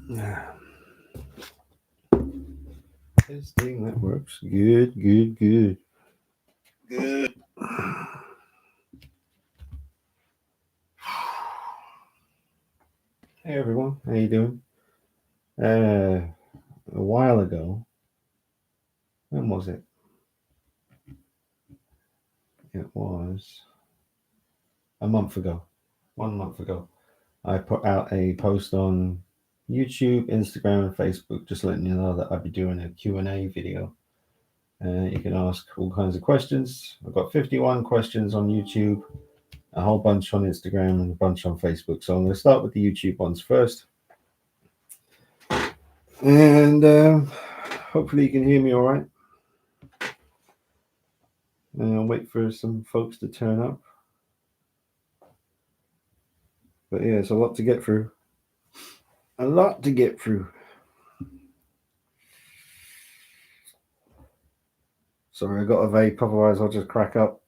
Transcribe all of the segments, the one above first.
Testing, that works. Good, good, good. Good. Hey everyone, how you doing? A while ago, when was it? It was a month ago. 1 month ago, I put out a post on YouTube, Instagram, and Facebook, just letting you know that I'd be doing a Q&A video. You can ask all kinds of questions. I've got 51 questions on YouTube, a whole bunch on Instagram, and a bunch on Facebook. So I'm going to start with the YouTube ones first. And hopefully you can hear me all right. And I'll wait for some folks to turn up. But yeah, it's a lot to get through. A lot to get through. Sorry, I got a vape, otherwise I'll just crack up.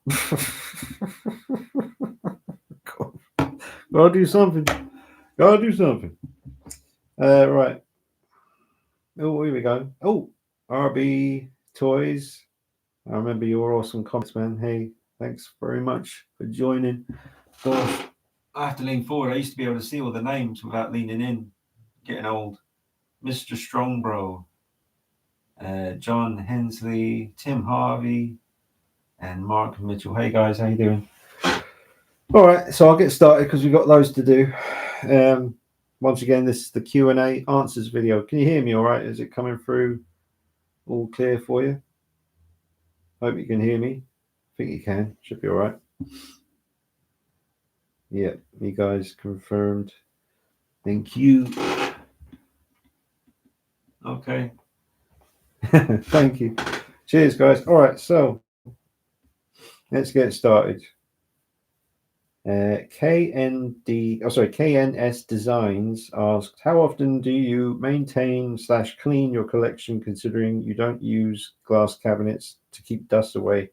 Gotta do something. Gotta do something. Right. Oh, here we go. Oh, RB Toys. I remember your awesome comments, man. Hey, thanks very much for joining. Gosh, I have to lean forward. I used to be able to see all the names without leaning in. Getting old. Mr. Strongbro, John Hensley, Tim Harvey, and Mark Mitchell. Hey guys, how you doing? All right, so I'll get started because we've got loads to do. Once again, this is the Q&A answers video. Can you hear me all right? Is it coming through all clear for you? Hope you can hear me. I think you can. Should be all right. Yeah, you guys confirmed. Thank you. Okay. Thank you. Cheers, guys. All right, so let's get started. KNS Designs asked, how often do you maintain/clean your collection, considering you don't use glass cabinets to keep dust away?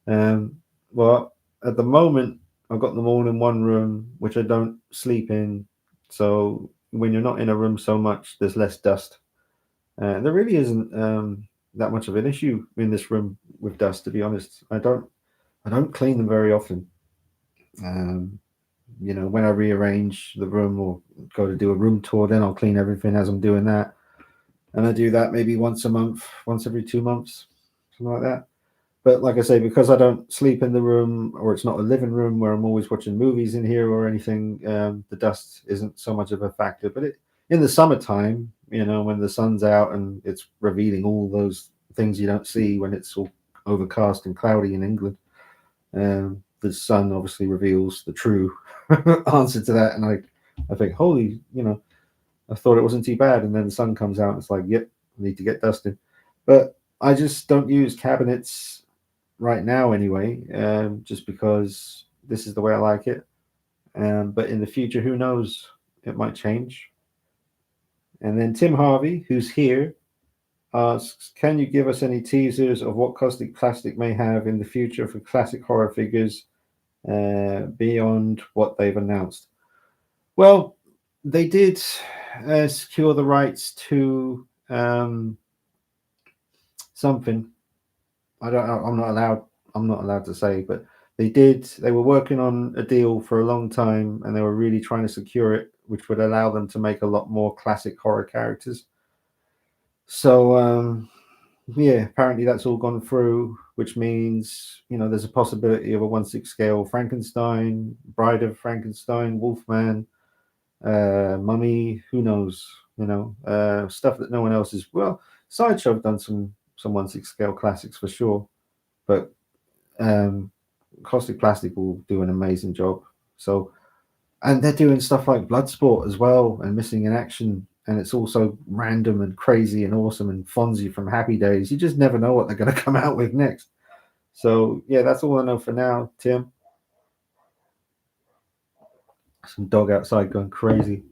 Well, at the moment, I've got them all in one room, which I don't sleep in. So when you're not in a room so much, there's less dust. There really isn't that much of an issue in this room with dust, to be honest. I don't clean them very often. When I rearrange the room or go to do a room tour, then I'll clean everything as I'm doing that. And I do that maybe once a month, once every 2 months, something like that. But like I say, because I don't sleep in the room, or it's not a living room where I'm always watching movies in here or anything, the dust isn't so much of a factor. But in the summertime, when the sun's out and it's revealing all those things you don't see when it's all overcast and cloudy in England, the sun obviously reveals the true answer to that. And I think, holy, I thought it wasn't too bad. And then the sun comes out and it's like, yep, I need to get dusted. But I just don't use cabinets right now anyway, just because this is the way I like it. But in the future, who knows? It might change. And then Tim Harvey, who's here, asks, can you give us any teasers of what Caustic Plastic may have in the future for classic horror figures beyond what they've announced? Well, they did secure the rights to something. I'm not allowed to say, but they did. They were working on a deal for a long time, and they were really trying to secure it, which would allow them to make a lot more classic horror characters. So yeah, apparently that's all gone through, which means there's a possibility of a 1/6 scale Frankenstein, Bride of Frankenstein, Wolfman, Mummy. Who knows? Stuff that no one else is. Well, Sideshow have done some 1/6 scale classics for sure, but Caustic Plastic will do an amazing job. So, and they're doing stuff like Bloodsport as well, and Missing in Action, and it's also random and crazy and awesome, and Fonzie from Happy Days. You just never know what they're going to come out with next. So yeah, that's all I know for now, Tim. Some dog outside going crazy.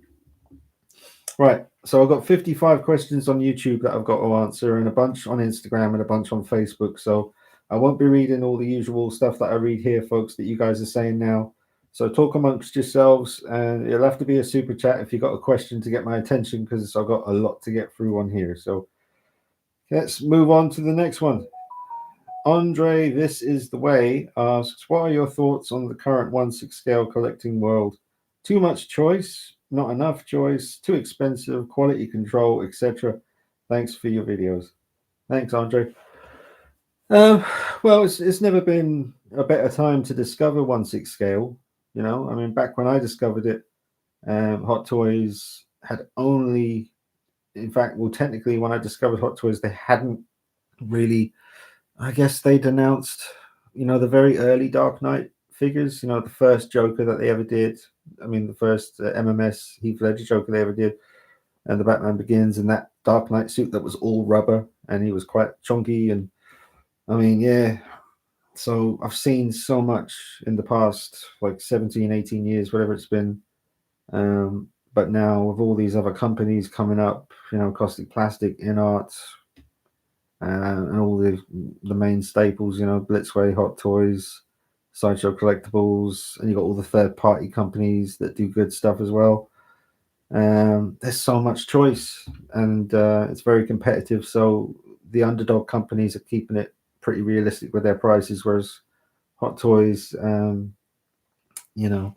Right, so I've got 55 questions on YouTube that I've got to answer, and a bunch on Instagram and a bunch on Facebook. So I won't be reading all the usual stuff that I read here, folks, that you guys are saying now. So talk amongst yourselves, and it'll have to be a super chat if you got a question to get my attention, because I've got a lot to get through on here. So let's move on to the next one. Andre, this is the way, asks, what are your thoughts on the current 1/6 scale collecting world? Too much choice, not enough choice, too expensive, quality control, etc. Thanks for your videos. Thanks, Andre. Um, well, it's never been a better time to discover 1/6 scale. You know, I mean, back when I discovered it, Hot Toys had only, in fact, well, technically, when I discovered Hot Toys, they hadn't really, I guess they'd announced, the very early Dark Knight figures, the first Joker that they ever did. I mean, the first MMS Heath Ledger Joker they ever did, and the Batman Begins, and that Dark Knight suit that was all rubber, and he was quite chunky. And I mean, yeah. So I've seen so much in the past, like 17, 18 years, whatever it's been. But now with all these other companies coming up, Caustic Plastic, InArt, and all the main staples, Blitzway, Hot Toys, Sideshow Collectibles, and you got all the third party companies that do good stuff as well. There's so much choice, and it's very competitive. So the underdog companies are keeping it pretty realistic with their prices, whereas Hot Toys, they're not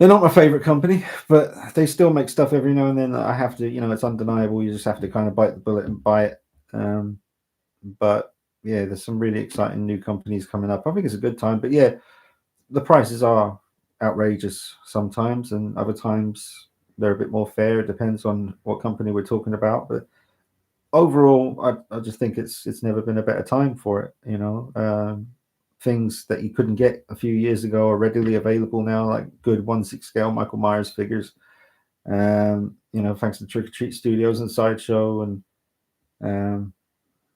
my favorite company, but they still make stuff every now and then that I have to, it's undeniable. You just have to kind of bite the bullet and buy it. But yeah, there's some really exciting new companies coming up. I think it's a good time, but yeah, the prices are outrageous sometimes, and other times they're a bit more fair. It depends on what company we're talking about, but overall, I just think it's never been a better time for it. Things that you couldn't get a few years ago are readily available now, like good 1/6 scale Michael Myers figures. Thanks to Trick or Treat Studios and Sideshow, and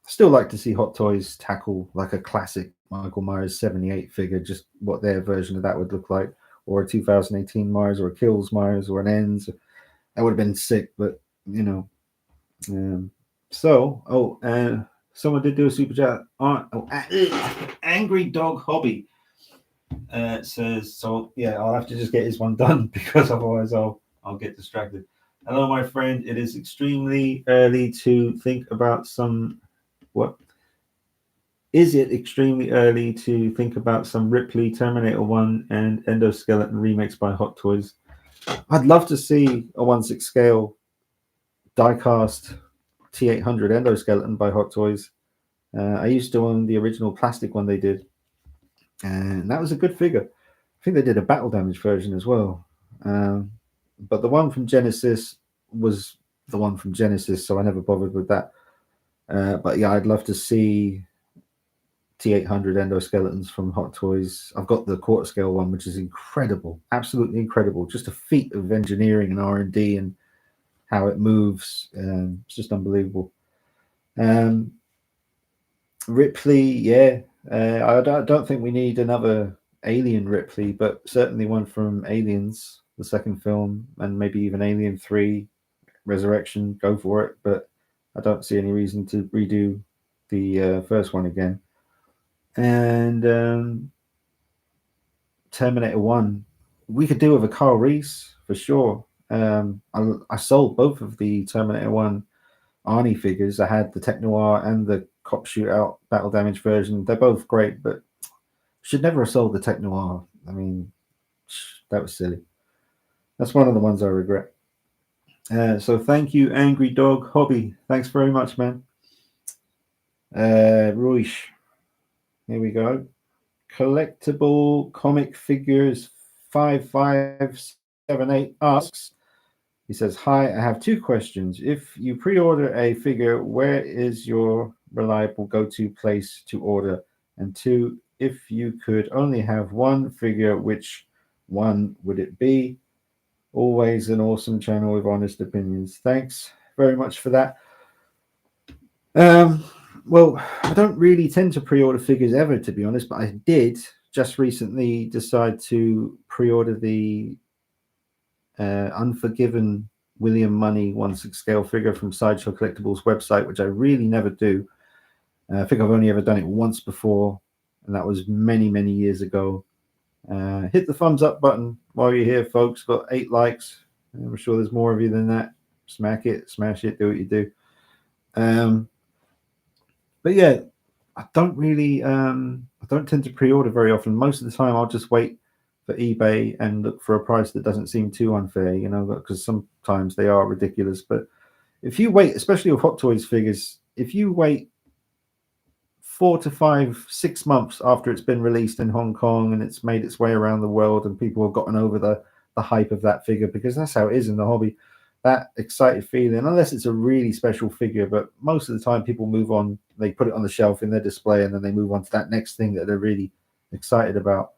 still like to see Hot Toys tackle like a classic Michael Myers 78 figure, just what their version of that would look like, or a 2018 Myers, or a Kills Myers, or an Ends. That would have been sick, but someone did do a super chat. Angry Dog Hobby says, so yeah, I'll have to just get his one done because otherwise I'll get distracted. Hello, my friend. It is extremely early to think about some. What? Is it extremely early to think about some Ripley, Terminator 1, and Endoskeleton remakes by Hot Toys? I'd love to see a 1/6 scale die-cast T800 Endoskeleton by Hot Toys. I used to own the original plastic one they did, and that was a good figure. I think they did a battle damage version as well. But the one from Genesis was the one from Genesis, so I never bothered with that. But yeah, I'd love to see T800 Endoskeletons from Hot Toys. I've got the quarter scale one, which is incredible, absolutely incredible. Just a feat of engineering and R&D, and how it moves. It's just unbelievable. Ripley, yeah. I don't think we need another Alien Ripley, but certainly one from Aliens, the second film, and maybe even Alien 3 Resurrection. Go for it, but I don't see any reason to redo the first one again. And Terminator 1, we could do with a Carl Reese for sure. I sold both of the Terminator 1 Arnie figures. I had the Tech Noir and the Cop Shootout Battle Damage version. They're both great, but should never have sold the Tech Noir. I mean, that was silly. That's one of the ones I regret. So thank you, Angry Dog Hobby. Thanks very much, man. Ruish. Here we go. Collectible Comic Figures 5578 asks, he says, hi, I have two questions. If you pre-order a figure, where is your reliable go-to place to order? And two, if you could only have one figure, which one would it be? Always an awesome channel with honest opinions. Thanks very much for that. Well, I don't really tend to pre-order figures ever, to be honest, but I did just recently decide to pre-order the Unforgiven William Money 1/6 scale figure from Sideshow Collectibles website, which I really never do. I think I've only ever done it once before, and that was many, many years ago. hit the thumbs up button while you're here, folks. Got 8 likes. I'm sure there's more of you than that. Smack it, smash it, do what you do. But yeah, I don't really I don't tend to pre-order very often. Most of the time I'll just wait for eBay and look for a price that doesn't seem too unfair, you know, because sometimes they are ridiculous. But if you wait, especially with Hot Toys figures, if you wait 4 to 5, 6 months after it's been released in Hong Kong and it's made its way around the world and people have gotten over the hype of that figure, because that's how it is in the hobby, that excited feeling, unless it's a really special figure, but most of the time people move on, they put it on the shelf in their display and then they move on to that next thing that they're really excited about.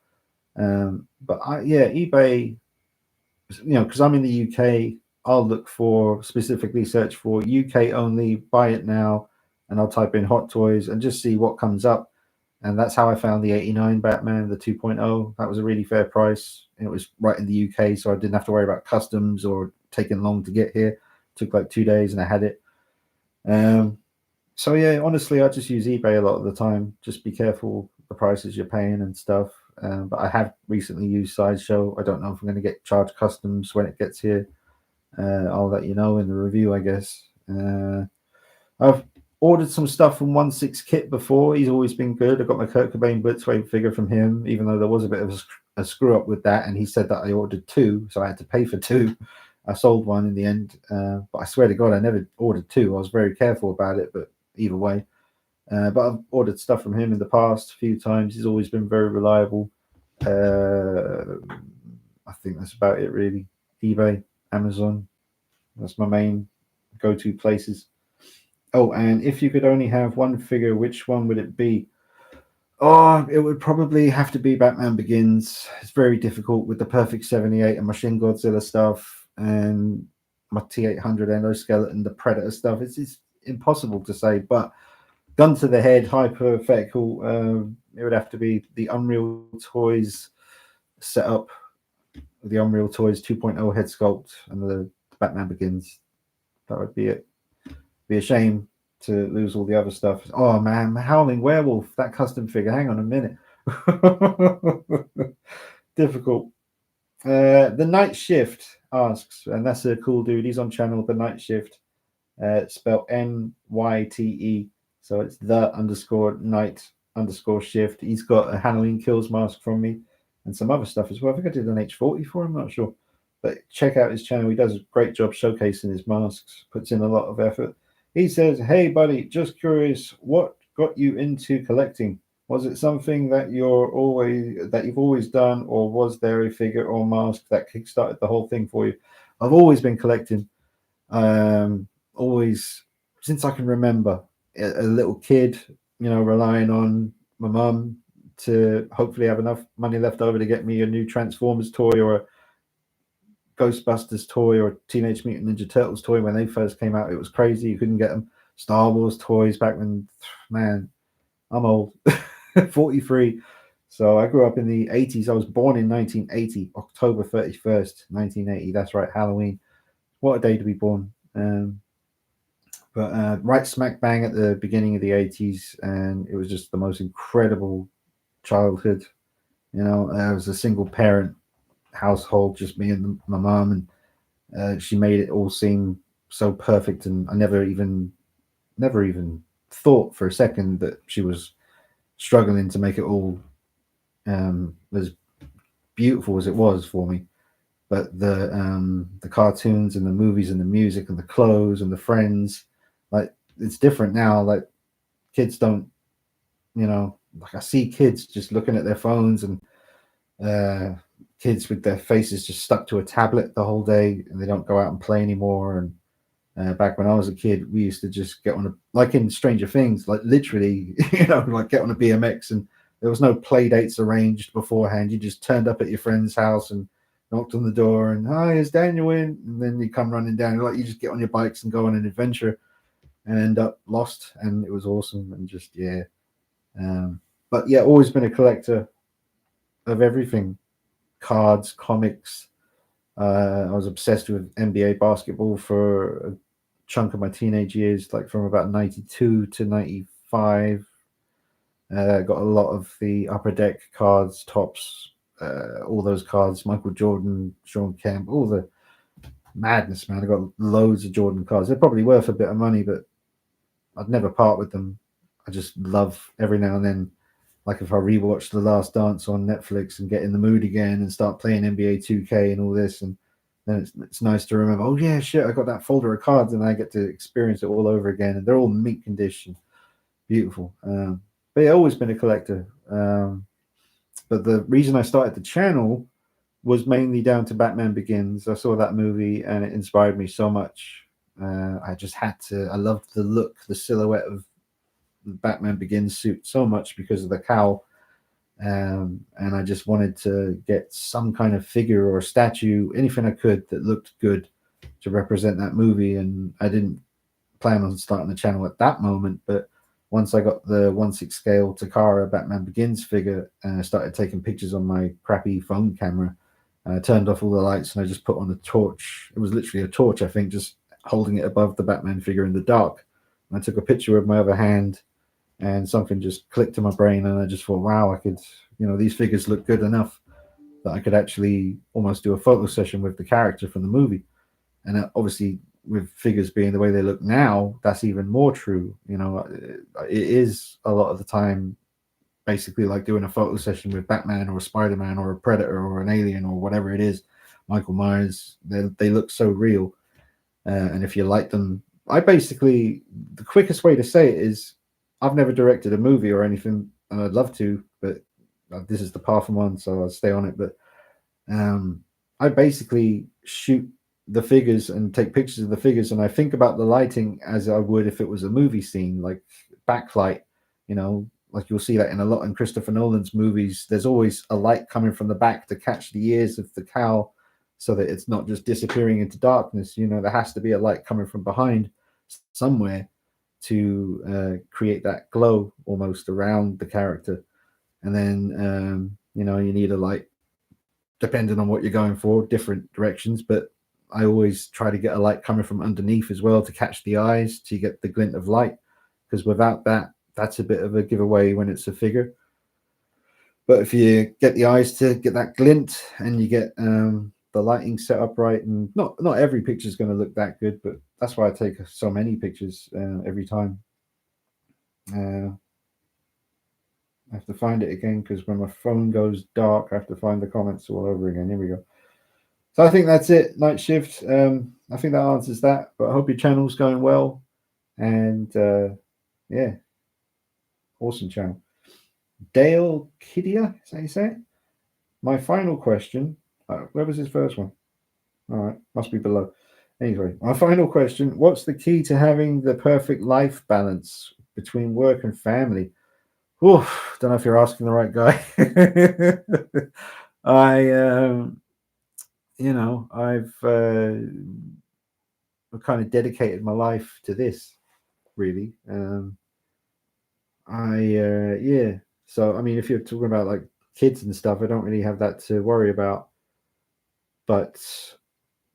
But eBay, you know, because I'm in the UK, I'll look for, specifically search for UK only, buy it now, and I'll type in Hot Toys and just see what comes up. And that's how I found the 89 Batman, the 2.0. That was a really fair price. And it was right in the UK, so I didn't have to worry about customs or taking long to get here. It took like 2 days and I had it. So yeah, honestly, I just use eBay a lot of the time. Just be careful the prices you're paying and stuff. But I have recently used Sideshow. I don't know if I'm going to get charged customs when it gets here. I'll let you know in the review, I guess. I've ordered some stuff from 1/6 Kit before. He's always been good. I got my Kurt Cobain Blitzwave figure from him, even though there was a bit of a screw up with that. And he said that I ordered 2, so I had to pay for 2. I sold 1 in the end. But I swear to God, I never ordered 2. I was very careful about it, but either way. But I've ordered stuff from him in the past a few times. He's always been very reliable. I think that's about it, really. eBay, Amazon. That's my main go-to places. Oh, and if you could only have one figure, which one would it be? Oh, it would probably have to be Batman Begins. It's very difficult with the Perfect 78 and my Shin Godzilla stuff and my T800 endoskeleton, the Predator stuff. It's impossible to say, but gun to the head, hypothetical, it would have to be the Unreal Toys setup, the Unreal Toys 2.0 head sculpt, and the Batman Begins. That would be it. Be a shame to lose all the other stuff. Oh man, Howling Werewolf, that custom figure. Hang on a minute. Difficult. The Night Shift asks, and that's a cool dude. He's on channel The Night Shift. Spelled NYTE. So it's the_night_shift. He's got a Halloween Kills mask from me and some other stuff as well. I think I did an H40 for him, I'm not sure. But check out his channel. He does a great job showcasing his masks, puts in a lot of effort. He says, "Hey buddy, just curious, what got you into collecting? Was it something that you've always done, or was there a figure or mask that kickstarted the whole thing for you?" I've always been collecting. Always, since I can remember, a little kid, you know, relying on my mum to hopefully have enough money left over to get me a new Transformers toy or a Ghostbusters toy or a Teenage Mutant Ninja Turtles toy. When they first came out, it was crazy. You couldn't get them. Star Wars toys back when, man, I'm old, 43. So I grew up in the 80s. I was born in 1980, October 31st, 1980. That's right, Halloween. What a day to be born. But right smack bang at the beginning of the 80s, and it was just the most incredible childhood. You know, I was a single parent household, just me and my mom, and she made it all seem so perfect. And I never even thought for a second that she was struggling to make it all as beautiful as it was for me. But the cartoons and the movies and the music and the clothes and the friends, like, it's different now. Like, kids don't, you know, like, I see kids just looking at their phones, and kids with their faces just stuck to a tablet the whole day, and they don't go out and play anymore. And back when I was a kid, we used to just get on like in Stranger Things, like literally, you know, like get on a BMX, and there was no play dates arranged beforehand. You just turned up at your friend's house and knocked on the door, and, "Hi, is Daniel in?" And then you come running down. Like, you just get on your bikes and go on an adventure and end up lost. And it was awesome. And just, yeah. But yeah, always been a collector of everything. Cards, comics. I was obsessed with NBA basketball for a chunk of my teenage years, like from about 92 to 95. Got a lot of the Upper Deck cards, tops, all those cards, Michael Jordan, Sean Kemp, all the madness, man. I got loads of Jordan cards. They're probably worth a bit of money, but I'd never part with them. I just love every now and then, like if I rewatch The Last Dance on Netflix and get in the mood again and start playing NBA 2K and all this, and then it's nice to remember, oh yeah, shit, I got that folder of cards and I get to experience it all over again. And they're all mint condition, beautiful. But yeah, always been a collector. But the reason I started the channel was mainly down to Batman Begins. I saw that movie and it inspired me so much. I just had to. I loved the look, the silhouette of the Batman Begins suit so much because of the cowl, and I just wanted to get some kind of figure or a statue, anything I could that looked good to represent that movie. And I didn't plan on starting the channel at that moment, but once I got the 1/6 scale Takara Batman Begins figure and I started taking pictures on my crappy phone camera, and I turned off all the lights and I just put on a torch. It was literally a torch, I think, just holding it above the Batman figure in the dark. And I took a picture with my other hand and something just clicked in my brain and I just thought, wow, I could, these figures look good enough that I could actually almost do a photo session with the character from the movie. And obviously, with figures being the way they look now, that's even more true. It is a lot of the time basically like doing a photo session with Batman or Spider-Man or a Predator or an alien or whatever it is, Michael Myers. They look so real. And if you like them, the quickest way to say it is, I've never directed a movie or anything, and I'd love to, but this is the path I'm on, so I'll stay on it. But I basically shoot the figures and take pictures of the figures, and I think about the lighting as I would if it was a movie scene, like backlight. Like you'll see that in a lot in Christopher Nolan's movies. There's always a light coming from the back to catch the ears of the cow, so that it's not just disappearing into darkness. There has to be a light coming from behind somewhere to create that glow almost around the character. And then you need a light depending on what you're going for, different directions. But I always try to get a light coming from underneath as well to catch the eyes, to get the glint of light, because without that, that's a bit of a giveaway when it's a figure. But if you get the eyes to get that glint and you get the lighting set up right, and not every picture is going to look that good, but that's why I take so many pictures every time. I have to find it again because when my phone goes dark, I have to find the comments all over again. Here we go. So I think that's it. Night Shift. I think that answers that. But I hope your channel's going well. And yeah, awesome channel. Dale Kidia, is that how you say it? My final question. Where was his first one? All right, must be below. Anyway, my final question. What's the key to having the perfect life balance between work and family? Oof, don't know if you're asking the right guy. I've kind of dedicated my life to this, really. Yeah. So, I mean, if you're talking about like kids and stuff, I don't really have that to worry about. But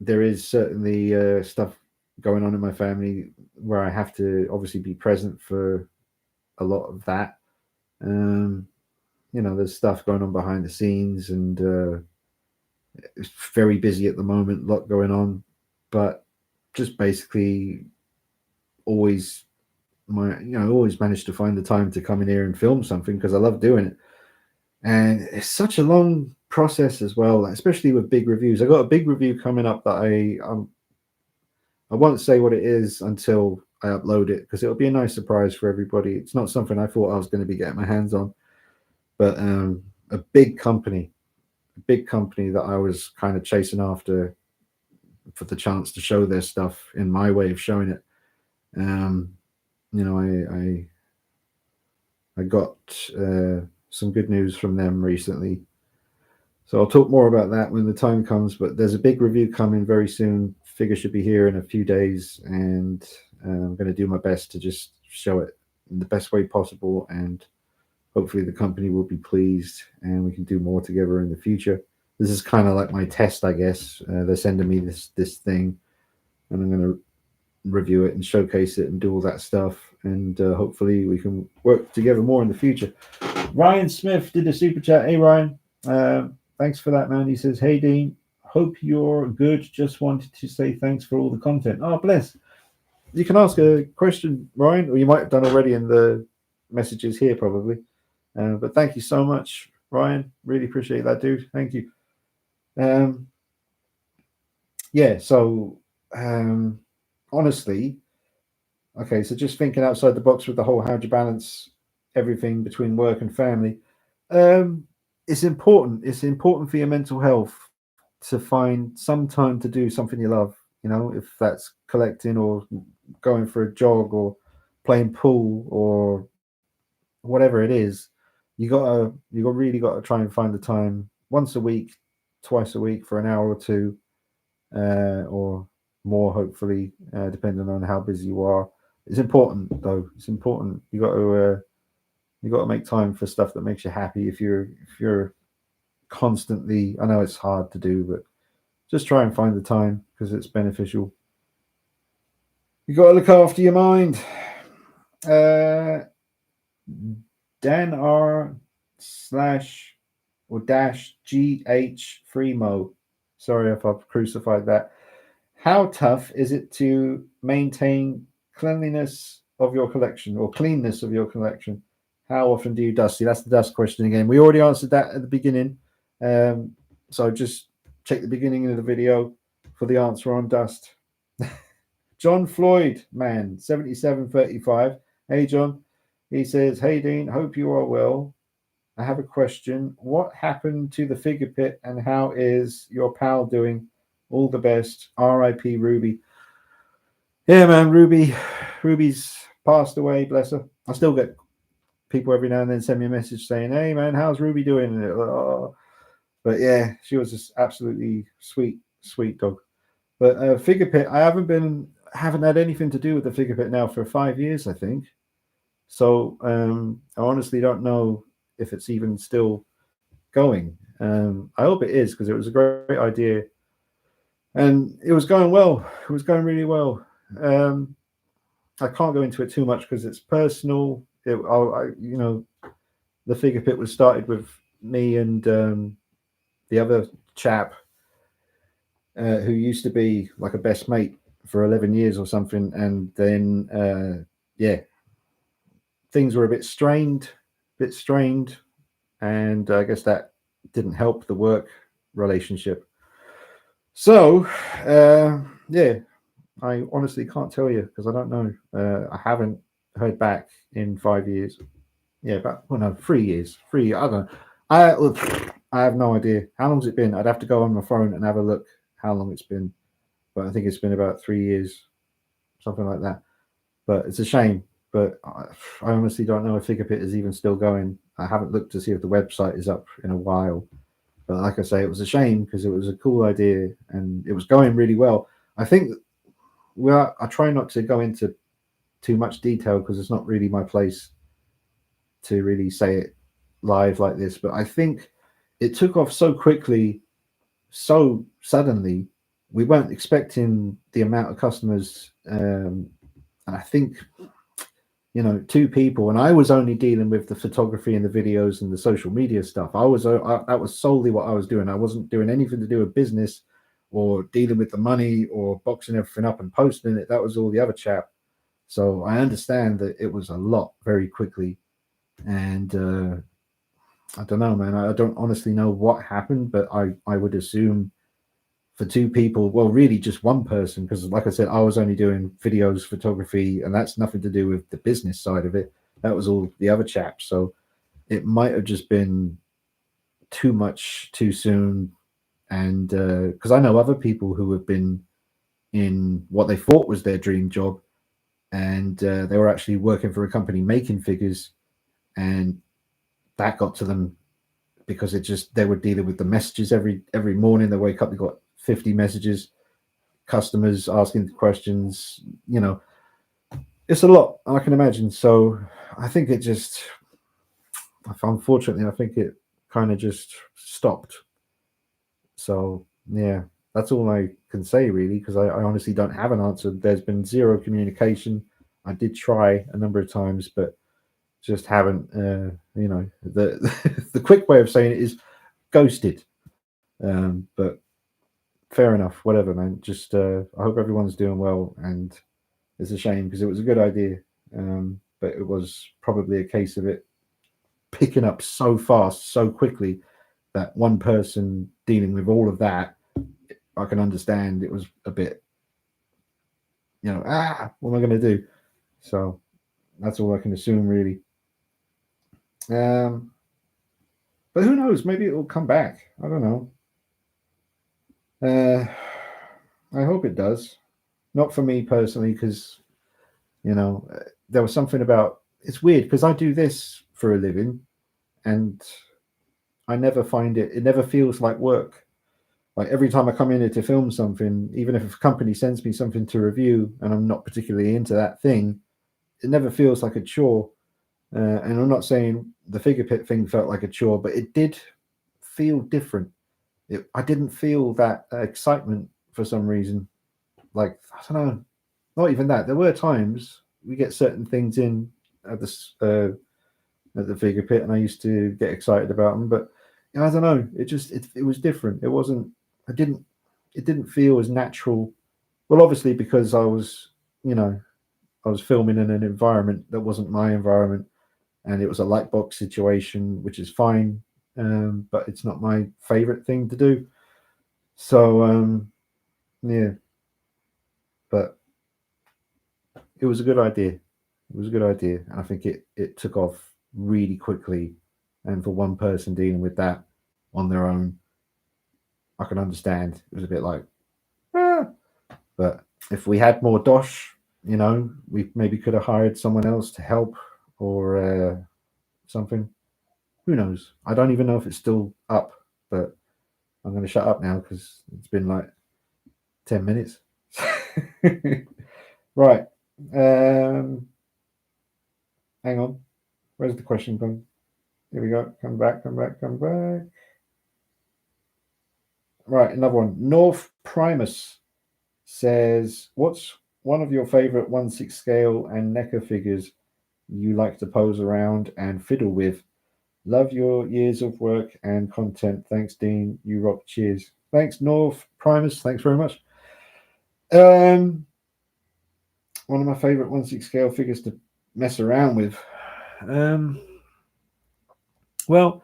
there is certainly stuff going on in my family where I have to obviously be present for a lot of that. There's stuff going on behind the scenes, and it's very busy at the moment, a lot going on, but just basically always managed to find the time to come in here and film something because I love doing it. And it's such a long process as well, especially with big reviews. I got a big review coming up that I won't say what it is until I upload it, because it'll be a nice surprise for everybody. It's not something I thought I was going to be getting my hands on, but a big company that I was kind of chasing after for the chance to show their stuff in my way of showing it. I got some good news from them recently. So I'll talk more about that when the time comes, but there's a big review coming very soon. Figure should be here in a few days, and I'm going to do my best to just show it in the best way possible, and hopefully the company will be pleased and we can do more together in the future. This is kind of like my test, I guess. They're sending me this thing, and I'm going to review it and showcase it and do all that stuff, and hopefully we can work together more in the future. Ryan Smith did a super chat. Hey Ryan, Thanks for that, man. He says, "Hey Dean, hope you're good. Just wanted to say thanks for all the content." Oh, bless. You can ask a question, Ryan, or you might have done already in the messages here, probably. But thank you so much, Ryan. Really appreciate that, dude. Thank you. Um, yeah. So, um, honestly, okay. So just thinking outside the box with the whole how do you balance everything between work and family. Um, it's important. It's important for your mental health to find some time to do something you love. You know, if that's collecting or going for a jog or playing pool or whatever it is, you really got to try and find the time once a week, twice a week for an hour or two, or more, hopefully, depending on how busy you are. It's important though. It's important. You got to make time for stuff that makes you happy. If you're constantly, I know it's hard to do, but just try and find the time because it's beneficial. You got to look after your mind. Uh, Dan R slash or dash GH Freemo. Sorry if I've crucified that. How tough is it to maintain cleanliness of your collection or cleanness of your collection? How often do you dust? See, that's the dust question again. We already answered that at the beginning. So just check the beginning of the video for the answer on dust. John Floyd, man, 7735. Hey, John. He says, "Hey, Dean, hope you are well. I have a question. What happened to the figure pit and how is your pal doing? All the best. R.I.P. Ruby." Yeah, man, Ruby's passed away, bless her. I still get people every now and then send me a message saying, "Hey, man, how's Ruby doing?" And oh. But yeah, she was just absolutely sweet, sweet dog. But figure pit, haven't had anything to do with the figure pit now for 5 years, I think. So I honestly don't know if it's even still going. I hope it is because it was a great idea, and it was going well. It was going really well. I can't go into it too much because it's personal. The figure pit was started with me and the other chap who used to be like a best mate for 11 years or something, and then yeah, things were a bit strained, and I guess that didn't help the work relationship. So yeah, I honestly can't tell you because I don't know. I haven't heard back in 5 years. Yeah, but well, no, 3 years. I don't know. I have no idea. How long's it been? I'd have to go on my phone and have a look how long it's been. But I think it's been about 3 years, something like that. But it's a shame. But I honestly don't know if Figure Pit is even still going. I haven't looked to see if the website is up in a while. But like I say, it was a shame because it was a cool idea and it was going really well. I think I try not to go into too much detail because it's not really my place to really say it live like this. But I think it took off so quickly, so suddenly. We weren't expecting the amount of customers, and I think two people, and I was only dealing with the photography and the videos and the social media stuff. That was solely what I was doing. I wasn't doing anything to do with business or dealing with the money or boxing everything up and posting it. That was all the other chap. So I understand that it was a lot very quickly, and I don't know, man. I don't honestly know what happened, but I would assume for two people, well, really just one person, because like I said, I was only doing videos, photography, and that's nothing to do with the business side of it. That was all the other chaps. So it might have just been too much too soon. And because I know other people who have been in what they thought was their dream job, and they were actually working for a company making figures, and that got to them because they were dealing with the messages every morning. They wake up, they got 50 messages, customers asking questions. It's a lot, I can imagine. So I think unfortunately, I think it kind of just stopped. So yeah, that's all I can say really, because I honestly don't have an answer. There's been zero communication. I did try a number of times, but just haven't. The the quick way of saying it is ghosted. But fair enough, whatever, man. Just I hope everyone's doing well, and it's a shame because it was a good idea, but it was probably a case of it picking up so fast, so quickly, that one person dealing with all of that, I can understand it was a bit, what am I going to do? So that's all I can assume, really. But who knows? Maybe it will come back. I don't know. I hope it does. Not for me personally, because there was something about it's weird because I do this for a living, and I never find it. It never feels like work. Like every time I come in here to film something, even if a company sends me something to review and I'm not particularly into that thing, it never feels like a chore. And I'm not saying the figure pit thing felt like a chore, but it did feel different. I didn't feel that excitement for some reason. Like, I don't know, not even that. There were times we get certain things in at the figure pit, and I used to get excited about them. But I don't know. It was different. It wasn't. I didn't. It didn't feel as natural. Well, obviously because I was filming in an environment that wasn't my environment, and it was a light box situation, which is fine. But it's not my favorite thing to do. So yeah, but it was a good idea. It was a good idea, and I think it took off really quickly. And for one person dealing with that on their own, I can understand. It was a bit like, ah. But if we had more dosh, we maybe could have hired someone else to help or something. Who knows? I don't even know if it's still up, but I'm going to shut up now because it's been like 10 minutes. Right. Hang on. Where's the question gone? Here we go. Come back, come back, come back. Right, another one. North Primus says, what's one of your favorite 1/6 scale and NECA figures you like to pose around and fiddle with? Love your years of work and content. Thanks, Dean. You rock. Cheers. Thanks, North Primus. Thanks very much. One of my favorite 1/6 scale figures to mess around with. Well,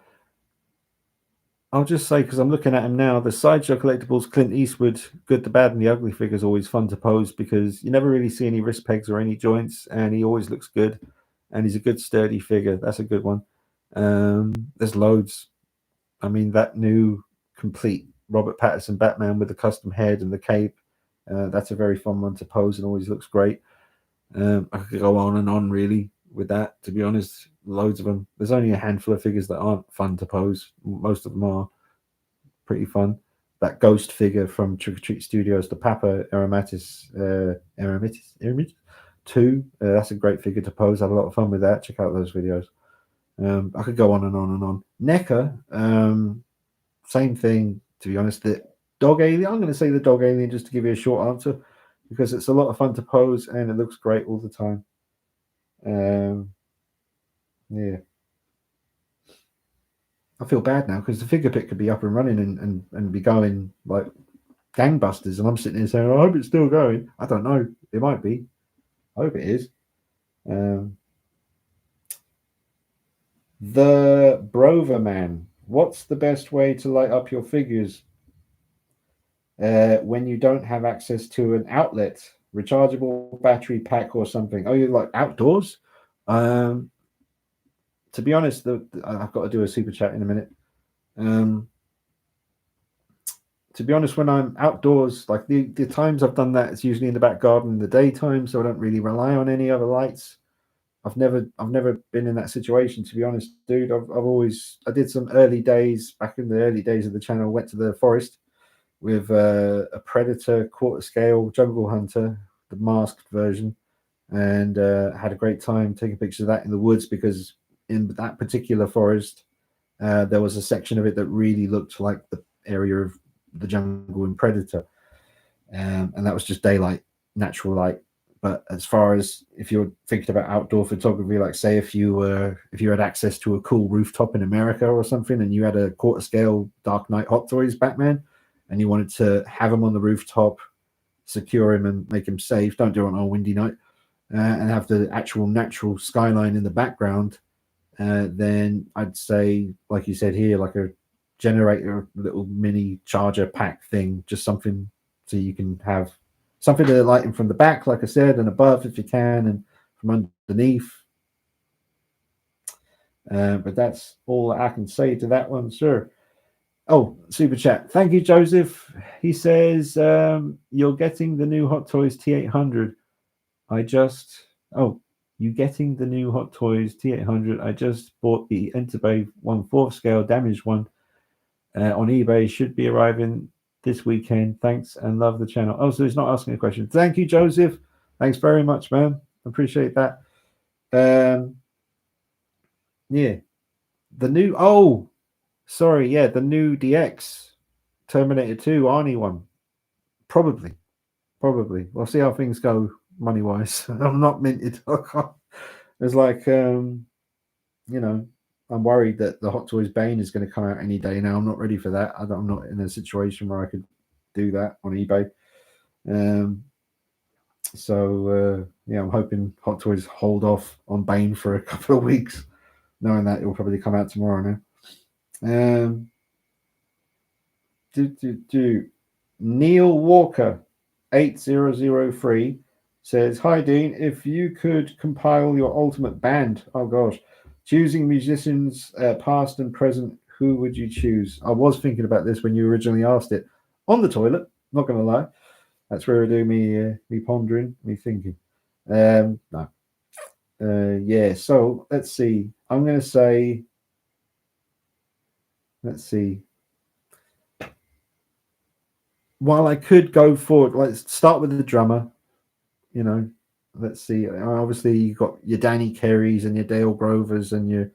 I'll just say, because I'm looking at him now, the Sideshow Collectables Clint Eastwood Good, the Bad, and the Ugly figure is always fun to pose because you never really see any wrist pegs or any joints, and he always looks good, and he's a good sturdy figure. That's a good one. There's loads. I mean, that new complete Robert Pattinson Batman with the custom head and the cape, that's a very fun one to pose and always looks great. I could go on and on really with that, to be honest. Loads of them. There's only a handful of figures that aren't fun to pose. Most of them are pretty fun. That ghost figure from Trick or Treat Studios, the Papa Eremitis 2, that's a great figure to pose. I had a lot of fun with that. Check out those videos. I could go on and on and on. NECA, same thing, to be honest. The dog alien, I'm going to say the dog alien just to give you a short answer, because it's a lot of fun to pose and it looks great all the time. Yeah. I feel bad now because the figure pit could be up and running and be going like gangbusters, and I'm sitting there saying, I hope it's still going. I don't know. It might be. I hope it is. The Brover Man. What's the best way to light up your figures when you don't have access to an outlet, rechargeable battery pack or something? Oh, you're like outdoors? To be honest, I've got to do a super chat in a minute. To be honest, when I'm outdoors, like the times I've done that, it's usually in the back garden in the daytime, so I don't really rely on any other lights. I've never been in that situation, to be honest, dude. I did some early days back in the early days of the channel. Went to the forest with a Predator quarter scale jungle hunter, the masked version, and had a great time taking pictures of that in the woods, because in that particular forest there was a section of it that really looked like the area of the jungle in Predator, and that was just daylight, natural light. But as far as if you're thinking about outdoor photography, like say if you had access to a cool rooftop in America or something, and you had a quarter scale Dark Knight Hot Toys Batman, and you wanted to have him on the rooftop, secure him, and make him safe. Don't do it on a windy night, and have the actual natural skyline in the background. Then I'd say, like you said here, like a generator, little mini charger pack thing, just something so you can have something to light him from the back, like I said, and above if you can, and from underneath. But that's all I can say to that one, sir. Oh, super chat. Thank you, Joseph. He says, you're getting the new Hot Toys T800. You getting the new Hot Toys T800. I just bought the Enterbay 1/4 scale damaged one on eBay. Should be arriving this weekend. Thanks and love the channel. Oh, so he's not asking a question. Thank you, Joseph. Thanks very much, man. Appreciate that. Yeah. The new, the new DX Terminator 2 Arnie one. Probably. We'll see how things go money wise. I'm not minted. It's like, I'm worried that the Hot Toys Bane is going to come out any day now. I'm not ready for that. I'm not in a situation where I could do that on eBay. I'm hoping Hot Toys hold off on Bane for a couple of weeks, knowing that it will probably come out tomorrow now. Neil Walker 8003 says, hi Dean, if you could compile your ultimate band, choosing musicians past and present, who would you choose? I was thinking about this when you originally asked it on the toilet, not gonna lie. That's where I do me pondering, me thinking. No. So let's see. I'm gonna say, let's see. While I could go forward, let's start with the drummer. Let's see. Obviously, you got your Danny Carey's and your Dale Grovers and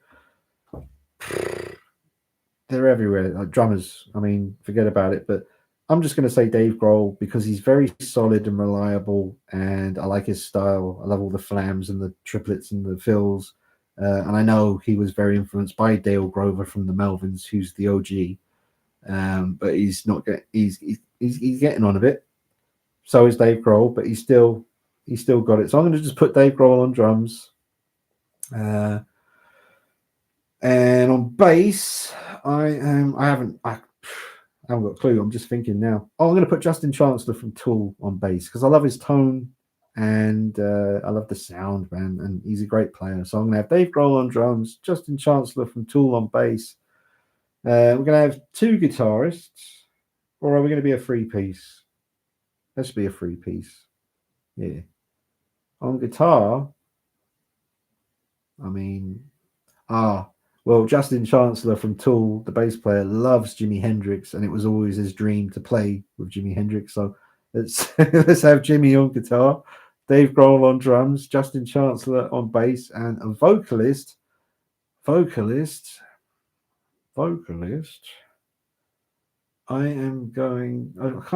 they're everywhere. Like drummers, I mean, forget about it. But I'm just going to say Dave Grohl because he's very solid and reliable, and I like his style. I love all the flams and the triplets and the fills. And I know he was very influenced by Dale Grover from the Melvins, who's the OG. But he's not getting. He's getting on a bit. So is Dave Grohl, but he's still got it. So I'm going to just put Dave Grohl on drums. And on bass, I haven't got a clue. I'm just thinking now. I'm going to put Justin Chancellor from Tool on bass because I love his tone and I love the sound, man. And he's a great player. So I'm going to have Dave Grohl on drums, Justin Chancellor from Tool on bass. We're going to have two guitarists, or are we going to be a three-piece? Let's be a three-piece. Yeah. On guitar, I mean, Justin Chancellor from Tool, the bass player, loves Jimi Hendrix, and it was always his dream to play with Jimi Hendrix. So let's have Jimmy on guitar, Dave Grohl on drums, Justin Chancellor on bass, and a vocalist. I kind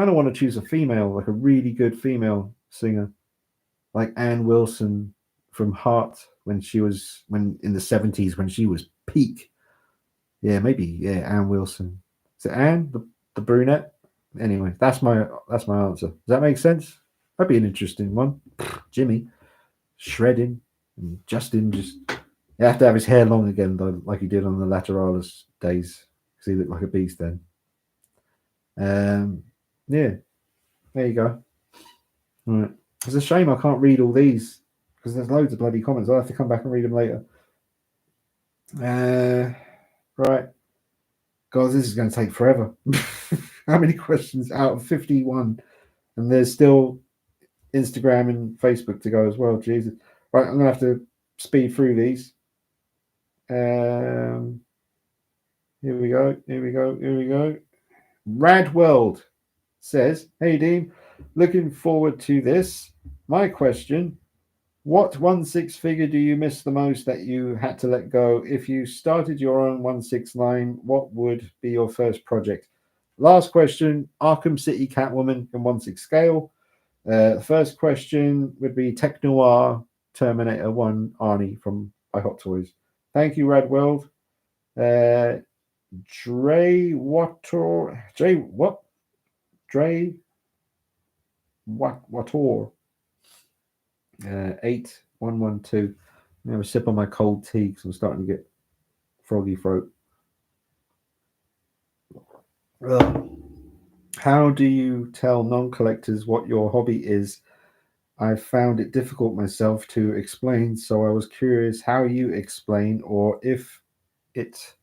of want to choose a female, like a really good female singer, like Ann Wilson from Heart when in the 70s when she was peak. Yeah, maybe Ann Wilson. Is it Ann, the brunette? Anyway, that's my answer. Does that make sense? That'd be an interesting one. Jimmy shredding and Justin just you have to have his hair long again though, like he did on the Lateralis days, because he looked like a beast then. There you go. All right. It's a shame I can't read all these because there's loads of bloody comments. I'll have to come back and read them later. Right. Guys, this is going to take forever. How many questions out of 51? And there's still Instagram and Facebook to go as well. Jesus. Right, I'm going to have to speed through these. Here we go. Rad World says, hey Dean, looking forward to this. My question, what 1/6 figure do you miss the most that you had to let go? If you started your own 1/6 line, what would be your first project? Last question, Arkham City Catwoman in 1/6 scale. The first question would be Tech Noir Terminator 1 Arnie from by Hot Toys. Thank you, Rad World. Dre Wator. Dre what? Dre Wator. 8112. I have a sip on my cold tea because I'm starting to get froggy throat. How do you tell non-collectors what your hobby is? I found it difficult myself to explain, so I was curious how you explain or if it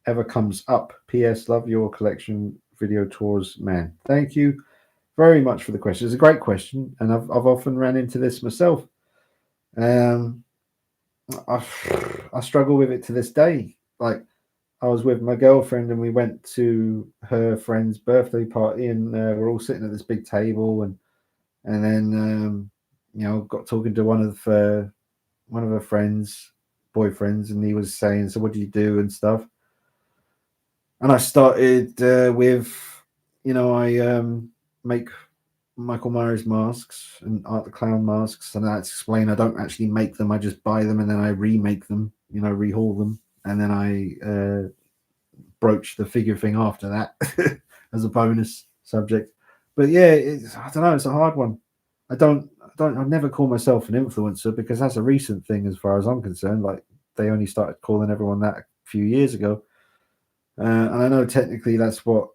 ever comes up. P.S. Love your collection video tours, man. Thank you very much for the question. It's a great question, and I've often ran into this myself. I struggle with it to this day. Like, I was with my girlfriend and we went to her friend's birthday party, and we're all sitting at this big table, and then got talking to one of her friends' boyfriends, and he was saying, "So what do you do and stuff?" And I started with, I make Michael Myers masks and Art the Clown masks, and I explain I don't actually make them; I just buy them and then I remake them, rehaul them, and then I broach the figure thing after that as a bonus subject. But yeah, I don't know. It's a hard one. I never call myself an influencer because that's a recent thing as far as I'm concerned. Like, they only started calling everyone that a few years ago. And I know technically that's what,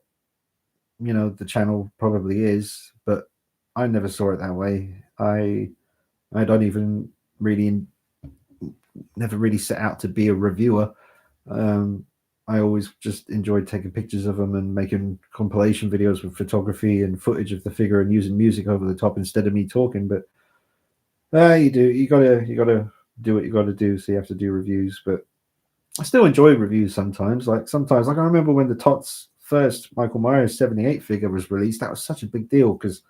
the channel probably is, but I never saw it that way. I don't even really, never really set out to be a reviewer. I always just enjoyed taking pictures of them and making compilation videos with photography and footage of the figure and using music over the top instead of me talking. But you gotta do what you gotta do. So you have to do reviews, but I still enjoy reviews sometimes. Like I remember when the Tots first Michael Myers 78 figure was released. That was such a big deal because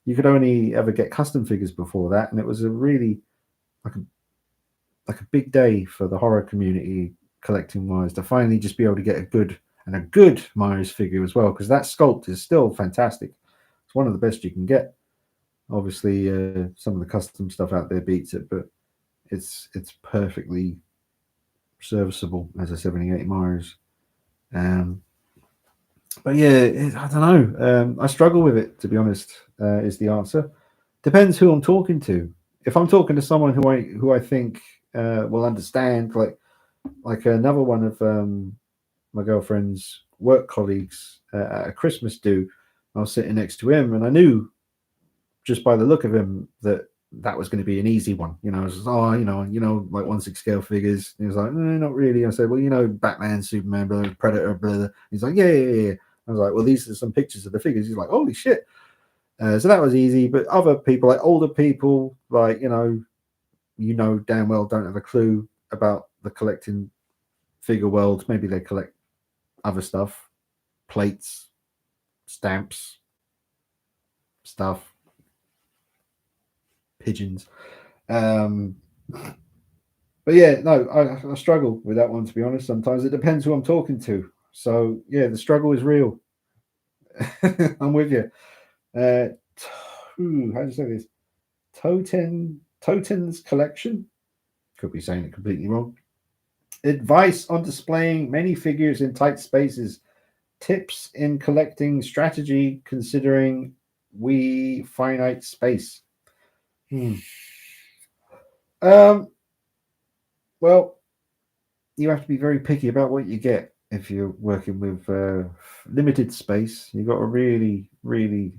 you could only ever get custom figures before that, and it was a really like a big day for the horror community collecting Myers to finally just be able to get a good Myers figure as well, because that sculpt is still fantastic. It's one of the best you can get. Obviously, some of the custom stuff out there beats it, but it's perfectly serviceable as a 78 Myers. But yeah, I don't know. I struggle with it, to be honest. Is the answer. Depends who I'm talking to. If I'm talking to someone who I think will understand, like another one of my girlfriend's work colleagues at a Christmas do, I was sitting next to him, and I knew just by the look of him that was going to be an easy one. I was just, like 1/6 scale figures. He was like, not really. I said, well, Batman, Superman, blah, Predator, blah. He's like, yeah. I was like, well, these are some pictures of the figures. He's like, holy shit. So that was easy. But other people, like older people, like, damn well don't have a clue about the collecting figure world. Maybe they collect other stuff, plates, stamps, stuff, pigeons. But yeah, no, I struggle with that one, to be honest. Sometimes it depends who I'm talking to. So yeah, the struggle is real. I'm with you. How do you say this? Toten's collection. Could be saying it completely wrong. Advice on displaying many figures in tight spaces. Tips in collecting strategy considering we finite space. Well, you have to be very picky about what you get if you're working with limited space. You've got to really, really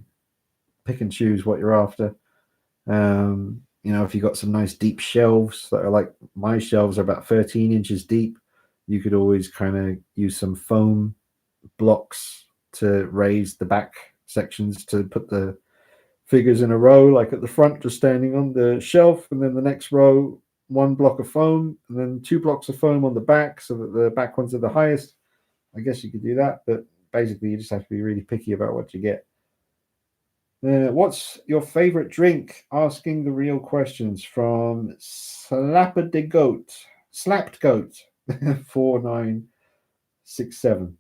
pick and choose what you're after. If you've got some nice deep shelves that are like my shelves are about 13 inches deep, you could always kind of use some foam blocks to raise the back sections to put the figures in a row, like at the front, just standing on the shelf, and then the next row, one block of foam, and then 2 blocks of foam on the back, so that the back ones are the highest. I guess you could do that, but basically you just have to be really picky about what you get. What's your favorite drink? Asking the real questions from Slapped Goat 4967.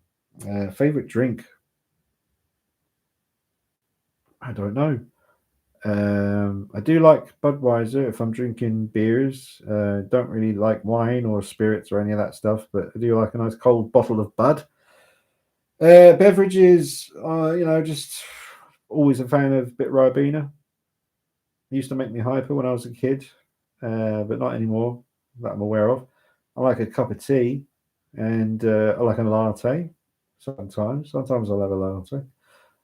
Favorite drink? I don't know. I do like Budweiser if I'm drinking beers. Don't really like wine or spirits or any of that stuff, but I do like a nice cold bottle of Bud. Beverages, just always a fan of a bit Ribena. It used to make me hyper when I was a kid, but not anymore that I'm aware of. I like a cup of tea, and I like a latte. Sometimes I'll have a latte.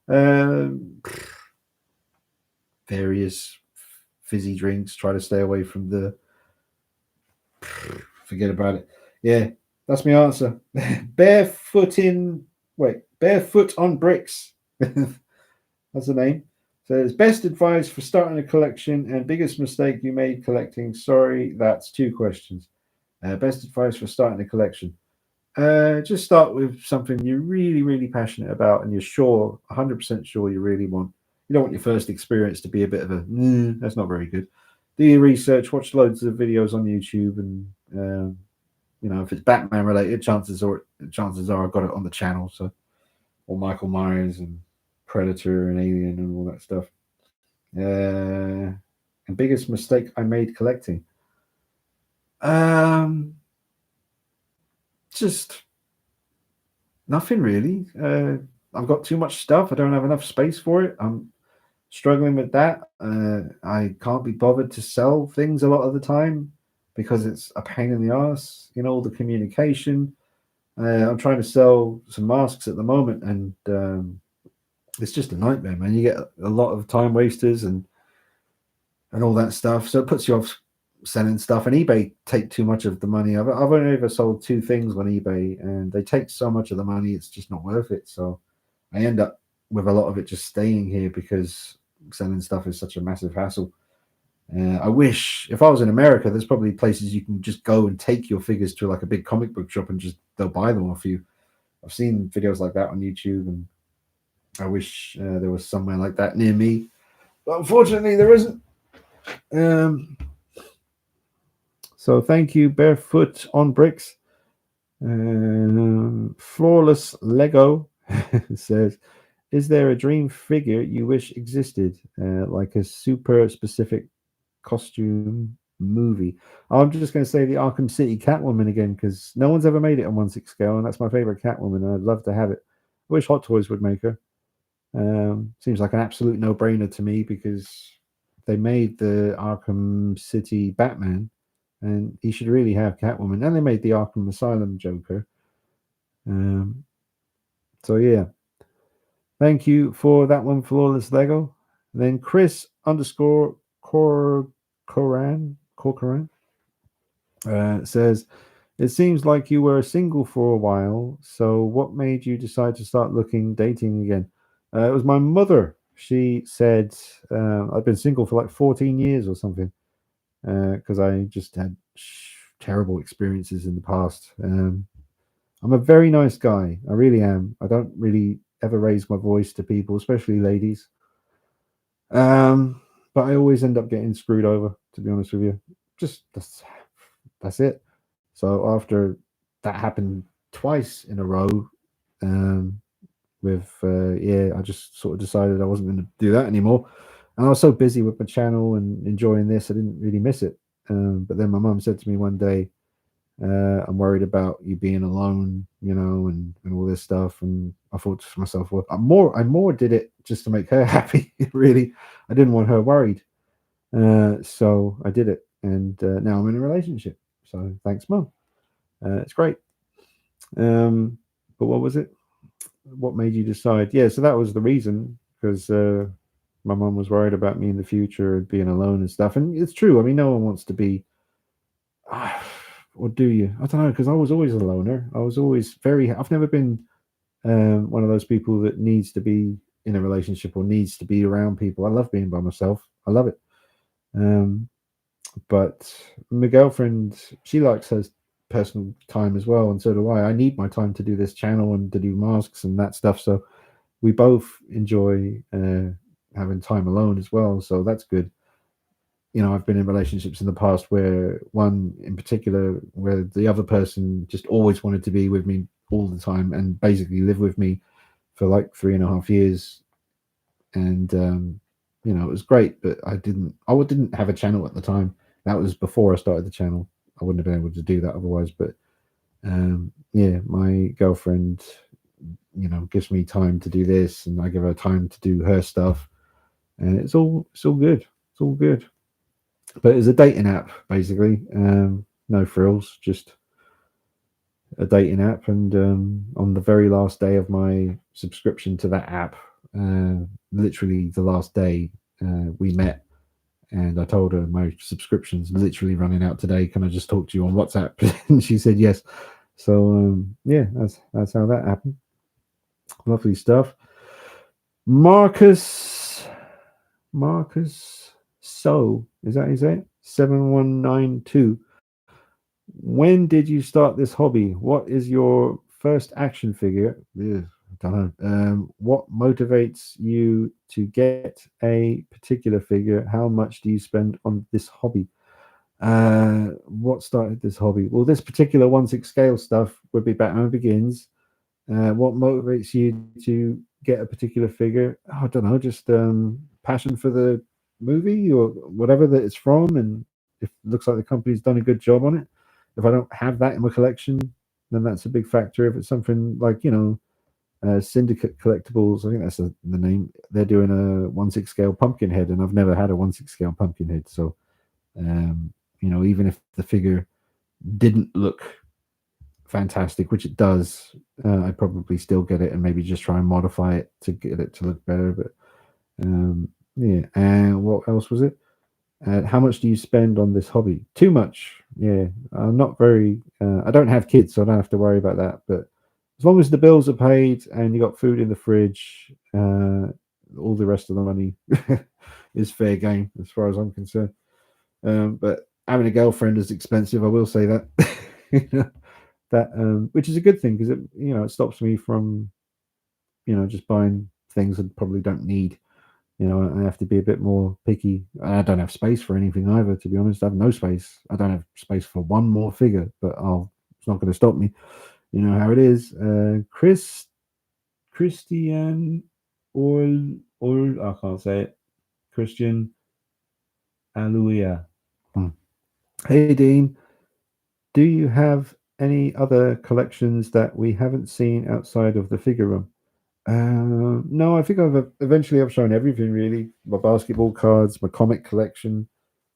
Um, Various fizzy drinks. Try to stay away from the. Forget about it. Yeah, that's my answer. Barefoot on bricks. That's the name. So it's best advice for starting a collection and biggest mistake you made collecting. Sorry, that's two questions. Best advice for starting a collection. Just start with something you're really, really passionate about and you're sure, 100% sure you really want. You don't want your first experience to be a bit of a, that's not very good. Do your research, watch loads of videos on YouTube, and if it's Batman related, chances are I've got it on the channel. So, or Michael Myers and Predator and Alien and all that stuff. And biggest mistake I made collecting. Just nothing really. I've got too much stuff. I don't have enough space for it. I'm struggling with that. I can't be bothered to sell things a lot of the time because it's a pain in the ass. The communication. I'm trying to sell some masks at the moment, and it's just a nightmare, man. You get a lot of time wasters and all that stuff, so it puts you off selling stuff. And eBay take too much of the money. I've only ever sold two things on eBay, and they take so much of the money, it's just not worth it. So I end up with a lot of it just staying here because selling stuff is such a massive hassle. I wish if I was in America, there's probably places you can just go and take your figures to, like a big comic book shop, and just they'll buy them off you. I've seen videos like that on YouTube, and I wish there was somewhere like that near me, but unfortunately there isn't. So thank you, Barefoot on Bricks. Flawless Lego says, is there a dream figure you wish existed, like a super specific costume movie? I'm just going to say the Arkham City Catwoman again, because no one's ever made it on 1/6 scale, and that's my favorite Catwoman, and I'd love to have it. I wish Hot Toys would make her. Seems like an absolute no-brainer to me, because they made the Arkham City Batman, and he should really have Catwoman. And they made the Arkham Asylum Joker. So yeah, thank you for that one, Flawless Lego. Then Chris underscore Corcoran says, it seems like you were single for a while. So what made you decide to start dating again? It was my mother. She said, I've been single for like 14 years or something, because I just had terrible experiences in the past. I'm a very nice guy. I really am. I don't really ever raise my voice to people, especially ladies. But I always end up getting screwed over, to be honest with you. Just that's it. So after that happened twice in a row, I just sort of decided I wasn't going to do that anymore. And I was so busy with my channel and enjoying this, I didn't really miss it. But then my mum said to me one day, I'm worried about you being alone, and all this stuff. And I thought to myself, well, I more did it just to make her happy. Really, I didn't want her worried, so I did it, and now I'm in a relationship. So thanks, Mum. It's great. But what was it? What made you decide? Yeah, so that was the reason, because my mum was worried about me in the future and being alone and stuff. And it's true. I mean, no one wants to be. Or do you? I don't know, because I was always a loner. I was always I've never been one of those people that needs to be in a relationship or needs to be around people. I love being by myself. I love it. But my girlfriend, she likes her personal time as well, and so do I. I need my time to do this channel and to do masks and that stuff. So we both enjoy having time alone as well. So that's good. I've been in relationships in the past where one in particular, where the other person just always wanted to be with me all the time and basically live with me for like 3.5 years. And it was great, but I didn't have a channel at the time. That was before I started the channel. I wouldn't have been able to do that otherwise. But yeah, my girlfriend, gives me time to do this, and I give her time to do her stuff, and it's all good. It's all good. But it's a dating app basically. No frills, just a dating app. And on the very last day of my subscription to that app, literally the last day, we met. And I told her my subscription's literally running out today. Can I just talk to you on WhatsApp? And she said yes. So yeah, that's how that happened. Lovely stuff. Marcus, Marcus. So is that his name? 7192. When did you start this hobby? What is your first action figure? Ugh, I don't know. What motivates you to get a particular figure? How much do you spend on this hobby? What started this hobby? Well, this particular 1/6 scale stuff would be Batman Begins. What motivates you to get a particular figure? Oh, I don't know, just passion for the movie or whatever that it's from, and if it looks like the company's done a good job on it. If I don't have that in my collection, then that's a big factor. If it's something like Syndicate Collectables, I think that's the name. They're doing a 1/6 scale pumpkin head, and I've never had a 1/6 scale pumpkin head, so even if the figure didn't look fantastic, which it does, I'd probably still get it and maybe just try and modify it to get it to look better. But yeah, and what else was it? How much do you spend on this hobby? Too much. Yeah, I'm not very. I don't have kids, so I don't have to worry about that. But as long as the bills are paid and you got food in the fridge, all the rest of the money is fair game as far as I'm concerned. But having a girlfriend is expensive. I will say that. That which is a good thing because it stops me from just buying things I probably don't need. I have to be a bit more picky. I don't have space for anything either, to be honest. I have no space. I don't have space for one more figure, but it's not going to stop me. You know how it is. Christian, or I can't say it. Christian Aluia. Hmm. Hey Dean, do you have any other collections that we haven't seen outside of the figure room? No, I think I've shown everything really. My basketball cards, my comic collection,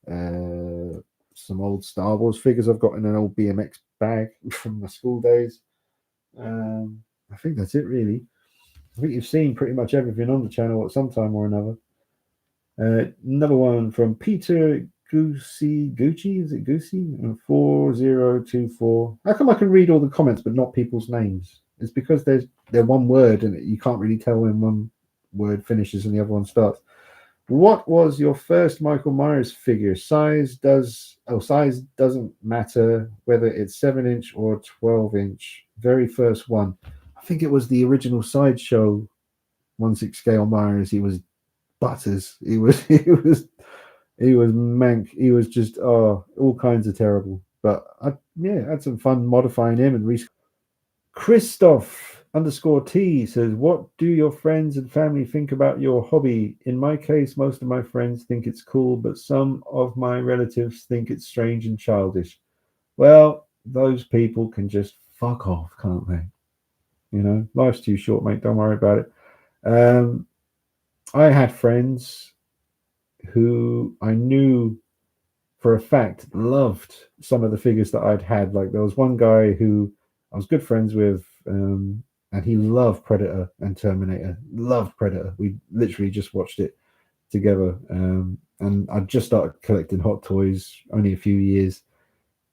some old Star Wars figures I've got in an old BMX bag from my school days. I think that's it really. I think you've seen pretty much everything on the channel at some time or another. Another one from Peter Gucci, is it Gucci? 4024. How come I can read all the comments but not people's names? It's because they're one word and you can't really tell when one word finishes and the other one starts. What was your first Michael Myers figure? Size doesn't matter whether it's 7-inch or 12-inch. Very first one. I think it was the original Sideshow 1/6 scale Myers. He was butters. He was mank. He was just all kinds of terrible. But I had some fun modifying him and Christoph underscore T says, what do your friends and family think about your hobby? In my case, most of my friends think it's cool, but some of my relatives think it's strange and childish. Well, those people can just fuck off, can't they? Life's too short, mate. Don't worry about it. I had friends who I knew for a fact loved some of the figures that I'd had. Like there was one guy who I was good friends with, and he loved Predator and Terminator. Loved Predator. We literally just watched it together. And I just started collecting Hot Toys only a few years,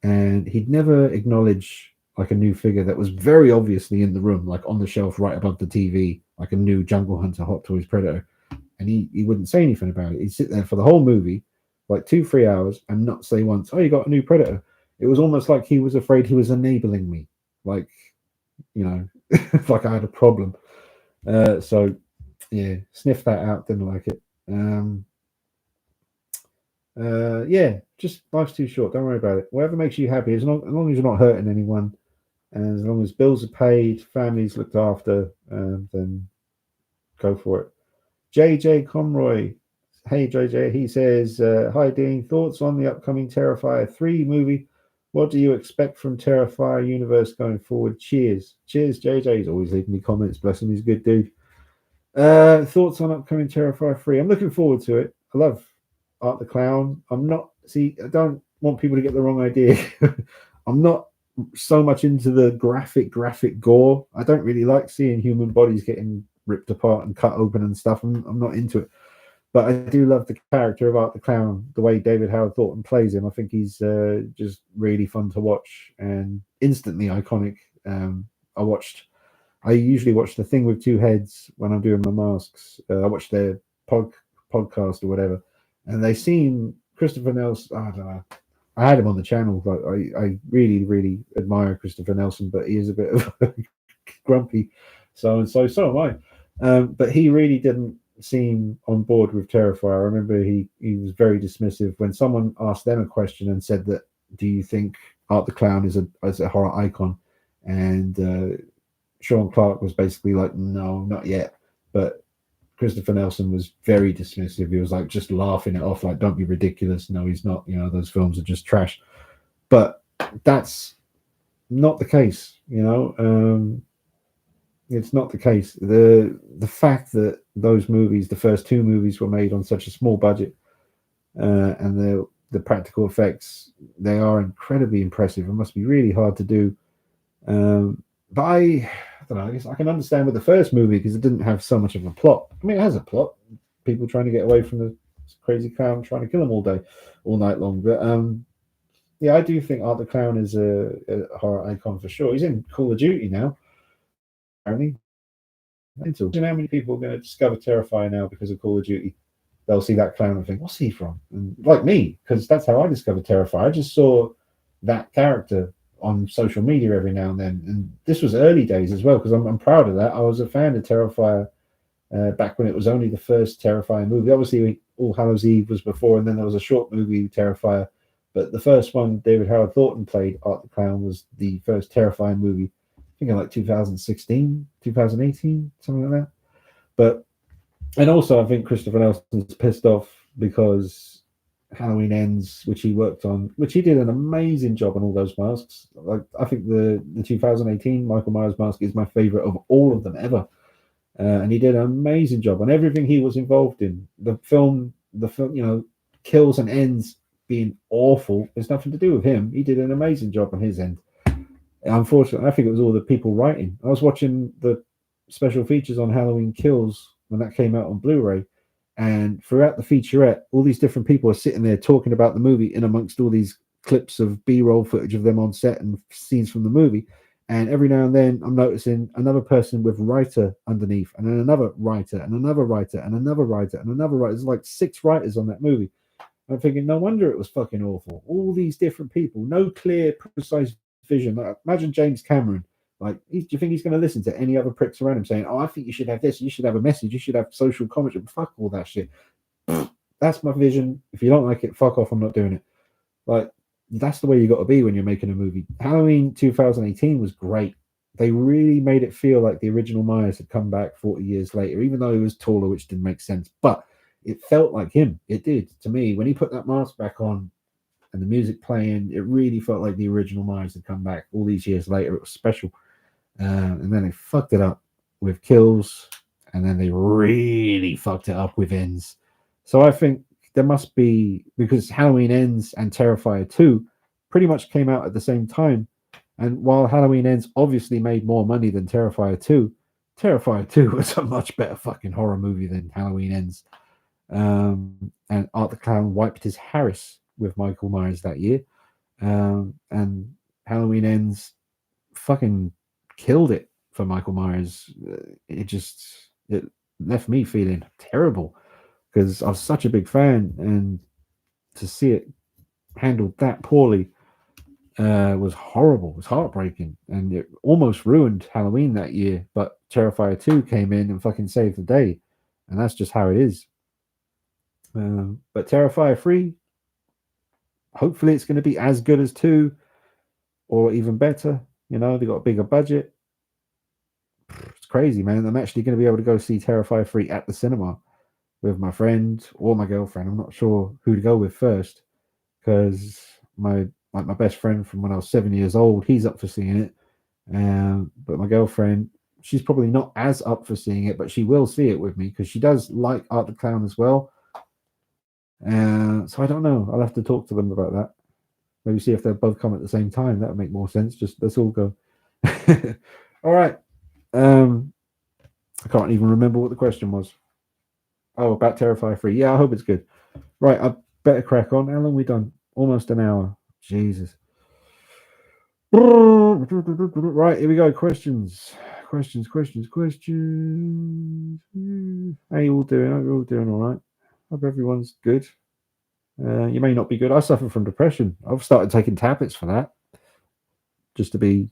and he'd never acknowledge like a new figure that was very obviously in the room, like on the shelf right above the TV, like a new Jungle Hunter Hot Toys Predator. And he wouldn't say anything about it. He'd sit there for the whole movie, like 2-3 hours, and not say once, oh, you got a new Predator. It was almost like he was afraid he was enabling me. Like, like I had a problem. So yeah, sniffed that out, didn't like it. Yeah, just life's too short. Don't worry about it. Whatever makes you happy, as long as you're not hurting anyone, and as long as bills are paid, families looked after, then go for it. JJ Conroy Hey JJ, he says, "Hi Dean, thoughts on the upcoming Terrifier 3 movie? What do you expect from Terrifier universe going forward? Cheers." Cheers, JJ. He's always leaving me comments. Bless him, he's a good dude. Thoughts on upcoming Terrifier 3? I'm looking forward to it. I love Art the Clown. I'm not, see, I don't want people to get the wrong idea. I'm not so much into the graphic gore. I don't really like seeing human bodies getting ripped apart and cut open and stuff. I'm not into it. But I do love the character of Art the Clown, the way David Howard Thornton plays him. I think he's just really fun to watch and instantly iconic. I watched I usually watch The Thing with Two Heads when I'm doing my masks. I watch their podcast or whatever, and they seem Christopher Nelson. I don't know. I had him on the channel, but I really, really admire Christopher Nelson, but he is a bit of a grumpy. So am I. But he really didn't seem on board with Terrifier. I remember he was very dismissive when someone asked them a question and said that, "Do you think Art the Clown is a horror icon?" And Sean Clark was basically like, "No, not yet." But Christopher Nelson was very dismissive. He was like just laughing it off, like, "Don't be ridiculous. No, he's not. You know, those films are just trash." But that's not the case. It's not the case. The fact that those movies, the first two movies, were made on such a small budget, and the practical effects, they are incredibly impressive. It must be really hard to do. But I don't know. I guess I can understand with the first movie because it didn't have so much of a plot. I mean, it has a plot: people trying to get away from the crazy clown trying to kill them all night long. But yeah, I do think Art the Clown is a horror icon for sure. He's in Call of Duty now, apparently. Do you know how many people are going to discover Terrifier now because of Call of Duty? They'll see that clown and think, "What's he from?" And like me, because that's how I discovered Terrifier. I just saw that character on social media every now and then, and this was early days as well. Because I'm proud of that. I was a fan of Terrifier back when it was only the first Terrifier movie. Obviously, All Hallows Eve was before, and then there was a short movie, Terrifier. But the first one, David Howard Thornton played Art the Clown, was the first Terrifying movie. I think in like 2016, 2018, something like that. But and also, I think Christopher Nelson's pissed off because Halloween Ends, which he worked on, which he did an amazing job on all those masks. Like, I think the 2018 Michael Myers mask is my favorite of all of them ever, and he did an amazing job on everything he was involved in. The film, kills and ends being awful. There's nothing to do with him. He did an amazing job on his end. Unfortunately, I think it was all the people writing. I was watching the special features on Halloween Kills when that came out on Blu-ray, and throughout the featurette, all these different people are sitting there talking about the movie in amongst all these clips of B-roll footage of them on set and scenes from the movie. And every now and then, I'm noticing another person with writer underneath, and then another writer, and another writer, and another writer, and another writer. There's like 6 writers on that movie. I'm thinking, no wonder it was fucking awful. All these different people, no clear, precise vision. Like, imagine James Cameron. Like, do you think he's going to listen to any other pricks around him saying, "Oh, I think you should have this, you should have a message, you should have social commentary"? Fuck all that shit. That's my vision. If you don't like it, fuck off. I'm not doing it. Like, that's the way you got to be when you're making a movie. Halloween 2018 was great. They really made it feel like the original Myers had come back 40 years later, even though he was taller, which didn't make sense. But it felt like him. It did to me. When he put that mask back on and the music playing, it really felt like the original Myers had come back all these years later. It was special. And then they fucked it up with Kills, and then they really fucked it up with Ends. So I think there must be, because Halloween Ends and Terrifier 2 pretty much came out at the same time. And while Halloween Ends obviously made more money than Terrifier 2, Terrifier 2 was a much better fucking horror movie than Halloween Ends. And Art the Clown wiped his Harris with Michael Myers that year. And Halloween Ends fucking killed it for Michael Myers. It left me feeling terrible because I was such a big fan, and to see it handled that poorly was horrible. It was heartbreaking, and it almost ruined Halloween that year. But Terrifier 2 came in and fucking saved the day, and that's just how it is. But Terrifier 3, hopefully it's going to be as good as 2 or even better. They got a bigger budget. It's crazy, man. I'm actually going to be able to go see Terrifier 3 at the cinema. with my friend or my girlfriend. I'm not sure who to go with first because my best friend from when I was 7 years old, he's up for seeing it. But my girlfriend, she's probably not as up for seeing it, but she will see it with me because she does like Art the Clown as well. So I don't know. I'll have to talk to them about that. Maybe see if they'll both come at the same time. That would make more sense. Just let's all go. All right. I can't even remember what the question was. Oh, about Terrify 3. Yeah, I hope it's good. Right, I better crack on. How long have we done? Almost an hour. Jesus. Right, here we go. Questions. Questions. How you all doing? Hope you're all doing all right. Hope everyone's good. You may not be good. I suffer from depression. I've started taking tablets for that. Just to be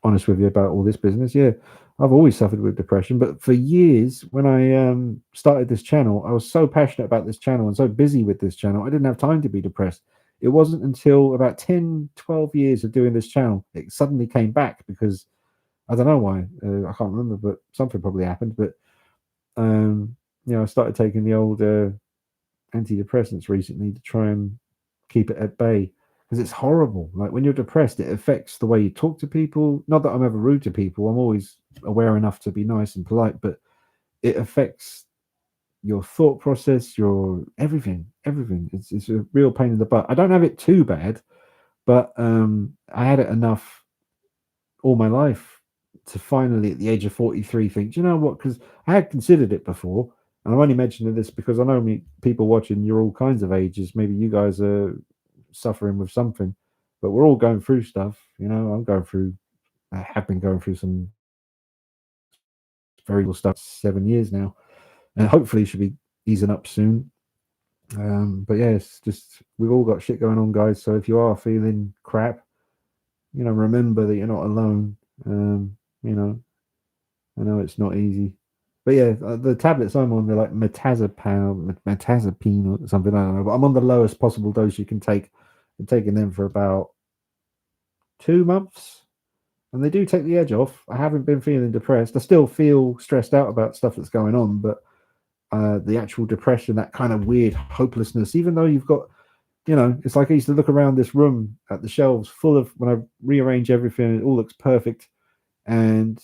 honest with you about all this business. Yeah, I've always suffered with depression, but for years, when I started this channel, I was so passionate about this channel and so busy with this channel, I didn't have time to be depressed. It wasn't until about 10, 12 years of doing this channel, it suddenly came back because I don't know why. I can't remember, but something probably happened. But, I started taking the old antidepressants recently to try and keep it at bay because it's horrible. Like when you're depressed, it affects the way you talk to people. Not that I'm ever rude to people. I'm always aware enough to be nice and polite, but it affects your thought process, your everything. It's a real pain in the butt. I don't have it too bad, but I had it enough all my life to finally, at the age of 43, think, do you know what? Because I had considered it before, and I'm only mentioning this because I know people watching, you're all kinds of ages. Maybe you guys are suffering with something, but we're all going through stuff. I have been going through some very real stuff 7 years now, and hopefully should be easing up soon. But yeah, it's just we've all got shit going on, guys. So if you are feeling crap, remember that you're not alone. I know it's not easy, but yeah, the tablets I'm on, they're like metazapine or something. I don't know, but I'm on the lowest possible dose you can take. I'm taking them for about 2 months, and they do take the edge off. I haven't been feeling depressed. I still feel stressed out about stuff that's going on, but the actual depression, that kind of weird hopelessness, even though you've got, it's like I used to look around this room at the shelves full of, when I rearrange everything, it all looks perfect. And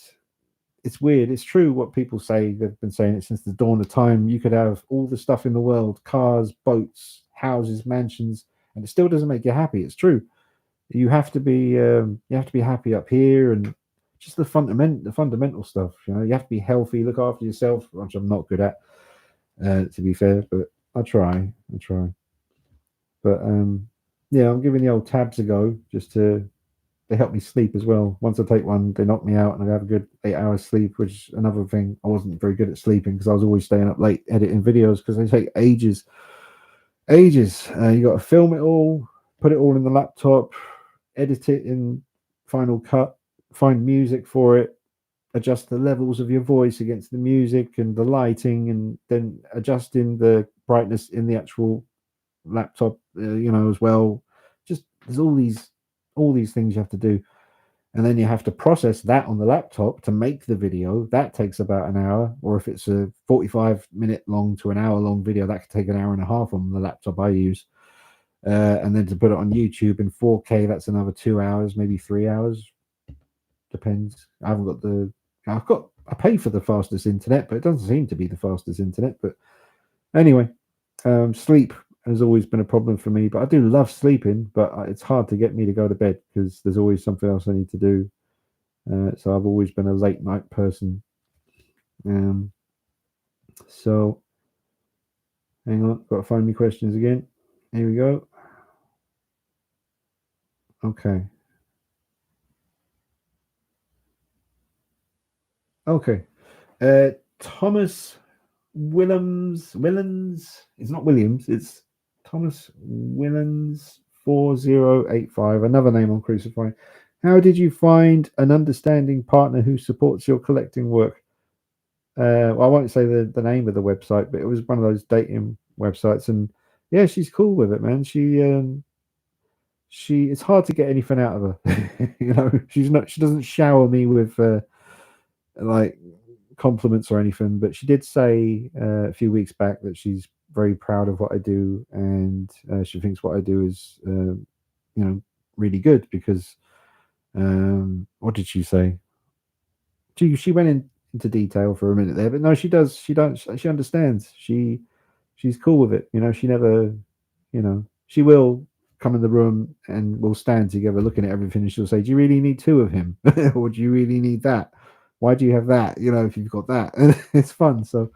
it's weird. It's true what people say. They've been saying it since the dawn of time. You could have all the stuff in the world, cars, boats, houses, mansions, and it still doesn't make you happy. It's true. You have to be happy up here, and just the fundamental stuff. You have to be healthy, look after yourself, which I'm not good at, to be fair. But I try. But yeah, I'm giving the old tabs a go just to they help me sleep as well. Once I take one, they knock me out and I have a good 8 hours sleep, which is another thing. I wasn't very good at sleeping because I was always staying up late editing videos because they take ages. You got to film it all, put it all in the laptop, edit it in Final Cut, find music for it, adjust the levels of your voice against the music and the lighting, and then adjusting the brightness in the actual laptop, as well. Just there's all these things you have to do, and then you have to process that on the laptop to make the video. That takes about an hour, or if it's a 45-minute long to an hour long video, that could take an hour and a half on the laptop I use. And then to put it on YouTube in 4K, that's another 2 hours, maybe 3 hours. Depends. I pay for the fastest internet, but it doesn't seem to be the fastest internet. But anyway, sleep has always been a problem for me, but I do love sleeping, but it's hard to get me to go to bed because there's always something else I need to do. So I've always been a late night person. So hang on, got to find me questions again. Here we go. Okay. Thomas Willens. It's not Williams. It's Thomas Willens 4085. Another name on Crucify. How did you find an understanding partner who supports your collecting work? Well, I won't say the name of the website, but it was one of those dating websites, and yeah, she's cool with it, man. She it's hard to get anything out of her. She doesn't shower me with like compliments or anything, but she did say a few weeks back that she's very proud of what I do, and she thinks what I do is, really good because what did she say? She went into detail for a minute there, but no, she does. She don't. She understands. She's cool with it. She never. She will come in the room and we'll stand together looking at everything, and she'll say, "Do you really need two of him, or do you really need that? Why do you have that? If you've got that." And it's fun. So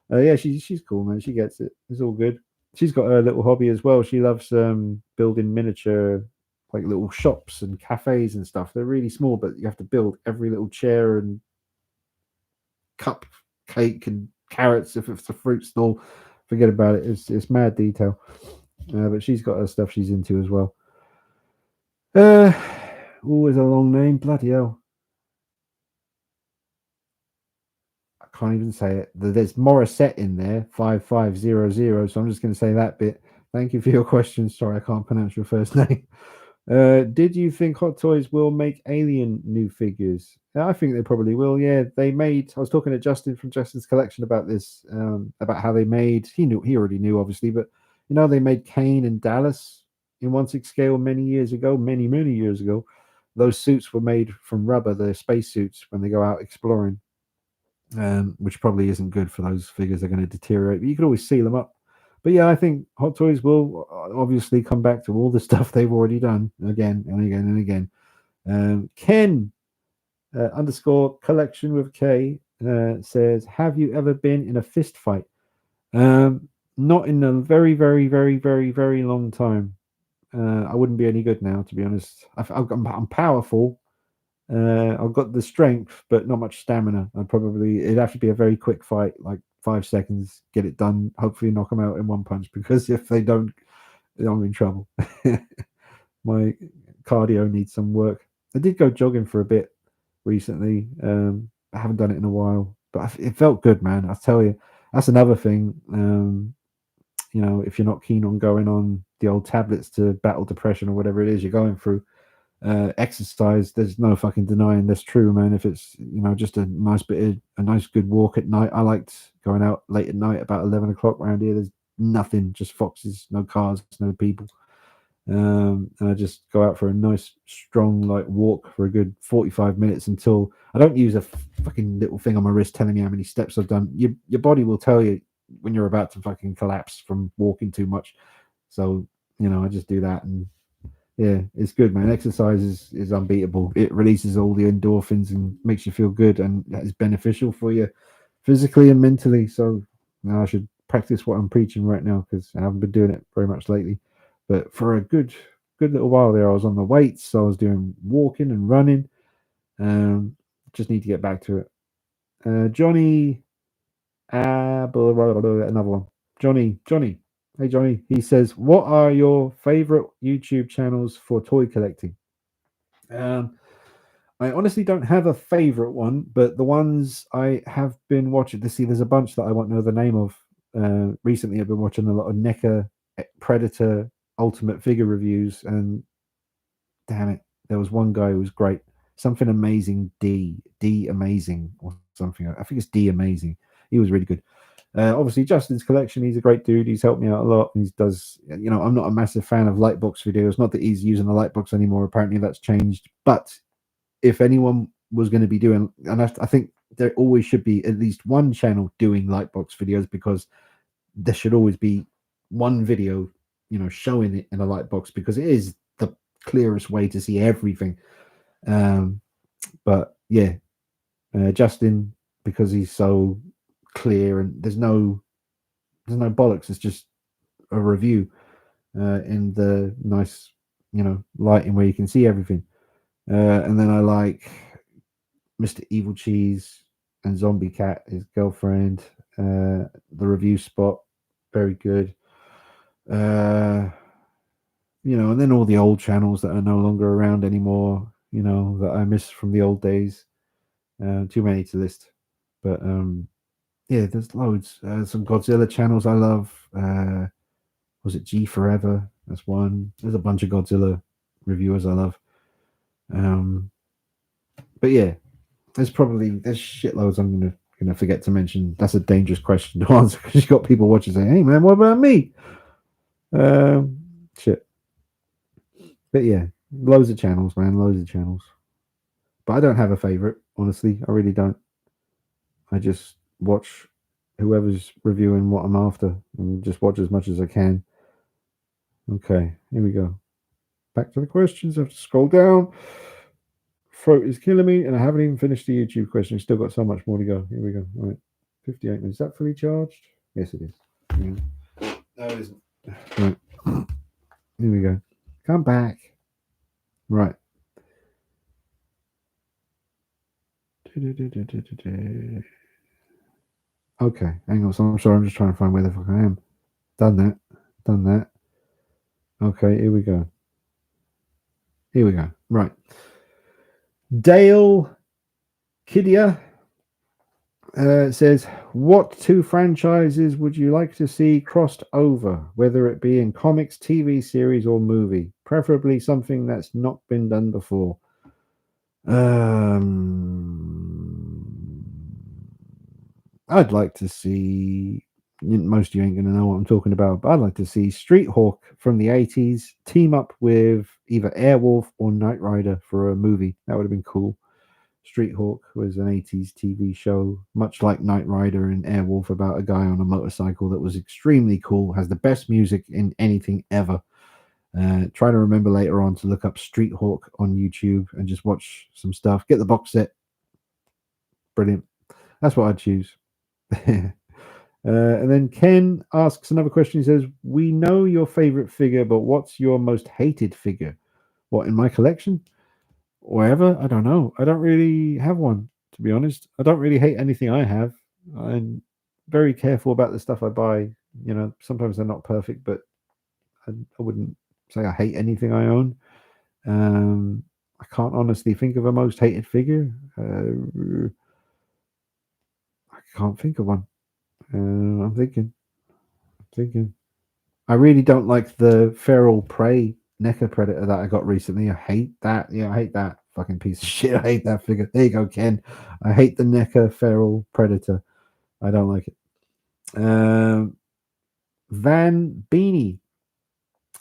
yeah, she's cool, man. She gets it. It's all good. She's got her little hobby as well. She loves building miniature, like little shops and cafes and stuff. They're really small, but you have to build every little chair and cup, cake, and carrots. If it's a fruit stall, forget about it. It's mad detail. But she's got her stuff she's into as well. Always a long name. Bloody hell. I can't even say it. There's Morissette in there, 5500. So I'm just going to say that bit. Thank you for your question. Sorry, I can't pronounce your first name. Did you think Hot Toys will make Alien new figures? I think they probably will. Yeah, they made. I was talking to Justin from Justin's Collection about this, about how they made. He already knew, obviously, but they made Kane and Dallas in 1/6 scale many years ago, many years ago. Those suits were made from rubber, the space suits when they go out exploring, which probably isn't good for those figures. They're going to deteriorate, but you could always seal them up. But yeah, I think Hot Toys will obviously come back to all the stuff they've already done again and again and again. Ken underscore collection with K says, "Have you ever been in a fist fight?" Not in a very, very, very, very, very long time. I wouldn't be any good now, to be honest. I'm powerful. I've got the strength, but not much stamina. It'd have to be a very quick fight, like 5 seconds, get it done. Hopefully, knock them out in one punch. Because if they don't, I'm in trouble. My cardio needs some work. I did go jogging for a bit recently. I haven't done it in a while, but it felt good, man. I tell you, that's another thing. If you're not keen on going on the old tablets to battle depression or whatever it is you're going through, exercise, there's no fucking denying that's true, man. If it's just a nice good walk at night. I liked going out late at night, about 11 o'clock around here. There's nothing, just foxes, no cars, no people. And I just go out for a nice strong walk for a good 45 minutes until I don't use a fucking little thing on my wrist telling me how many steps I've done. Your body will tell you when you're about to fucking collapse from walking too much. So I just do that, and yeah, it's good, man. Exercise is unbeatable. It releases all the endorphins and makes you feel good, and that is beneficial for you physically and mentally. So now I should practice what I'm preaching right now, because I haven't been doing it very much lately. But for a good little while there, I was on the weights, so I was doing walking and running. Just need to get back to it. Johnny, another one. Johnny. Hey, Johnny. He says, "What are your favorite YouTube channels for toy collecting?" I honestly don't have a favorite one, but the ones I have been watching, there's a bunch that I won't know the name of. Recently, I've been watching a lot of NECA Predator Ultimate figure reviews, and damn it, there was one guy who was great. Something amazing, D amazing or something. I think it's D amazing. He was really good. Obviously, Justin's Collection, he's a great dude. He's helped me out a lot. And he does, I'm not a massive fan of Lightbox videos. Not that he's using the Lightbox anymore. Apparently, that's changed. But if anyone was going to be doing, and I think there always should be at least one channel doing Lightbox videos, because there should always be one video, showing it in a Lightbox, because it is the clearest way to see everything. But yeah, Justin, because he's so clear and there's no bollocks, it's just a review in the nice lighting where you can see everything. And then I like Mr. Evil Cheese and Zombie Cat, his girlfriend. The review spot, very good. And then all the old channels that are no longer around anymore, that I miss from the old days. Too many to list, but yeah, there's loads. Some Godzilla channels I love. Was it G Forever? That's one. There's a bunch of Godzilla reviewers I love. But yeah, there's shitloads I'm gonna gonna forget to mention that's a dangerous question to answer because you got people watching saying, "Hey man, what about me?" Shit. But yeah, loads of channels, man, loads of channels. But I don't have a favorite, honestly. I really don't. I just watch whoever's reviewing what I'm after and just watch as much as I can. Okay, here we go. Back to the questions. I have to scroll down. Throat is killing me, and I haven't even finished the YouTube question. Still got so much more to go. Here we go. All right, 58 minutes. Is that fully charged? Yes, it is. Yeah. No, it isn't. Right. Here we go. Come back. Right. Okay, hang on. So I'm sorry. I'm just trying to find where the fuck I am. Done that. Done that. Okay, here we go. Here we go. Right. Dale Kidia says, what two franchises would you like to see crossed over, whether it be in comics, TV series, or movie? Preferably something that's not been done before. I'd like to see. Most of you ain't going to know what I'm talking about, but I'd like to see Street Hawk from the 80s team up with either Airwolf or Knight Rider for a movie. That would have been cool. Street Hawk was an 80s TV show, much like Knight Rider and Airwolf, about a guy on a motorcycle that was extremely cool, has the best music in anything ever. Try to remember later on to look up Street Hawk on YouTube and just watch some stuff. Get the box set. Brilliant. That's what I'd choose. And then Ken asks another question. He says, we know your favorite figure, but what's your most hated figure? What, in my collection? Wherever? I don't know. I don't really have one, to be honest. I don't really hate anything I have. I'm very careful about the stuff I buy. You know, sometimes they're not perfect, but I wouldn't say I hate anything I own. I can't honestly think of a most hated figure. I can't think of one. I'm thinking. I really don't like the feral prey NECA predator that I got recently. I hate that. Yeah, I hate that fucking piece of shit. I hate that figure. There you go, Ken. I hate the NECA feral predator. I don't like it. Van Beanie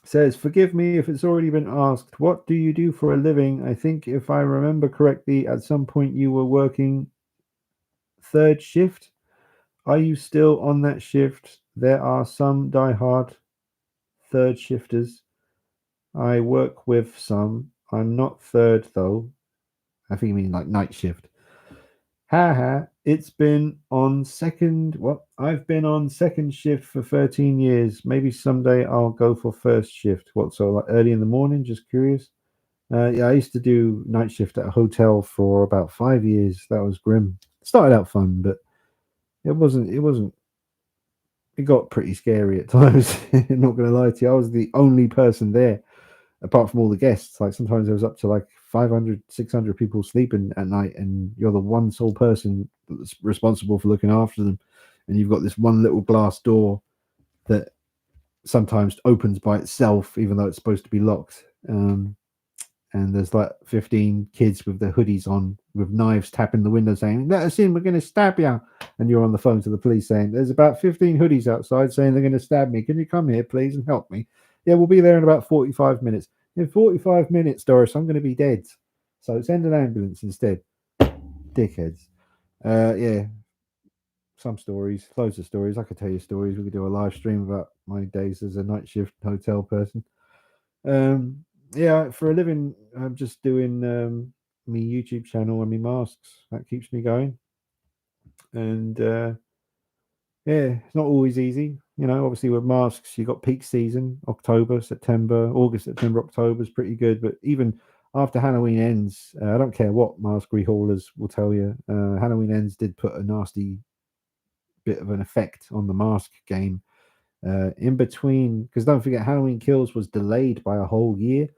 says, forgive me if it's already been asked. What do you do for a living? I think if I remember correctly, at some point you were working third shift. Are you still on that shift? There are some diehard third shifters. I work with some. I'm not third though. I think you mean like night shift. Ha. It's been on second. What? I've been on second shift for 13 years. Maybe someday I'll go for first shift. What? So like early in the morning? Just curious. Yeah, I used to do night shift at a hotel for about 5 years. That was grim. Started out fun, but it wasn't. It wasn't. It got pretty scary at times. I'm not going to lie to you. I was the only person there apart from all the guests. Like sometimes there was up to like 500, 600 people sleeping at night, and you're the one sole person that's responsible for looking after them. And you've got this one little glass door that sometimes opens by itself, even though it's supposed to be locked. And there's like 15 kids with their hoodies on with knives tapping the window saying, let us in, we're going to stab you. And you're on the phone to the police saying, there's about 15 hoodies outside saying they're going to stab me. Can you come here, please, and help me? Yeah, we'll be there in about 45 minutes. In 45 minutes, Doris, I'm going to be dead. So send an ambulance instead. Dickheads. Yeah, some stories, loads of stories. I could tell you stories. We could do a live stream about my days as a night shift hotel person. Yeah, for a living, I'm just doing my YouTube channel and my masks. That keeps me going. And yeah, it's not always easy. You know, obviously with masks, you got peak season, October, September, August, September, October is pretty good. But even after Halloween ends, I don't care what mask rehaulers will tell you. Halloween ends did put a nasty bit of an effect on the mask game. In between, because don't forget, Halloween Kills was delayed by a whole year.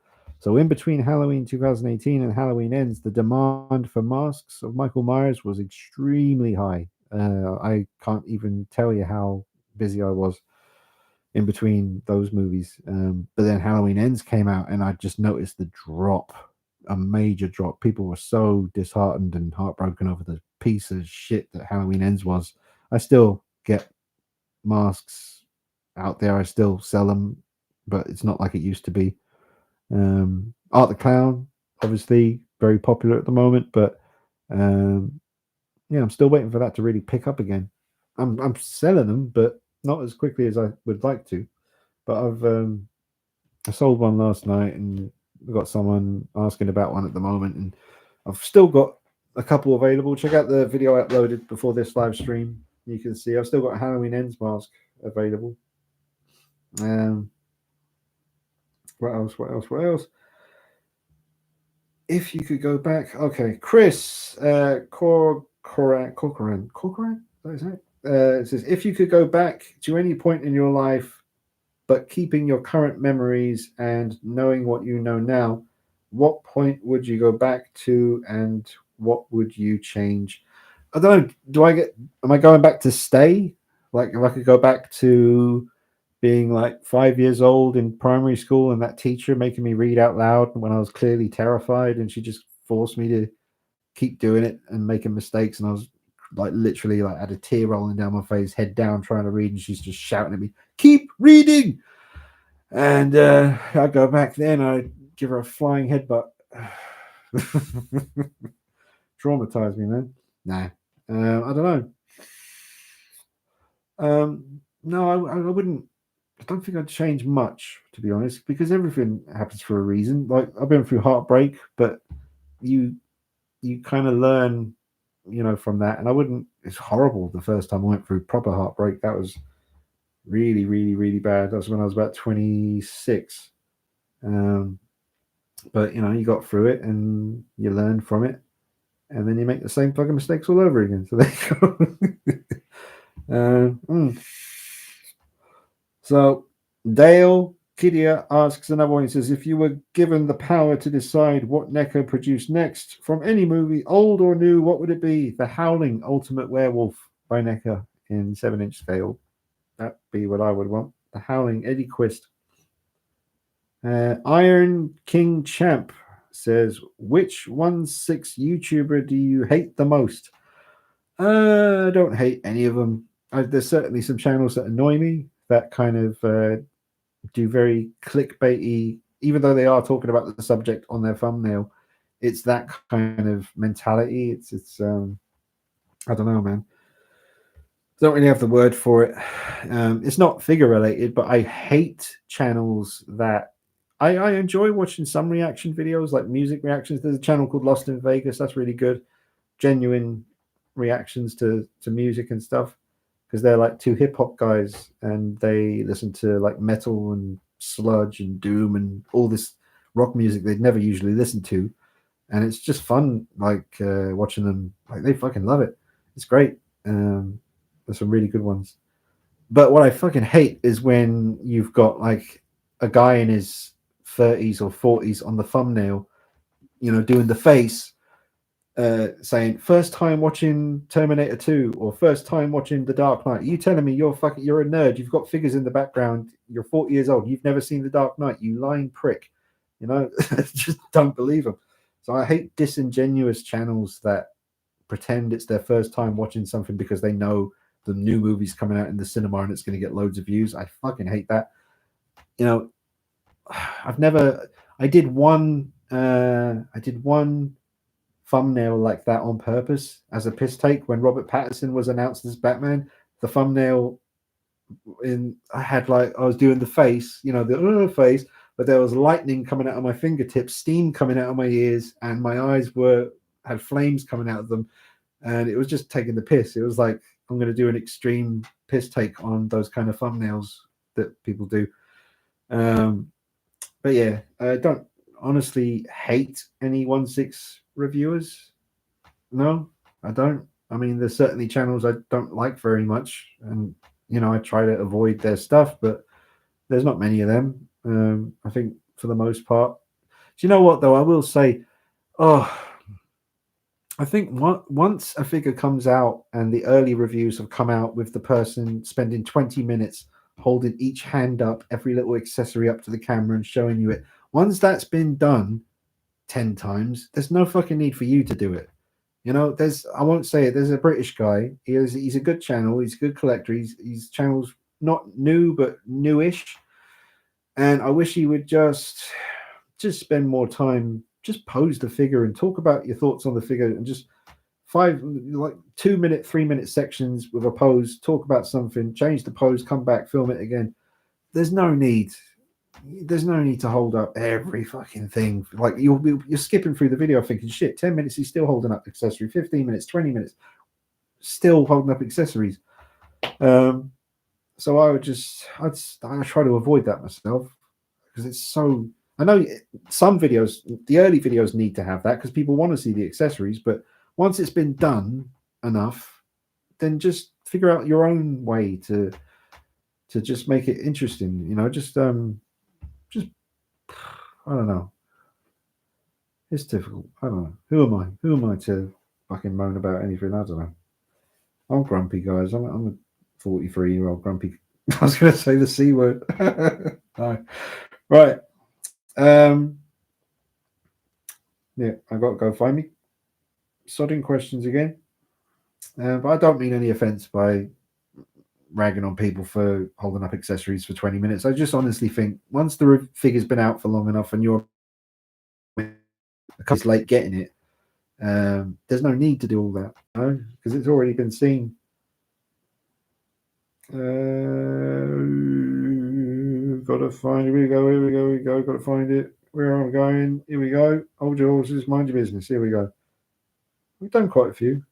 So in between Halloween 2018 and Halloween Ends, the demand for masks of Michael Myers was extremely high. I can't even tell you how busy I was in between those movies. But then Halloween Ends came out, and I just noticed the drop, a major drop. People were so disheartened and heartbroken over the piece of shit that Halloween Ends was. I still get masks out there. I still sell them, but it's not like it used to be. Art the Clown, obviously very popular at the moment, but yeah, I'm still waiting for that to really pick up again. I'm selling them, but not as quickly as I would like to. But I sold one last night, and I've got someone asking about one at the moment, and I've still got a couple available. Check out the video I uploaded before this live stream. You can see I've still got a Halloween Ends mask available. What else? What else? What else? If you could go back, okay, Chris Corcoran, that is it. It says, if you could go back to any point in your life, but keeping your current memories and knowing what you know now, what point would you go back to, and what would you change? I don't know. Am I going back to stay? Like, if I could go back to being like 5 years old in primary school, and that teacher making me read out loud when I was clearly terrified, and she just forced me to keep doing it and making mistakes, and I was like literally like had a tear rolling down my face, head down trying to read, and she's just shouting at me, keep reading. And I'd go back then, I'd give her a flying headbutt. Traumatized me, man. Nah. I don't know. No, I wouldn't. I don't think I'd change much, to be honest, because everything happens for a reason. Like, I've been through heartbreak, but you kind of learn, from that. And I wouldn't. It's horrible. The first time I went through proper heartbreak, that was really, really, really bad. That was when I was about 26. But you got through it and you learn from it, and then you make the same fucking mistakes all over again. So there you go. So Dale Kidia asks another one. He says, if you were given the power to decide what NECA produced next from any movie, old or new, what would it be? The Howling Ultimate Werewolf by NECA in 7-inch scale. That'd be what I would want. The Howling, Eddie Quist. Iron King Champ says, which 1/6 YouTuber do you hate the most? I don't hate any of them. There's certainly some channels that annoy me, that kind of do very clickbaity, even though they are talking about the subject on their thumbnail. It's that kind of mentality. It's I don't know, man. Don't really have the word for it. It's not figure related, but I hate channels that I enjoy watching some reaction videos, like music reactions. There's a channel called Lost in Vegas. That's really good. Genuine reactions to music and stuff, because they're like two hip hop guys, and they listen to like metal and sludge and doom and all this rock music they'd never usually listen to. And it's just fun, like watching them. Like, they fucking love it. It's great. There's some really good ones. But what I fucking hate is when you've got like a guy in his 30s or 40s on the thumbnail, doing the face, saying first time watching Terminator 2 or first time watching The Dark Knight. You telling me you're a nerd? You've got figures in the background. You're 40 years old. You've never seen The Dark Knight. You lying prick. Just don't believe them. So I hate disingenuous channels that pretend it's their first time watching something because they know the new movie's coming out in the cinema and it's going to get loads of views. I fucking hate that. I did one thumbnail like that on purpose as a piss take when Robert Pattinson was announced as Batman. The thumbnail I was doing the face, the face, but there was lightning coming out of my fingertips, steam coming out of my ears, and my eyes had flames coming out of them, and it was just taking the piss. It was like, I'm going to do an extreme piss take on those kind of thumbnails that people do. But yeah, I don't honestly hate any 1/6 reviewers. No, I don't. I mean, there's certainly channels I don't like very much, and I try to avoid their stuff, but there's not many of them. I think for the most part. Do you know what though? I will say, I think once a figure comes out and the early reviews have come out with the person spending 20 minutes holding each hand up, every little accessory up to the camera and showing you it. Once that's been done 10 times, there's no fucking need for you to do it. You know, I won't say it. There's a British guy. He's a good channel. He's a good collector. He's channels not new but newish. And I wish he would just spend more time, just pose the figure and talk about your thoughts on the figure, and just 2 minute, 3 minute sections with a pose, talk about something, change the pose, come back, film it again. There's no need. There's no need to hold up every fucking thing. Like you're skipping through the video thinking, shit, 10 minutes he's still holding up accessory, 15 minutes, 20 minutes, still holding up accessories. So I try to avoid that myself, because it's so. I know some videos, the early videos need to have that because people want to see the accessories, but once it's been done enough, then just figure out your own way to just make it interesting. You know, just I don't know. It's difficult. I don't know. Who am I? Who am I to fucking moan about anything? I don't know. I'm grumpy, guys. I'm a 43-year-old grumpy. I was going to say the C word. No. Right. Yeah, I got to go find me. Sodding questions again. But I don't mean any offense by ragging on people for holding up accessories for 20 minutes. I just honestly think once the figure's been out for long enough and you're a couple late getting it, there's no need to do all that, you know, because it's already been seen. Gotta find it. Here we go. Gotta find it. Where am I going? Here we go. Hold your horses, mind your business. Here we go. We've done quite a few.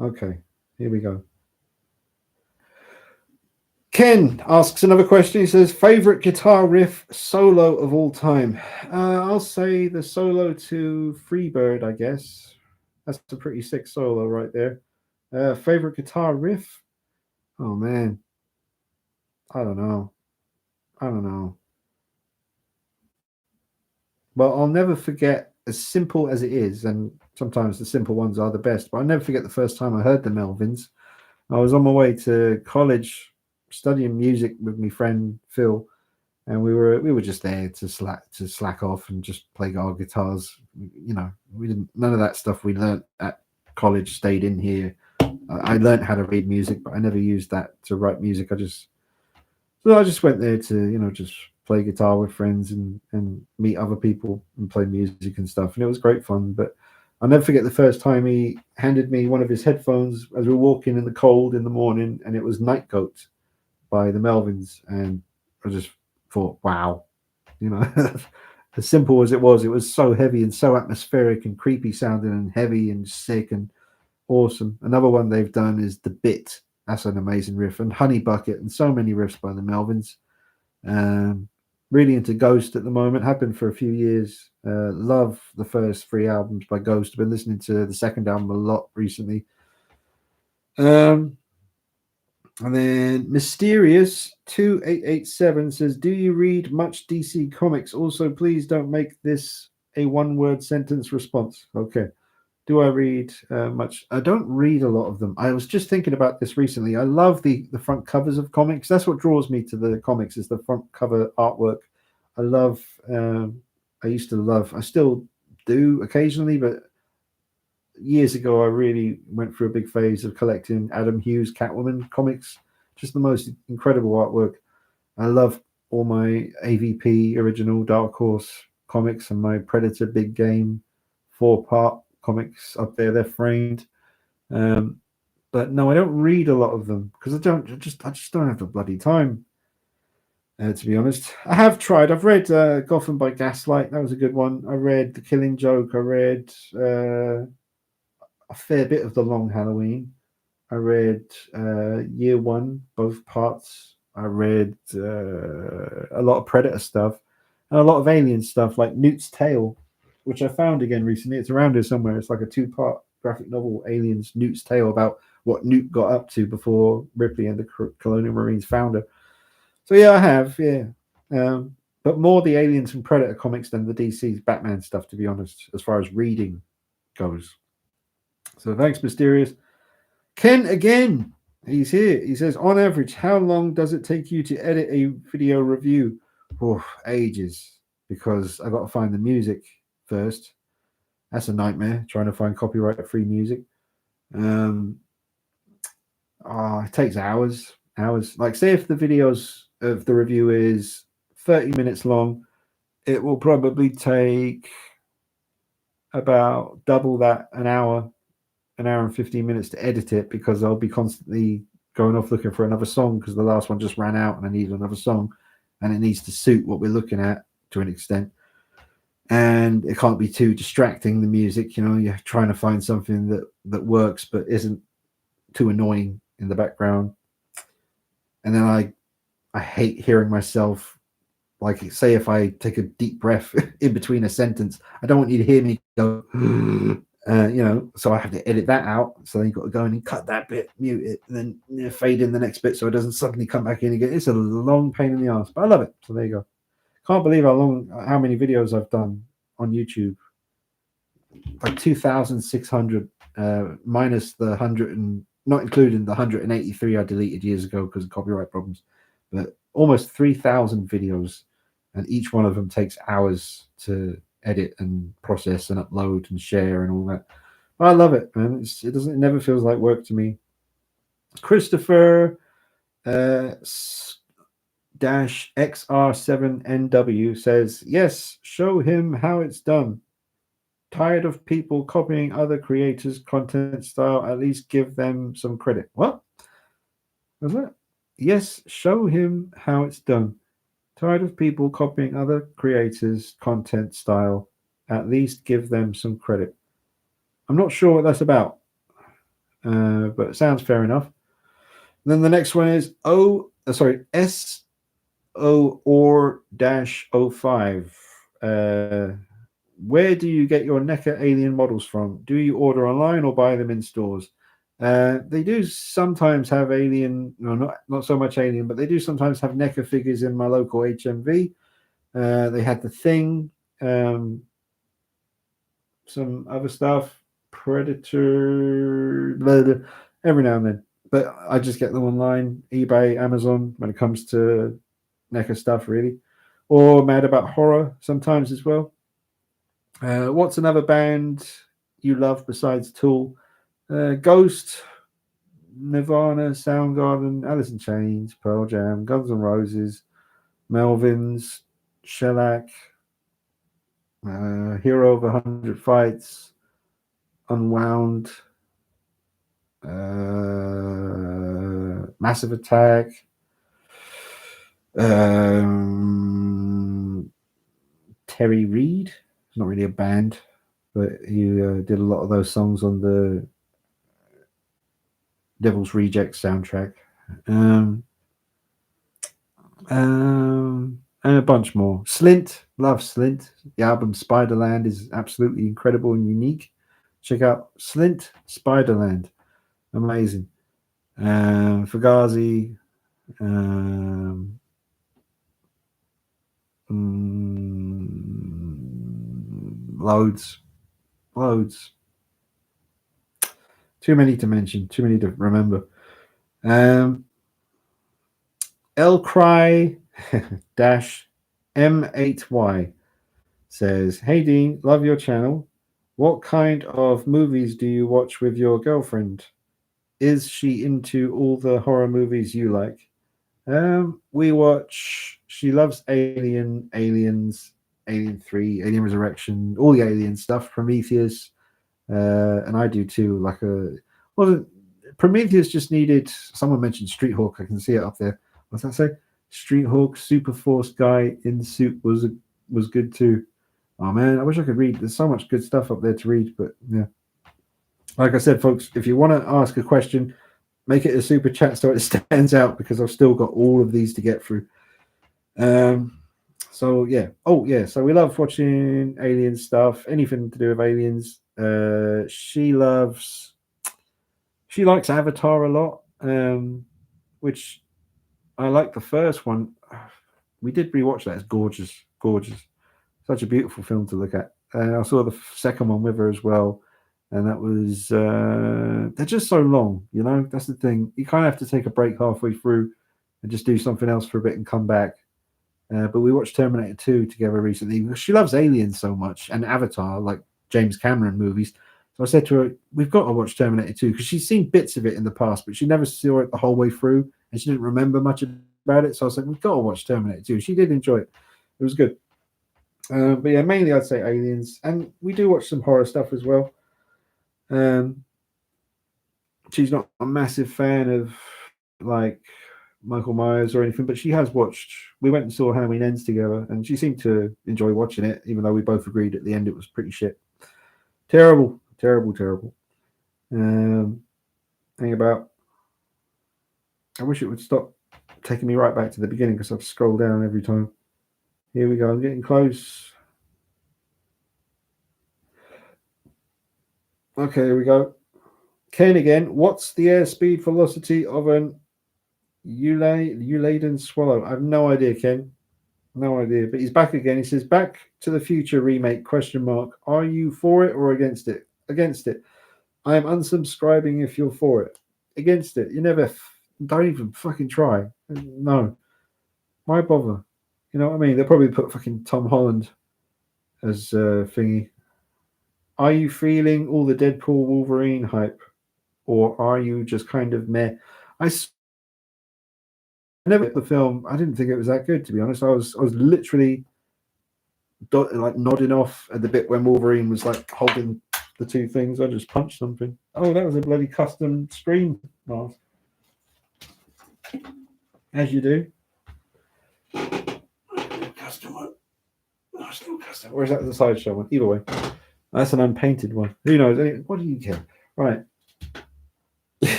Okay, here we go. Ken asks another question. He says, favorite guitar riff solo of all time? I'll say the solo to Freebird, I guess. That's a pretty sick solo right there. Favorite guitar riff? Oh, man. I don't know. Well, I'll never forget, as simple as it is, and sometimes the simple ones are the best, but I'll never forget the first time I heard the Melvins. I was on my way to college studying music with my friend Phil, and we were just there to slack off and just play our guitars. You know, we didn't none of that stuff we learnt at college stayed in here. I learnt how to read music, but I never used that to write music. I just went there to, you know, just play guitar with friends and meet other people and play music and stuff, and it was great fun. But I'll never forget the first time he handed me one of his headphones as we were walking in the cold in the morning, and it was Night Goat by the Melvins, and I just thought, wow, you know, as simple as it was so heavy and so atmospheric and creepy sounding and heavy and sick and awesome. Another one they've done is The Bit. That's an amazing riff, and Honey Bucket, and so many riffs by the Melvins. Really into Ghost at the moment. Have been for a few years. Love the first three albums by Ghost. Been listening to the second album a lot recently. And then Mysterious 2887 says, do you read much DC comics? Also, please don't make this a one-word sentence response. Okay. Do I read much? I don't read a lot of them. I was just thinking about this recently. I love the front covers of comics. That's what draws me to the comics, is the front cover artwork. I love. I used to love. I still do occasionally, but years ago, I really went through a big phase of collecting Adam Hughes Catwoman comics. Just the most incredible artwork. I love all my AVP original Dark Horse comics and my Predator Big Game 4-part comics up there. They're framed. But no, I don't read a lot of them because I just don't have the bloody time. To be honest, I have tried. I've read Gotham by Gaslight. That was a good one. I read The Killing Joke. I read a fair bit of The Long Halloween. I read Year One, both parts. I read a lot of Predator stuff and a lot of Alien stuff, like Newt's Tale, which I found again recently. It's around here somewhere. It's like a 2-part graphic novel, Aliens, Newt's Tale, about what Newt got up to before Ripley and the Colonial Marines found her. So yeah, I have, yeah. But more the Aliens and Predator comics than the DC's Batman stuff, to be honest, as far as reading goes. So thanks, Mysterious. Ken again. He's here. He says, on average, how long does it take you to edit a video review? Oh, ages, because I got to find the music first. That's a nightmare trying to find copyright-free music. It takes hours. Like, say if the videos of the review is 30 minutes long, it will probably take about double that, an hour and 15 minutes to edit it, because I'll be constantly going off looking for another song because the last one just ran out and I need another song, and it needs to suit what we're looking at to an extent. And it can't be too distracting, the music, you're trying to find something that works but isn't too annoying in the background. And then I hate hearing myself, like, say if I take a deep breath in between a sentence, I don't want you to hear me go so I have to edit that out. So then you've got to go in and cut that bit, mute it, and then fade in the next bit so it doesn't suddenly come back in again. It's a long pain in the ass, but I love it. So there you go. Can't believe how many videos I've done on YouTube. Like 2,600 minus the 100, and not including the 183 I deleted years ago because of copyright problems, but almost 3,000 videos, and each one of them takes hours to edit and process and upload and share and all that. But I love it, man. It never feels like work to me. Christopher XR7NW says, yes, show him how it's done. Tired of people copying other creators' content style, at least give them some credit. What was that? Yes, show him how it's done. Tired of people copying other creators' content style, at least give them some credit. I'm not sure what that's about, but it sounds fair enough. And then the next one is SO-05. Where do you get your NECA alien models from? Do you order online or buy them in stores? They do sometimes have alien, no, not so much alien, but they do sometimes have NECA figures in my local HMV. They had The Thing, some other stuff, Predator, blah, blah, every now and then. But I just get them online, eBay, Amazon, when it comes to NECA stuff, really. Or Mad About Horror sometimes as well. What's another band you love besides Tool? Ghost, Nirvana, Soundgarden, Alice in Chains, Pearl Jam, Guns N' Roses, Melvins, Shellac, Hero of 100 Fights, Unwound, Massive Attack, Terry Reid. It's not really a band, but he did a lot of those songs on the Devil's Rejects soundtrack. And a bunch more. Slint, love Slint. The album Spiderland is absolutely incredible and unique. Check out Slint, Spiderland. Amazing. Fugazi. Loads. Too many to mention, too many to remember. Elcry -M8Y says, hey Dean, love your channel. What kind of movies do you watch with your girlfriend? Is she into all the horror movies you like? She loves Aliens, Alien 3, Alien Resurrection, all the Alien stuff, Prometheus, and I do too. Prometheus just needed, someone mentioned Street Hawk, I can see it up there. What's that say? Street Hawk, Super Force guy in suit was good too. Oh man, I wish I could read. There's so much good stuff up there to read, but yeah. Like I said, folks, if you want to ask a question, make it a super chat so it stands out, because I've still got all of these to get through. So yeah. Oh yeah. So we love watching alien stuff, anything to do with aliens. She likes Avatar a lot, which I like the first one. We did rewatch that. It's gorgeous. Such a beautiful film to look at. I saw the second one with her as well, and that was they're just so long, that's the thing. You kind of have to take a break halfway through and just do something else for a bit and come back. But we watched Terminator 2 together recently. She loves aliens so much, and Avatar. Like, James Cameron movies. So I said to her, "We've got to watch Terminator 2 because she's seen bits of it in the past, but she never saw it the whole way through, and she didn't remember much about it." So I said, "We've got to watch Terminator 2." She did enjoy it; it was good. But yeah, mainly I'd say Aliens, and we do watch some horror stuff as well. Um, she's not a massive fan of like Michael Myers or anything, but she has watched. We went and saw Halloween Ends together, and she seemed to enjoy watching it, even though we both agreed at the end it was pretty shit. Terrible, terrible, terrible. Thing about, I wish it would stop taking me right back to the beginning because I've scrolled down every time. Here we go. I'm getting close. Okay, here we go. Ken again. What's the airspeed velocity of an Uladen swallow? I have no idea, Ken. No idea. But he's back again. He says, "Back to the Future remake, question mark. Are you for it or against it?" Against it. I am unsubscribing if you're for it. Against it. You never, don't even fucking try. No. Why bother? You know what I mean? They'll probably put fucking Tom Holland as thingy. Are you feeling all the Deadpool Wolverine hype? Or are you just kind of meh? I never the film. I didn't think it was that good, to be honest. I was literally like nodding off at the bit when Wolverine was like holding the two things. I just punched something. Oh, that was a bloody custom screen mask, as you do. Custom one. No, still custom. Or is that the sideshow one? Either way, that's an unpainted one. Who knows? What do you care? Right.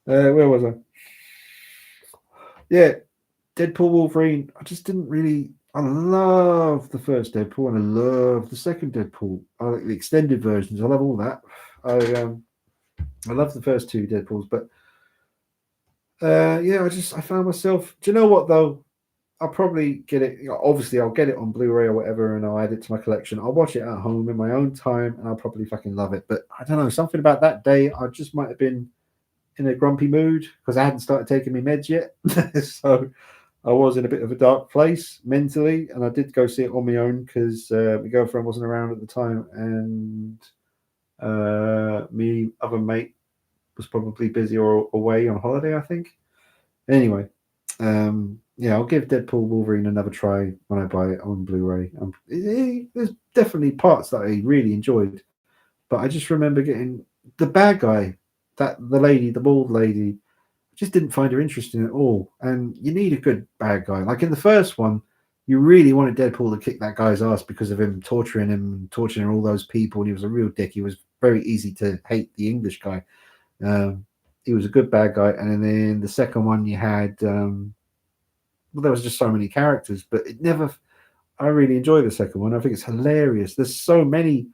Where was I? Yeah, Deadpool Wolverine. I just didn't really. I love the first Deadpool and I love the second Deadpool. I like the extended versions. I love all that. I love the first two Deadpools, but yeah, I found myself. Do you know what though? I'll probably get it. Obviously, I'll get it on Blu-ray or whatever, and I'll add it to my collection. I'll watch it at home in my own time, and I'll probably fucking love it. But I don't know, something about that day. I just might have been in a grumpy mood because I hadn't started taking my meds yet, so I was in a bit of a dark place mentally. And I did go see it on my own because my girlfriend wasn't around at the time, and me other mate was probably busy or away on holiday, I think. Anyway, yeah, I'll give Deadpool Wolverine another try when I buy it on Blu-ray. There's definitely parts that I really enjoyed, but I just remember getting the bad guy, the bald lady, just didn't find her interesting at all. And you need a good bad guy. Like in the first one, you really wanted Deadpool to kick that guy's ass because of him torturing all those people. And he was a real dick. He was very easy to hate, the English guy. He was a good bad guy. And then the second one, you had, well, there was just so many characters, but it never, I really enjoy the second one. I think it's hilarious. There's so many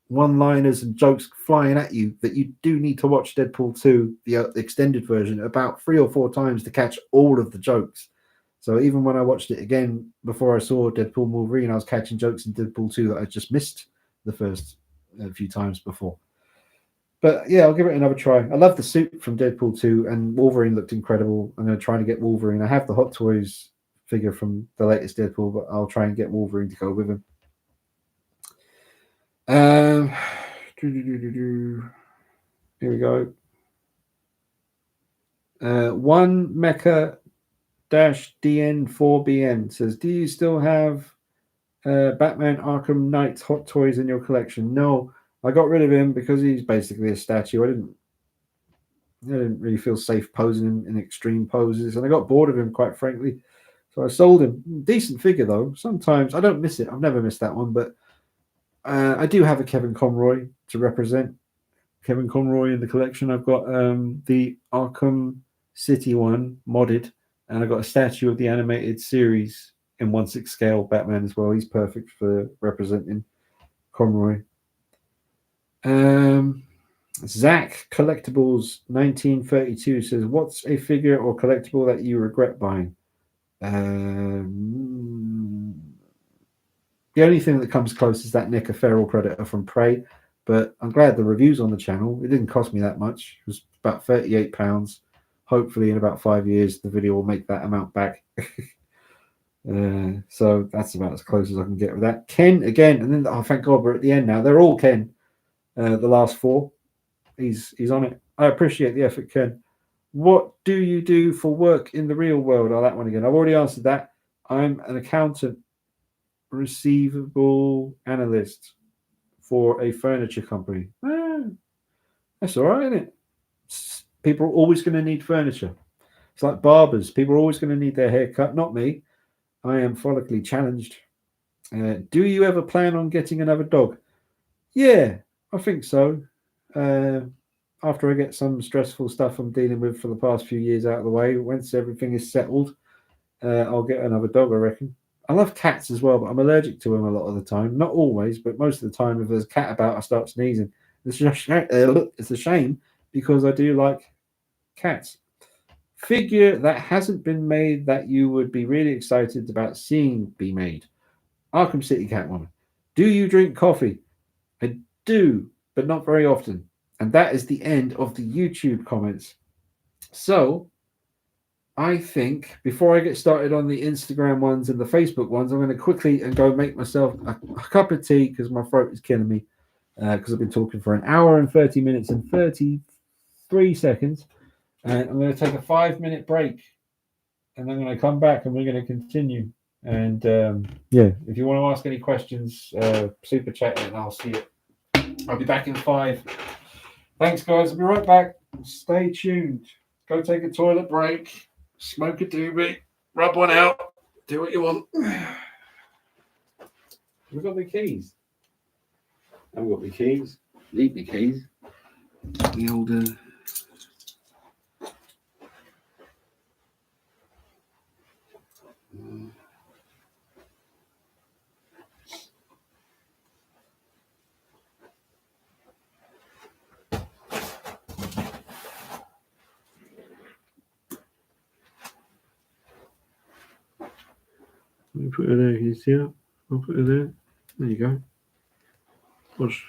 one-liners and jokes flying at you that you do need to watch Deadpool 2, the extended version, about 3 or 4 times to catch all of the jokes. So even when I watched it again before I saw Deadpool Wolverine, I was catching jokes in Deadpool 2 that I just missed the first few times before. But yeah, I'll give it another try. I love the suit from Deadpool 2, and Wolverine looked incredible. I'm going to try to get Wolverine. I have the Hot Toys figure from the latest Deadpool, but I'll try and get Wolverine to go with him. Here we go. One Mecha DN4BN says, "Do you still have Batman Arkham Knight Hot Toys in your collection?" No, I got rid of him because he's basically a statue. I didn't really feel safe posing in extreme poses, and I got bored of him, quite frankly. So I sold him. Decent figure though. Sometimes I don't miss it. I've never missed that one, but I do have a Kevin Conroy to represent Kevin Conroy in the collection. I've got the Arkham City one modded, and I've got a statue of the animated series in 1/6 scale Batman as well. He's perfect for representing Conroy. Zach Collectables 1932 says, "What's a figure or collectible that you regret buying?" The only thing that comes close is that Nick, a feral predator from Prey, but I'm glad the reviews on the channel. It didn't cost me that much. It was about £38. Hopefully in about 5 years the video will make that amount back. So that's about as close as I can get with that. Ken again, and then thank God we're at the end now. They're all Ken. The last four, he's on it. I appreciate the effort, Ken. What do you do for work in the real world? Oh, that one again. I've already answered that. I'm an accountant, receivable analyst for a furniture company. That's all right, isn't it? People are always going to need furniture. It's like barbers. People are always going to need their hair cut. Not me. I am follically challenged. Do you ever plan on getting another dog? Yeah, I think so. Uh, After I get some stressful stuff I'm dealing with for the past few years out of the way, once everything is settled, I'll get another dog, I reckon. I love cats as well, but I'm allergic to them a lot of the time. Not always, but most of the time, if there's a cat about, I start sneezing. It's a shame because I do like cats. Figure that hasn't been made that you would be really excited about seeing be made. Arkham City Catwoman. Do you drink coffee? I do, but not very often. And that is the end of the YouTube comments. So I think before I get started on the Instagram ones and the Facebook ones, I'm going to quickly and go make myself a cup of tea because my throat is killing me because I've been talking for an hour and 30 minutes and 33 seconds. And I'm going to take a 5-minute break and I'm going to come back and we're going to continue. And yeah, if you want to ask any questions, super chat it and I'll see it. I'll be back in 5. Thanks, guys. I'll be right back. Stay tuned. Go take a toilet break. Smoke a doobie. Rub one out. Do what you want. We've got the keys. I've got the keys. Need the keys. The old. Let me put it there. Can you see it? I'll put it there. There you go. Watch.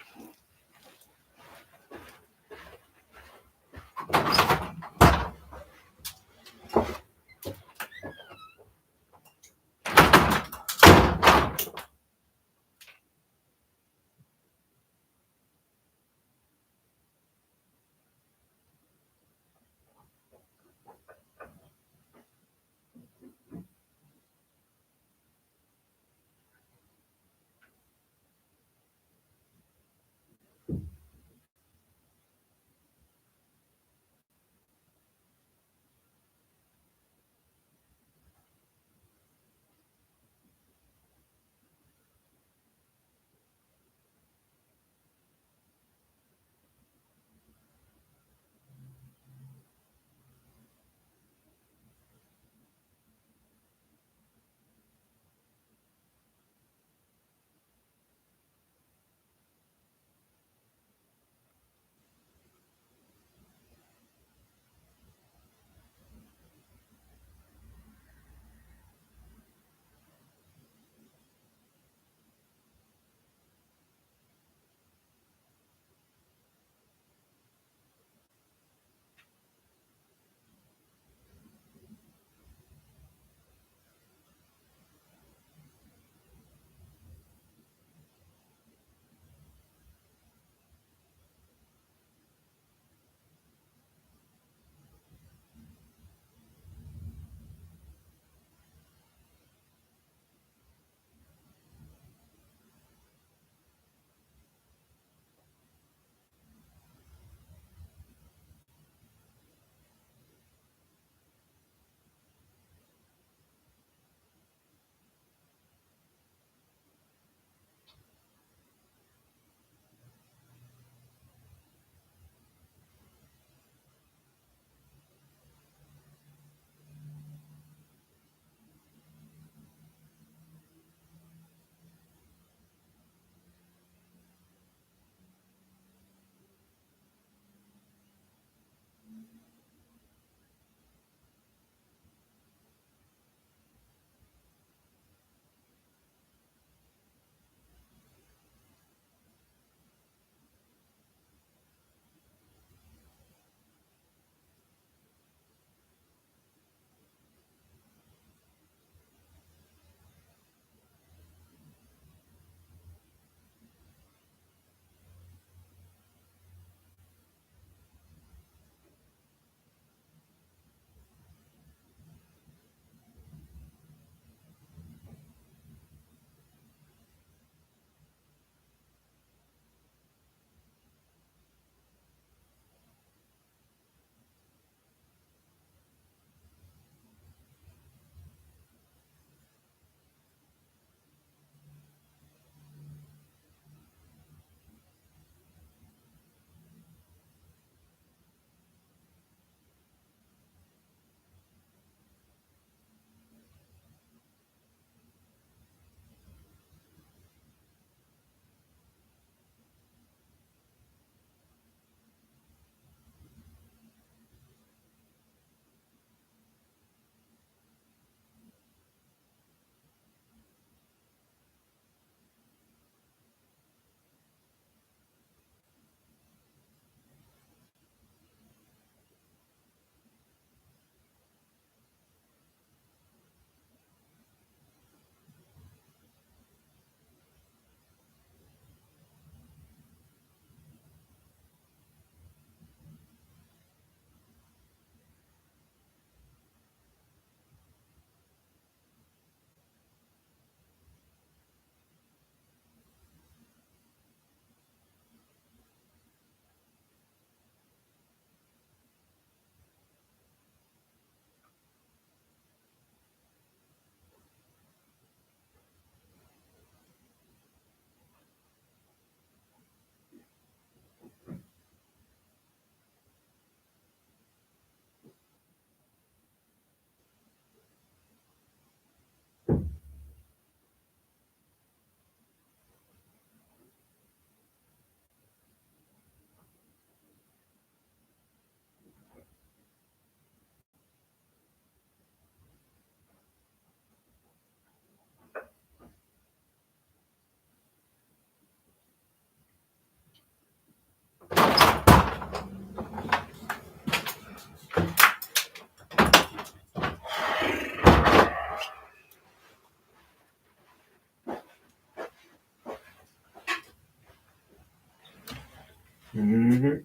Right.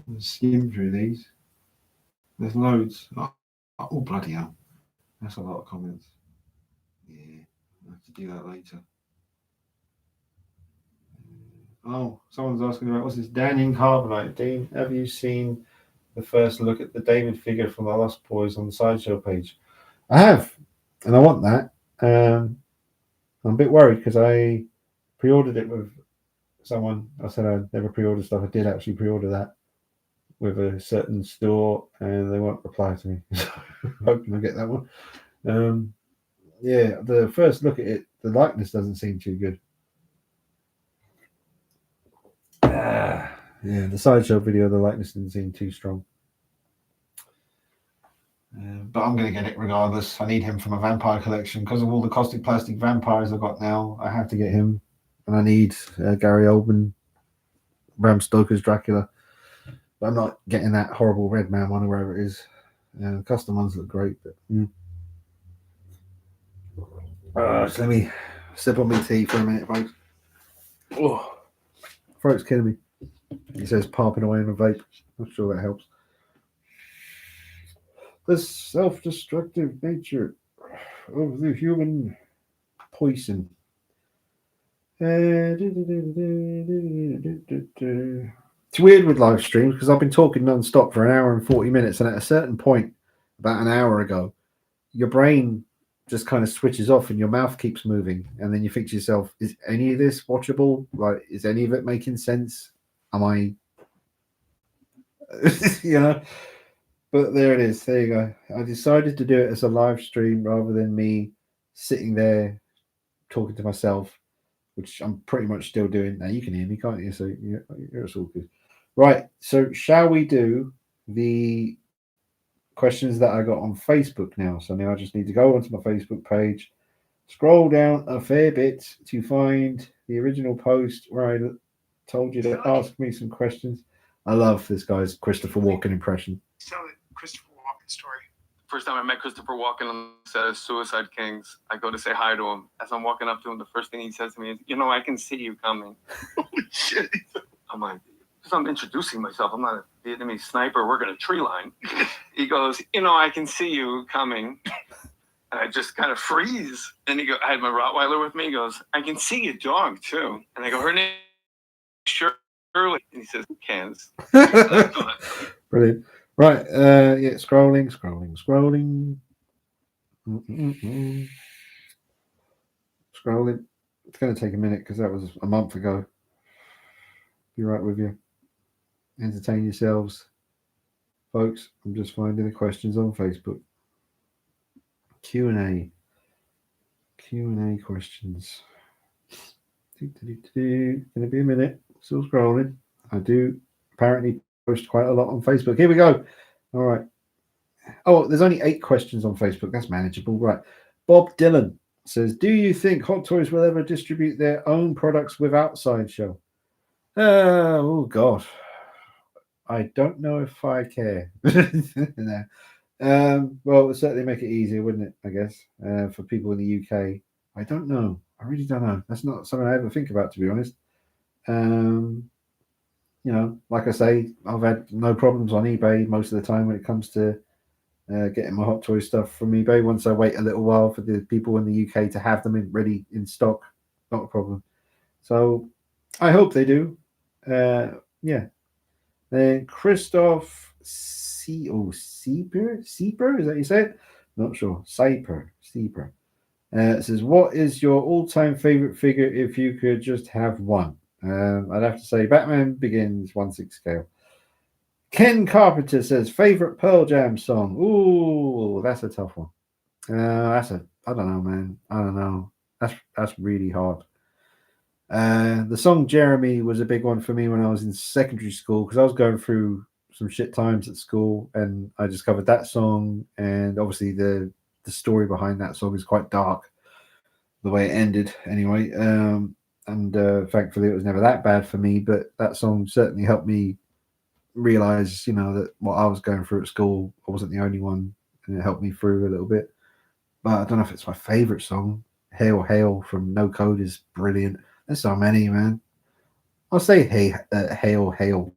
Let's skim through these. There's loads. Oh, bloody hell. That's a lot of comments. Yeah, I'll have to do that later. Oh, someone's asking about what's this Danny Carbonite. Dean, have you seen the first look at the David figure from the Lost Boys on the Sideshow page? I have, and I want that. I'm a bit worried because I pre-ordered it with someone. I said I'd never pre-order stuff. I did actually pre-order that with a certain store, and they won't reply to me. So hoping I get that one. Yeah, the first look at it, the likeness doesn't seem too good. Yeah, the Sideshow video, the likeness didn't seem too strong. But I'm going to get it regardless. I need him from a vampire collection because of all the caustic plastic vampires I've got now. I have to get him, and I need Gary Oldman, Bram Stoker's Dracula. But I'm not getting that horrible Red Man one or wherever it is. Custom ones look great, but just let me sip on my tea for a minute, folks. Oh, throat's killing me. He says popping away in a vape. I'm sure that helps. The self-destructive nature of the human poison. It's weird with live streams because I've been talking non-stop for an hour and 40 minutes, and at a certain point, about an hour ago, your brain just kind of switches off and your mouth keeps moving, and then you think to yourself, is any of this watchable? Like, is any of it making sense? Am I you know? But there it is. There you go. I decided to do it as a live stream rather than me sitting there talking to myself, which I'm pretty much still doing. Now you can hear me, can't you? So it's all good. Right. So shall we do the questions that I got on Facebook now? So now I just need to go onto my Facebook page, scroll down a fair bit to find the original post where I told you to ask me some questions. I love this guy's Christopher Walken impression. Tell the Christopher Walken story. First time I met Christopher Walken on the set of Suicide Kings, I go to say hi to him. As I'm walking up to him, the first thing he says to me is, I can see you coming. Holy shit. I'm like, because I'm introducing myself. I'm not a Vietnamese sniper working a tree line. He goes, I can see you coming. And I just kind of freeze. And I had my Rottweiler with me. He goes, I can see your dog too. And I go, her name is Shirley. And he says, cans. Brilliant. Right. Yeah, scrolling. Scrolling. It's going to take a minute because that was a month ago. Be right with you. Entertain yourselves. Folks, I'm just finding the questions on Facebook. Q&A questions. Going to be a minute. Still scrolling. I do apparently post quite a lot on Facebook. Here we go. All right. Oh, there's only 8 questions on Facebook. That's manageable. Right. Bob Dillon says, do you think Hot Toys will ever distribute their own products without Sideshow? Oh, God. I don't know if I care. No. Well, it would certainly make it easier, wouldn't it? I guess for people in the UK. I don't know. I really don't know. That's not something I ever think about, to be honest. Like I say, I've had no problems on eBay most of the time when it comes to getting my Hot Toys stuff from eBay. Once I wait a little while for the people in the UK to have them ready in stock, not a problem. So I hope they do. Yeah. Then Christoph Sieper, is that what you said? Not sure. Sieper. It says, what is your all-time favorite figure if you could just have one? I'd have to say Batman Begins 1/6 scale. Ken Carpenter says, favorite Pearl Jam song? Ooh, that's a tough one. I don't know, man. I don't know. That's really hard. The song Jeremy was a big one for me when I was in secondary school because I was going through some shit times at school, and I discovered that song. And obviously, the story behind that song is quite dark, the way it ended. Anyway, and thankfully it was never that bad for me. But that song certainly helped me realize, that what I was going through at school, I wasn't the only one, and it helped me through a little bit. But I don't know if it's my favorite song. Hail, Hail from No Code is brilliant. There's so many, man. I'll say Hail, Hail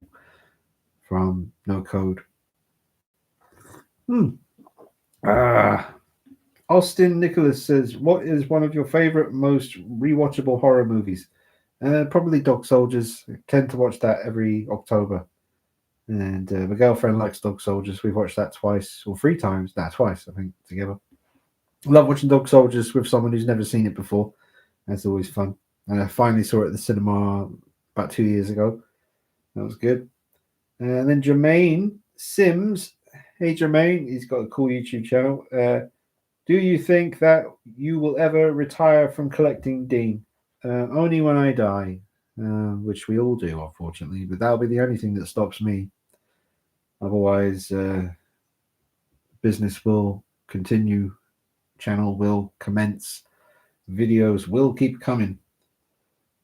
from No Code. Hmm. Ah. Austin Nicholas says, "What is one of your favorite, most rewatchable horror movies?" Probably Dog Soldiers. I tend to watch that every October. And my girlfriend likes Dog Soldiers. We've watched that twice or three times. Nah, twice, I think, together. Love watching Dog Soldiers with someone who's never seen it before. That's always fun. And I finally saw it at the cinema about 2 years ago. That was good. And then Jermaine Sims. Hey, Jermaine. He's got a cool YouTube channel. Do you think that you will ever retire from collecting, Dean? Only when I die, which we all do, unfortunately. But that'll be the only thing that stops me. Otherwise, business will continue, channel will commence, videos will keep coming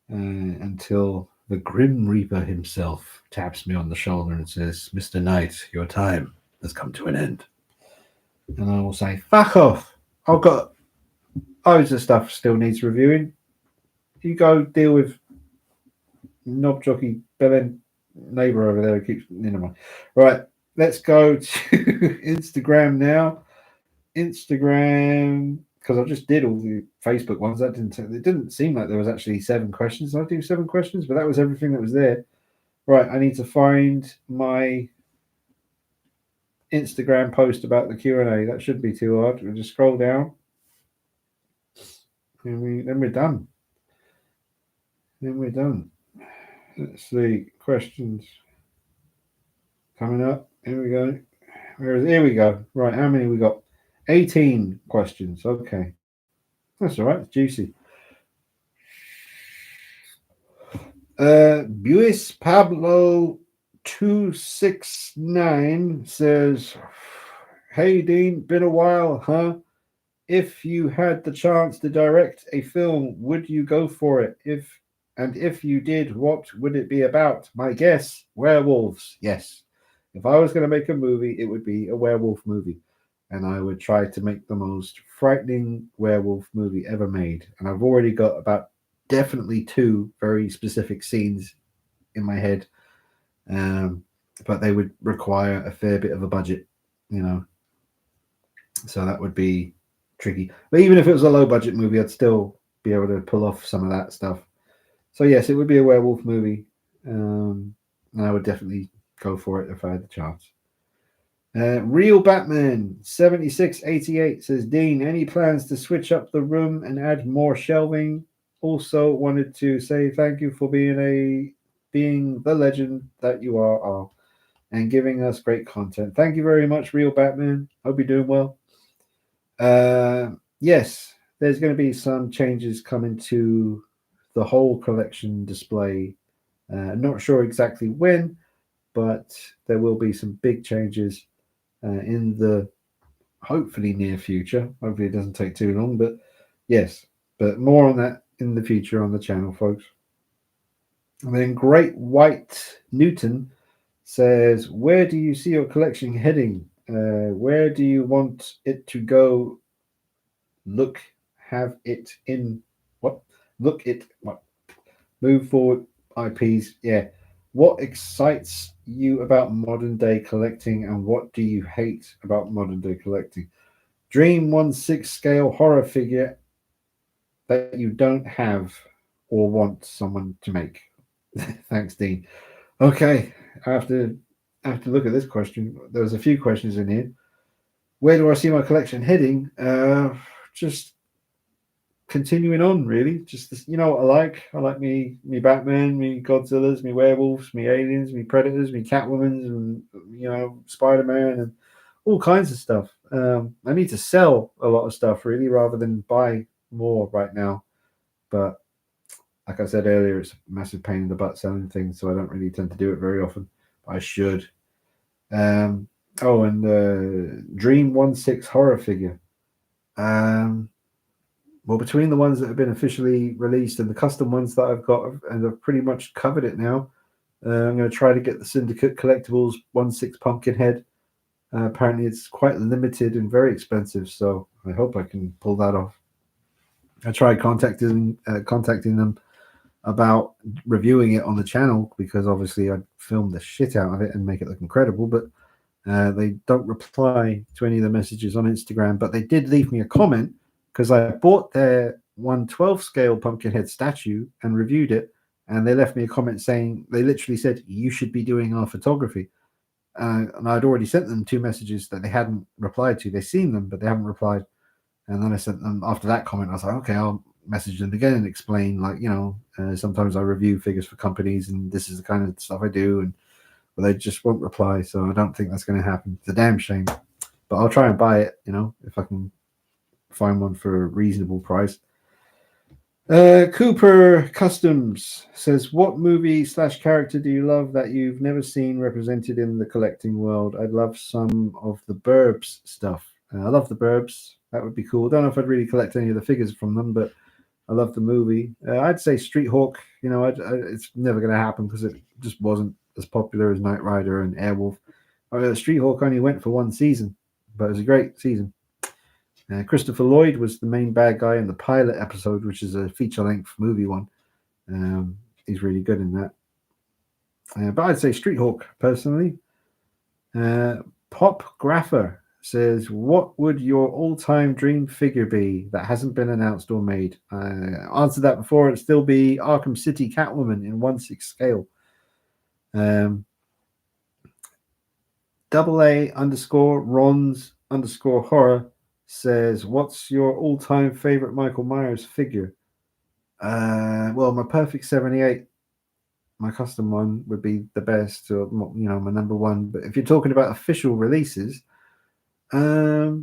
until the Grim Reaper himself taps me on the shoulder and says, "Mr. Knight, your time has come to an end." And I will say, "Fuck off. I've got loads of stuff still needs reviewing. You go deal with knob jockey Belen neighbour over there who keeps Right, let's go to Instagram now. Instagram, because I just did all the Facebook ones. That it didn't seem like there was actually 7 questions. I do 7 questions, but that was everything that was there. Right, I need to find my Instagram post about the Q&A. That shouldn't be too hard. We'll just scroll down. And then we're done. Let's see. Questions coming up. Here we go. Here we go. Right, how many we got? 18 questions. Okay. That's all right. It's juicy. Buis Pablo 269 says, "Hey Dean, been a while, huh? If you had the chance to direct a film, would you go for it? If you did, what would it be about? My guess, werewolves. Yes. If I was going to make a movie, it would be a werewolf movie. And I would try to make the most frightening werewolf movie ever made. And I've already got about definitely 2 very specific scenes in my head. But they would require a fair bit of a budget, So that would be tricky. But even if it was a low budget movie, I'd still be able to pull off some of that stuff. So yes, it would be a werewolf movie. And I would definitely go for it if I had the chance. Real Batman 7688 says, "Dean, any plans to switch up the room and add more shelving? Also wanted to say thank you for being the legend that you are and giving us great content. Thank you very much, Real Batman. Hope you're doing well." Yes, there's going to be some changes coming to the whole collection display. Not sure exactly when, but there will be some big changes in the hopefully near future. Hopefully it doesn't take too long, but yes, but more on that in the future on the channel, folks. And then Great White Newton says, "Where do you see your collection heading? Where do you want it to go? Have it in what? Look it what? Move forward IPs. Yeah. What excites you about modern day collecting, and what do you hate about modern day collecting? Dream 1/6 scale horror figure that you don't have or want someone to make." Thanks, Dean. Okay, I have to look at this question. There's a few questions in here. Where do I see my collection heading? Just continuing on, really. Just what I like. I like me Batman, me Godzillas, me werewolves, me aliens, me predators, me Catwomans, and Spider-Man, and all kinds of stuff. I need to sell a lot of stuff, really, rather than buy more right now. But like I said earlier, it's a massive pain in the butt selling things, so I don't really tend to do it very often. But I should. And Dream 1/6 horror figure. Well, Well, between the ones that have been officially released and the custom ones that I've got, and I've pretty much covered it now. I'm going to try to get the Syndicate Collectibles 1/6 Pumpkinhead. Apparently, it's quite limited and very expensive, so I hope I can pull that off. I tried contacting them about reviewing it on the channel because obviously I'd film the shit out of it and make it look incredible, but they don't reply to any of the messages on Instagram. But they did leave me a comment because I bought their 1/12 scale Pumpkinhead statue and reviewed it, and they left me a comment saying, they literally said, you should be doing our photography. And I'd already sent them 2 messages that they hadn't replied to. They've seen them, but they haven't replied. And then I sent them, after that comment, I was like, okay, I'll message them again and explain, like, sometimes I review figures for companies and this is the kind of stuff I do. But they just won't reply. So I don't think that's going to happen. It's a damn shame. But I'll try and buy it, if I can find one for a reasonable price. Cooper Customs says, what movie / character do you love that you've never seen represented in the collecting world? I'd love some of the Burbs stuff. I love the Burbs. That would be cool. Don't know if I'd really collect any of the figures from them, but I love the movie. I'd say Street Hawk. It's never going to happen because it just wasn't as popular as Knight Rider and Airwolf. Street Hawk only went for 1 season, but it was a great season. Christopher Lloyd was the main bad guy in the pilot episode, which is a feature-length movie one. He's really good in that. But I'd say Street Hawk, personally. Pop Grapher says, what would your all-time dream figure be that hasn't been announced or made? I answered that before. It'd still be Arkham City Catwoman in 1/6 scale. AA_Rons_horror says, what's your all-time favorite Michael Myers figure? Well, my Perfect 78, my custom one, would be the best, or my number one. But if you're talking about official releases, I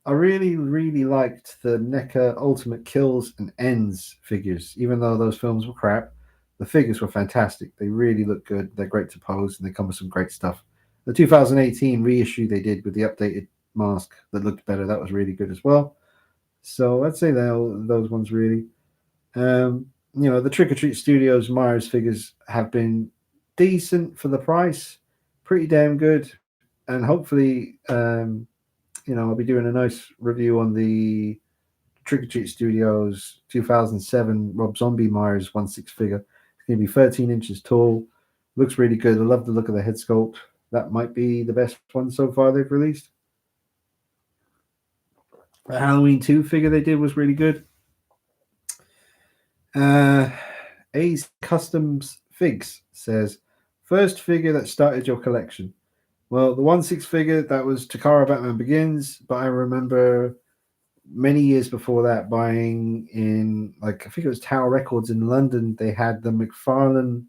really, really liked the NECA Ultimate Kills and Ends figures. Even though those films were crap, the figures were fantastic. They really look good. They're great to pose, and they come with some great stuff. The 2018 reissue they did with the updated mask that looked better, that was really good as well. So I'd say those ones really. The Trick or Treat Studios Myers figures have been decent for the price, pretty damn good, and hopefully I'll be doing a nice review on the Trick or Treat Studios 2007 Rob Zombie Myers 1/6 figure. It's going to be 13 inches tall, looks really good. I love the look of the head sculpt. That might be the best one so far they've released. The Halloween 2 figure they did was really good. A's Customs Figs says, first figure that started your collection. Well, the 1/6 figure, that was Takara Batman Begins, but I remember many years before that buying in, I think it was Tower Records in London, they had the McFarlane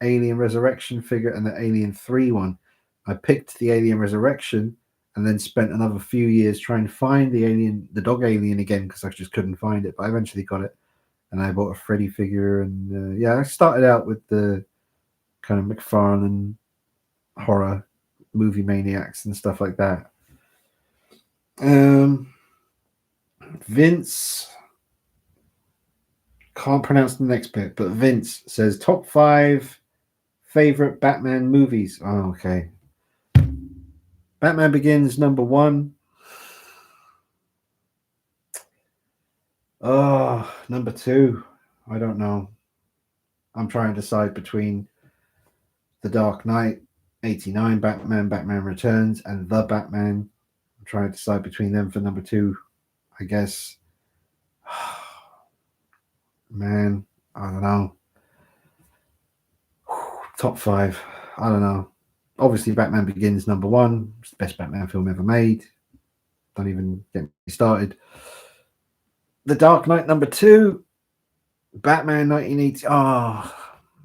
Alien Resurrection figure and the Alien 3 one. I picked the Alien Resurrection and then spent another few years trying to find the dog alien again because I just couldn't find it. But I eventually got it, and I bought a Freddy figure. And I started out with the kind of McFarlane horror movie maniacs and stuff like that. Vince, can't pronounce the next bit, but Vince says top 5 favorite Batman movies. Oh, okay. Batman Begins number 1. Oh, number 2. I don't know. I'm trying to decide between The Dark Knight, 89 Batman, Batman Returns, and The Batman. I'm trying to decide between them for number 2, I guess. Man, I don't know. Top 5. I don't know. Obviously, Batman Begins number 1. It's the best Batman film ever made. Don't even get me started. The Dark Knight number 2. Batman 1980.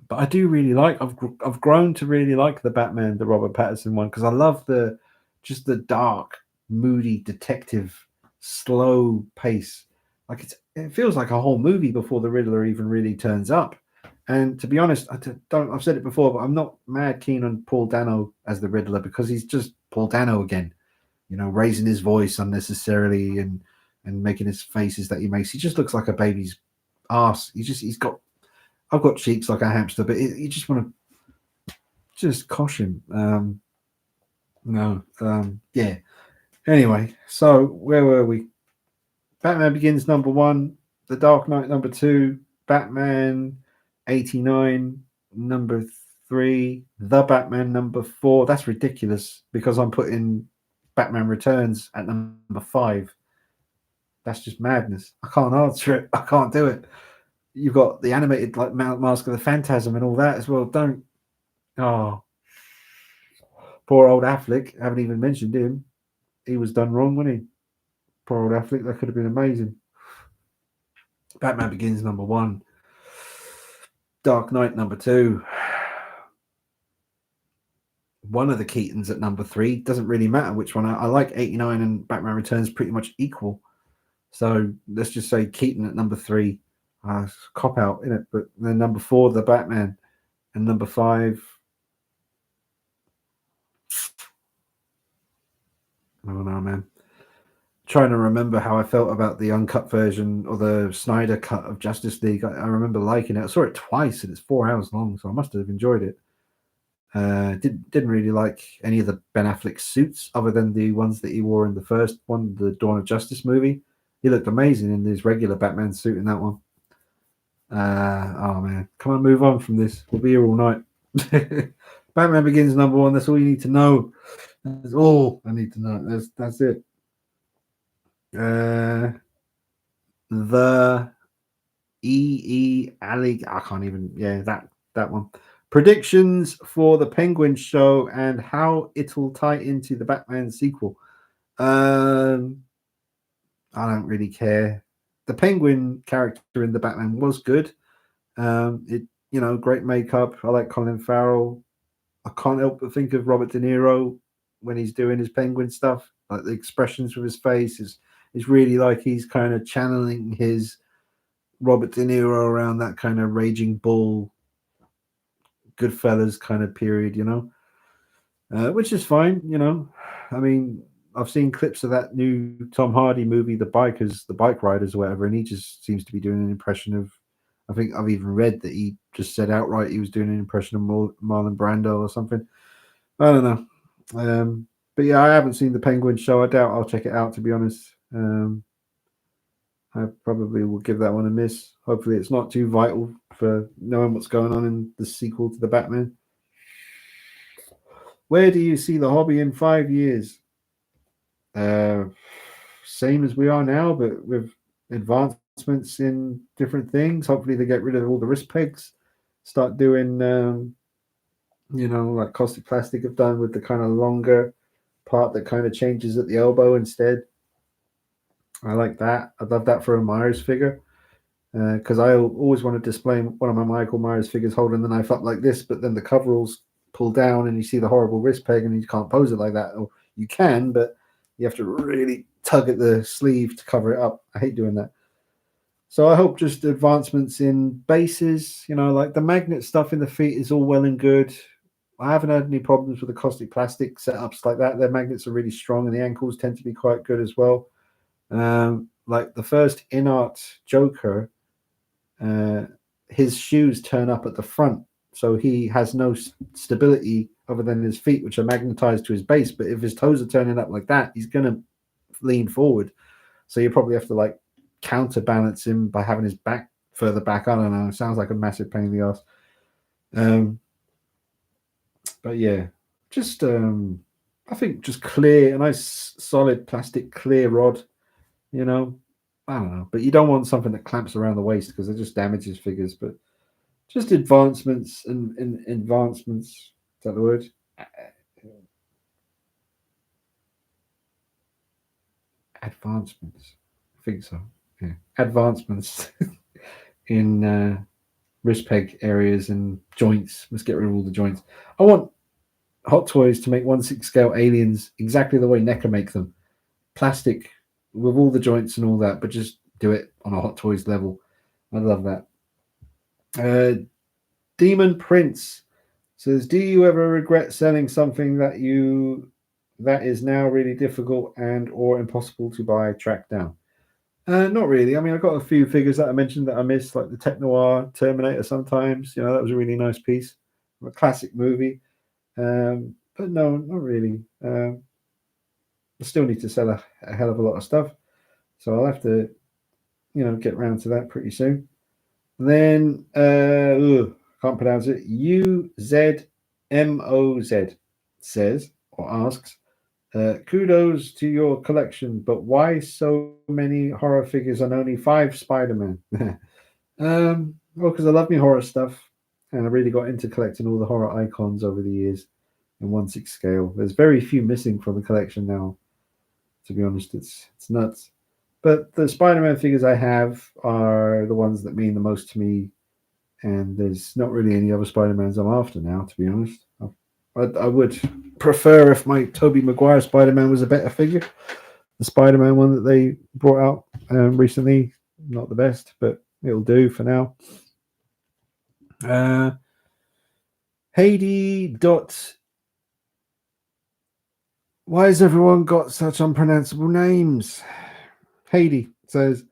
But I do really like. I've grown to really like the Batman, the Robert Pattinson one, because I love the dark, moody detective, slow pace. Like it feels like a whole movie before the Riddler even really turns up. And to be honest, I've said it before, but I'm not mad keen on Paul Dano as the Riddler because he's just Paul Dano again, raising his voice unnecessarily and and making his faces that he makes. He just looks like a baby's ass. I've got cheeks like a hamster, but you just want to just cosh him. Yeah. Anyway, so where were we? Batman Begins #1, The Dark Knight #2, Batman 89 #3, The Batman #4. That's ridiculous because I'm putting Batman Returns at #5. That's just madness. I can't answer it. I can't do it. You've got the animated like Mask of the Phantasm and all that as well. Don't. Oh, poor old Affleck. I haven't even mentioned him. He was done wrong, wasn't he? Poor old Affleck. That could have been amazing. Batman Begins #1. Dark Knight #2. One of the Keatons at #3. Doesn't really matter which one. I like 89 and Batman Returns pretty much equal. So let's just say Keaton at #3. Cop out, innit? But then #4, The Batman. And #5. Oh no, man. Trying to remember how I felt about the uncut version or the Snyder cut of Justice League. I remember liking it. I saw it twice and it's 4 hours long, so I must have enjoyed it. Didn't really like any of the Ben Affleck suits other than the ones that he wore in the first one, the Dawn of Justice movie. He looked amazing in his regular Batman suit in that one. Oh man, come on, move on from this. We'll be here all night. Batman Begins #1. That's all you need to know. That's all I need to know. That's it. The Alley. I can't even. Yeah, that one. Predictions for the Penguin show and how it'll tie into the Batman sequel. I don't really care. The Penguin character in the Batman was good. Great makeup. I like Colin Farrell. I can't help but think of Robert De Niro when he's doing his Penguin stuff. Like the expressions of his face is really like he's kind of channeling his Robert De Niro around that kind of Raging Bull, Goodfellas kind of period, which is fine, I mean, I've seen clips of that new Tom Hardy movie, The Bike Riders or whatever, and he just seems to be doing an impression of, I think I've even read that he just said outright he was doing an impression of Marlon Brando or something. I don't know. But yeah, I haven't seen the Penguin show. I doubt I'll check it out, to be honest. I probably will give that one a miss. Hopefully it's not too vital for knowing what's going on in the sequel to the Batman. Where do you see the hobby in 5 years? Same as we are now, but with advancements in different things. Hopefully they get rid of all the wrist pegs, start doing, like Caustic Plastic have done with the kind of longer part that kind of changes at the elbow instead. I like that. I'd love that for a Myers figure because I always want to display one of my Michael Myers figures holding the knife up like this, but then the coveralls pull down and you see the horrible wrist peg and you can't pose it like that. Or you can, but you have to really tug at the sleeve to cover it up. I hate doing that. So I hope just advancements in bases, like the magnet stuff in the feet is all well and good. I haven't had any problems with the Caustic Plastic setups like that. Their magnets are really strong and the ankles tend to be quite good as well. Like the first in-art Joker, his shoes turn up at the front, so he has no stability other than his feet, which are magnetized to his base. But if his toes are turning up like that, he's going to lean forward. So you probably have to like counterbalance him by having his back further back. I don't know. It sounds like a massive pain in the ass. But yeah, just I think just clear, a nice solid plastic clear rod. I don't know, but you don't want something that clamps around the waist because it just damages figures. But just advancements and advancements. Is that the word? Advancements. I think so. Yeah, advancements in wrist peg areas and joints. Let's get rid of all the joints. I want Hot Toys to make 1/6 scale aliens exactly the way NECA make them. Plastic with all the joints and all that, but just do it on a Hot Toys level. I love that. Demon Prince says, do you ever regret selling something that is now really difficult and or impossible to buy, track down? Not really. I mean, I've got a few figures that I mentioned that I missed, like the Tech Noir Terminator sometimes. That was a really nice piece. A classic movie. But no, not really. I still need to sell a hell of a lot of stuff. So I'll have to, get around to that pretty soon. Then, can't pronounce it. UZMOZ says or asks, kudos to your collection, but why so many horror figures and only 5 Spider-Man? Well, because I love me horror stuff, and I really got into collecting all the horror icons over the years in 1/6 scale. There's very few missing from the collection now. To be honest, it's nuts. But the Spider-Man figures I have are the ones that mean the most to me, and there's not really any other Spider-Mans I'm after now. To be honest, I would prefer if my Tobey Maguire Spider-Man was a better figure. The Spider-Man one that they brought out recently, not the best, but it'll do for now. Heidi dot. Why has everyone got such unpronounceable names? Heidi says,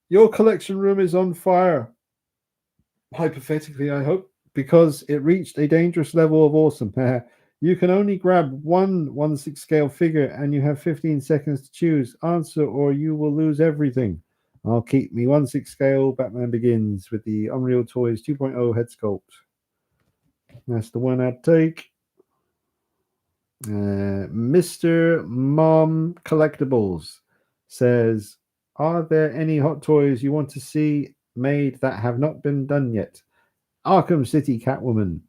your collection room is on fire. Hypothetically, I hope, because it reached a dangerous level of awesome. You can only grab one 1/6 scale figure and you have 15 seconds to choose. Answer or you will lose everything. I'll keep me 1/6 scale Batman Begins with the Unreal Toys 2.0 head sculpt. That's the one I'd take. Mr. Mom Collectables says, are there any hot toys you want to see made that have not been done yet? Arkham City Catwoman.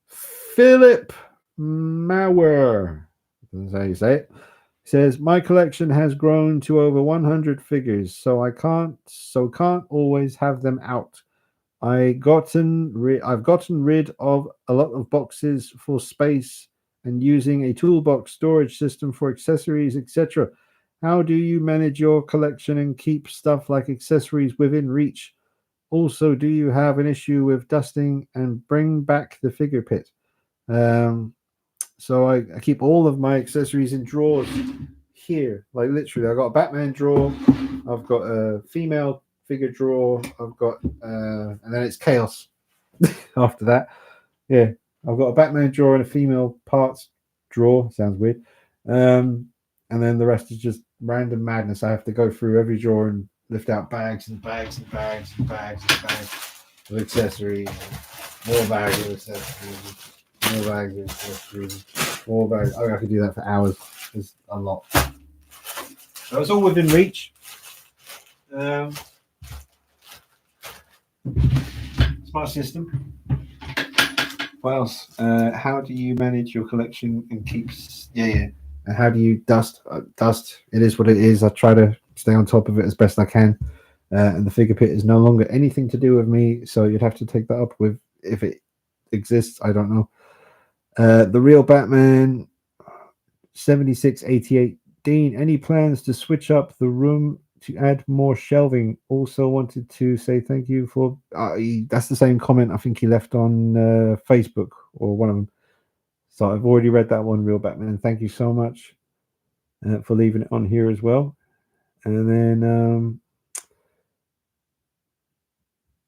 Philip Mauer, that's how you say it, says, my collection has grown to over 100 figures, so can't always have them out. I've gotten rid of a lot of boxes for space and using a toolbox storage system for accessories, etc. How do you manage your collection and keep stuff like accessories within reach? Also, do you have an issue with dusting and bring back the figure pit? So I keep all of my accessories in drawers here. Like literally, I've got a Batman drawer, I've got a female figure drawer, I've got and then it's chaos after that. Yeah, I've got a Batman drawer and a female parts drawer. Sounds weird. And then the rest is just random madness. I have to go through every drawer and lift out bags and bags and bags and bags and bags of accessories. More bags of accessories. More bags of accessories. More bags. I could do that for hours. It's a lot. So it's all within reach. Smart system. What else? How do you manage your collection and keeps? Yeah. And how do you dust? Dust. It is what it is. I try to stay on top of it as best I can. And the figure pit is no longer anything to do with me, so you'd have to take that up with if it exists. I don't know. The Real Batman 7688. Dean, any plans to switch up the room to add more shelving? Also wanted to say thank you for that's the same comment I think he left on Facebook or one of them. So I've already read that one, Real Batman. Thank you so much for leaving it on here as well. And then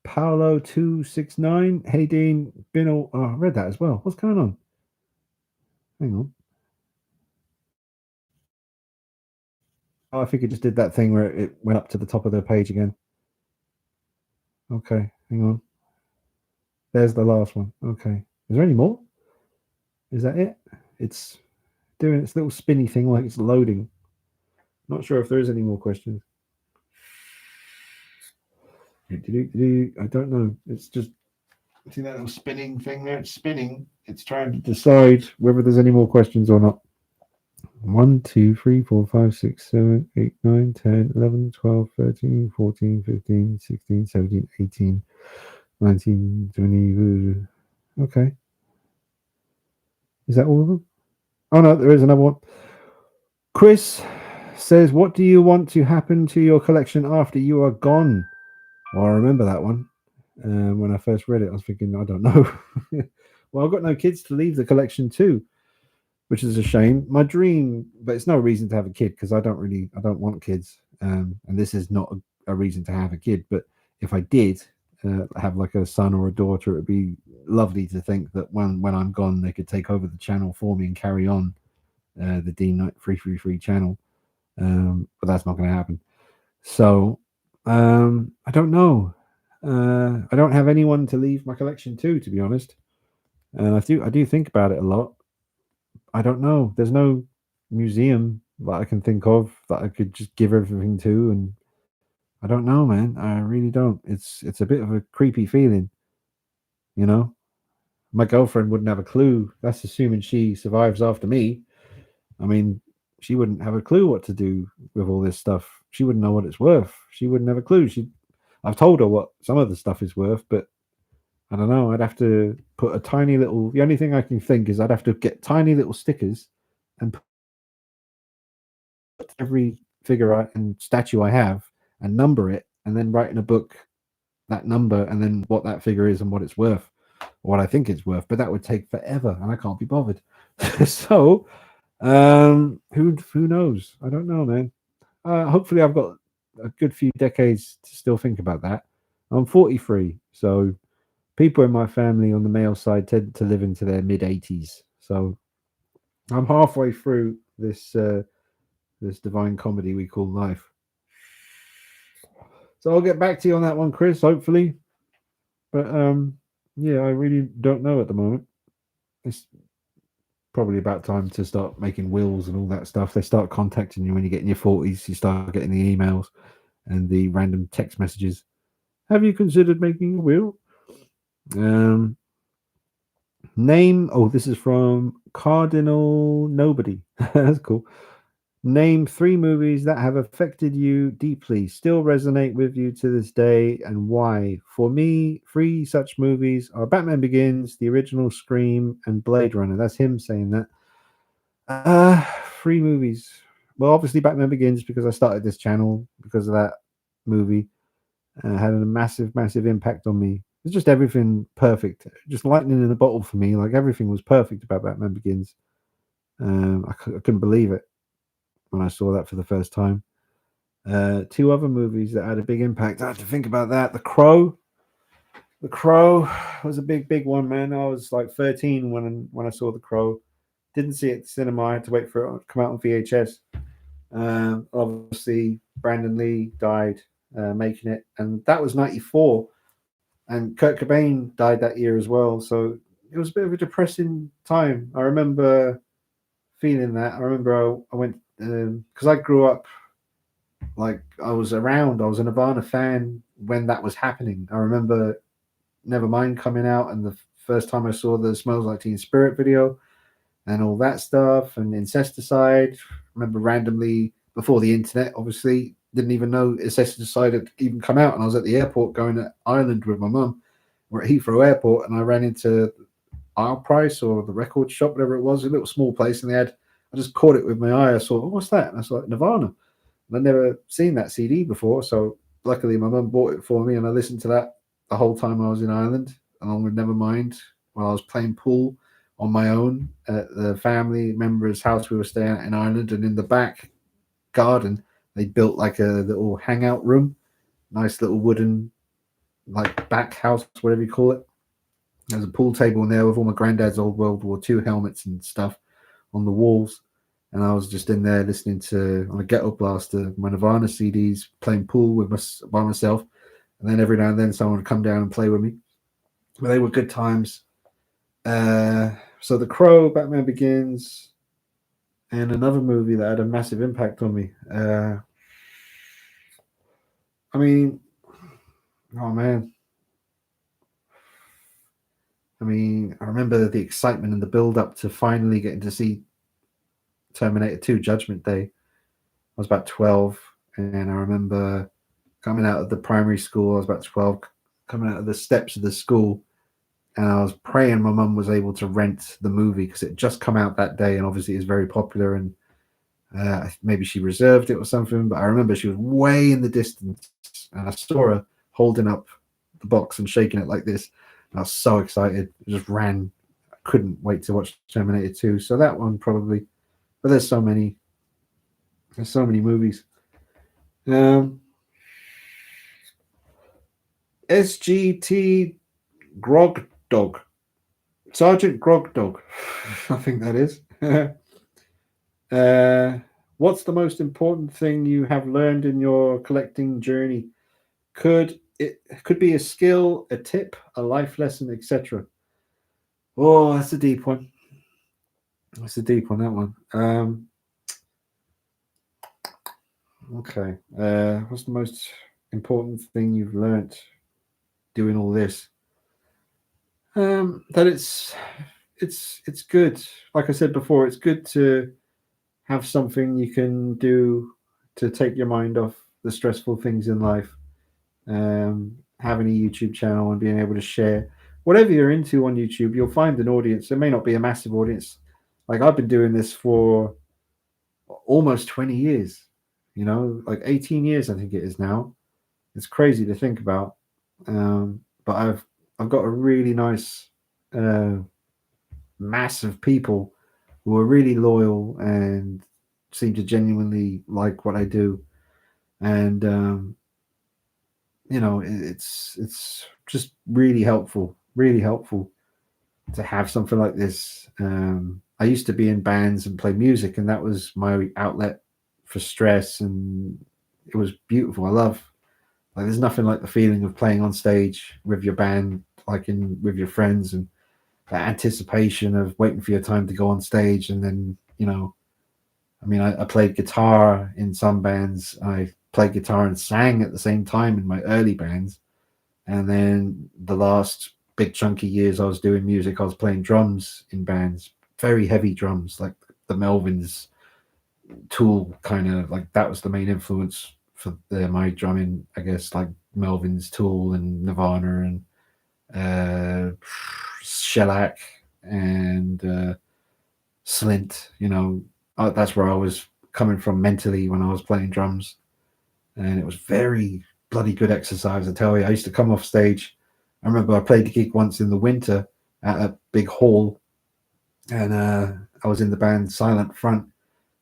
Paolo 269. Hey Dean, been all I read that as well. What's going on? Hang on. Oh, I think it just did that thing where it went up to the top of the page again. Okay, hang on. There's the last one. Okay. Is there any more? Is that it? It's doing its little spinny thing like it's loading. Not sure if there is any more questions. I don't know. It's just see that little spinning thing there? It's spinning. It's trying to decide whether there's any more questions or not. 1, 2, 3, 4, 5, 6, 7, 8, 9, 10, 11, 12, 13, 14, 15, 16, 17, 18, 19, 20. Okay. Is that all of them? Oh, no, there is another one. Chris says, what do you want to happen to your collection after you are gone? Well, I remember that one. When I first read it, I was thinking, I don't know. Well, I've got no kids to leave the collection to, which is a shame. My dream, but it's no reason to have a kid because I don't want kids. And this is not a reason to have a kid, but if I did have like a son or a daughter, it would be lovely to think that when I'm gone, they could take over the channel for me and carry on the D333 channel. But that's not going to happen. So I don't know. I don't have anyone to leave my collection to be honest. And I do think about it a lot. I don't know. There's no museum that I can think of that I could just give everything to, and I don't know, man. I really don't. It's a bit of a creepy feeling, you know. My girlfriend wouldn't have a clue. That's assuming she survives after me. I mean, she wouldn't have a clue what to do with all this stuff. She wouldn't know what it's worth. She wouldn't have a clue. I've told her what some of the stuff is worth, but I don't know. I'd have to put a tiny little. The only thing I can think is I'd have to get tiny little stickers and put every figure and statue I have and number it, and then write in a book that number and then what that figure is and what it's worth, or what I think it's worth. But that would take forever, and I can't be bothered. So, who knows? I don't know, man. Hopefully, I've got a good few decades to still think about that. I'm 43, so people in my family on the male side tend to live into their mid 80s. So I'm halfway through this divine comedy we call life. So I'll get back to you on that one, Chris, hopefully. But yeah, I really don't know at the moment. It's probably about time to start making wills and all that stuff. They start contacting you when you get in your 40s. You start getting the emails and the random text messages. Have you considered making a will? Name. Oh, this is from Cardinal Nobody. That's cool. Name 3 movies that have affected you deeply, still resonate with you to this day, and why. For me, 3 such movies are Batman Begins, the original Scream, and Blade Runner. That's him saying that. 3 movies. Well, obviously Batman Begins, because I started this channel because of that movie. Had a massive, massive impact on me. It's just everything perfect. Just lightning in a bottle for me. Like everything was perfect about Batman Begins. I couldn't believe it when I saw that for the first time. 2 other movies that had a big impact. I have to think about that. The Crow. The Crow was a big, big one, man. I was like 13 when I saw The Crow. Didn't see it at the cinema. I had to wait for it to come out on VHS. Obviously, Brandon Lee died making it, and that was 94. And Kurt Cobain died that year as well. So it was a bit of a depressing time. I remember feeling that. I remember I went because I grew up like I was a Nirvana fan when that was happening. I remember Nevermind coming out, and the first time I saw the Smells Like Teen Spirit video and all that stuff, and Incesticide. I remember randomly before the internet, obviously, didn't even know Incesticide had even come out, and I was at the airport going to Ireland with my mum. We're at Heathrow Airport, and I ran into Isle Price or the record shop, whatever it was, a little small place, and I just caught it with my eye. I saw, oh, what's that? And I saw like Nirvana. And I'd never seen that CD before, so luckily my mum bought it for me, and I listened to that the whole time I was in Ireland, along with Nevermind, while I was playing pool on my own at the family member's house we were staying at in Ireland. And in the back garden, they built like a little hangout room, nice little wooden, like back house, whatever you call it. There's a pool table in there with all my granddad's old World War II helmets and stuff on the walls. And I was just in there listening to, on a ghetto blaster, my Nirvana CDs, playing pool by myself. And then every now and then someone would come down and play with me. But they were good times. So The Crow, Batman Begins, and another movie that had a massive impact on me. I mean, oh man. I mean, I remember the excitement and the build up to finally getting to see Terminator 2 Judgment Day. I was about 12, and I remember coming out of the primary school. I was about 12, coming out of the steps of the school, and I was praying my mum was able to rent the movie because it just come out that day, and obviously it's very popular, and maybe she reserved it or something. But I remember she was way in the distance, and I saw her holding up the box and shaking it like this. And I was so excited. I just ran. I couldn't wait to watch Terminator 2. So that one probably. But there's so many. There's so many movies. SGT Grog Dog. Sergeant Grog Dog. I think that is. What's the most important thing you have learned in your collecting journey? Could be a skill, a tip, a life lesson, etc. Oh, that's a deep one. That's a deep one, that one. Okay. What's the most important thing you've learnt doing all this? That it's good. Like I said before, it's good to have something you can do to take your mind off the stressful things in life. Having a YouTube channel and being able to share whatever you're into on YouTube, you'll find an audience. It may not be a massive audience. Like I've been doing this for almost 20 years, like 18 years, I think it is now. It's crazy to think about. But I've got a really nice mass of people who are really loyal and seem to genuinely like what I do. And it's just really helpful to have something like this. I used to be in bands and play music, and that was my outlet for stress, and it was beautiful. I love, like, there's nothing like the feeling of playing on stage with your band, like with your friends, and that anticipation of waiting for your time to go on stage. And then, I mean, I played guitar in some bands. I played guitar and sang at the same time in my early bands. And then the last big chunky years I was doing music, I was playing drums in bands, very heavy drums, like the Melvins, Tool, kind of like that was the main influence for my drumming, I guess, like Melvins, Tool, and Nirvana, and Shellac, and Slint. That's where I was coming from mentally when I was playing drums, and it was very bloody good exercise. I tell you, I used to come off stage. I remember I played a gig once in the winter at a big hall, and I was in the band Silent Front,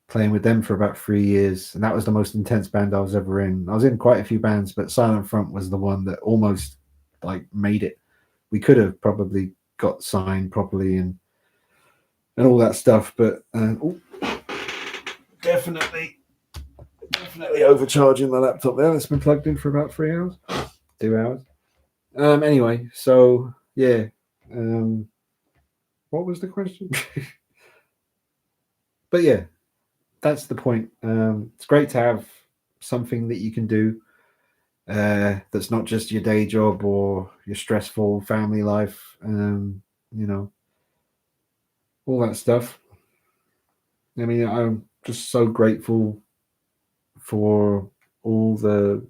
playing with them for about 3 years, and that was the most intense band I was ever in. I was in quite a few bands, but Silent Front was the one that almost like made it. We could have probably got signed properly and all that stuff, but definitely overcharging the laptop there. It's been plugged in for about 3 hours, 2 hours. Anyway, so yeah. What was the question? But yeah, that's the point. It's great to have something that you can do that's not just your day job or your stressful family life. All that stuff. I mean, I'm just so grateful for all the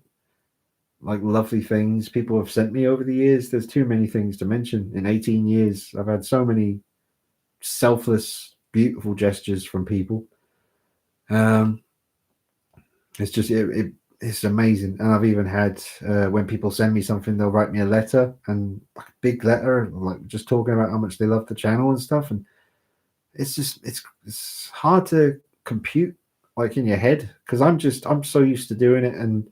like lovely things people have sent me over the years. There's too many things to mention. In 18 years, I've had so many selfless, beautiful gestures from people. It's just it's amazing. And I've even had when people send me something, they'll write me a letter, and like a big letter, like just talking about how much they love the channel and stuff. And it's just it's hard to compute like in your head, because I'm so used to doing it, and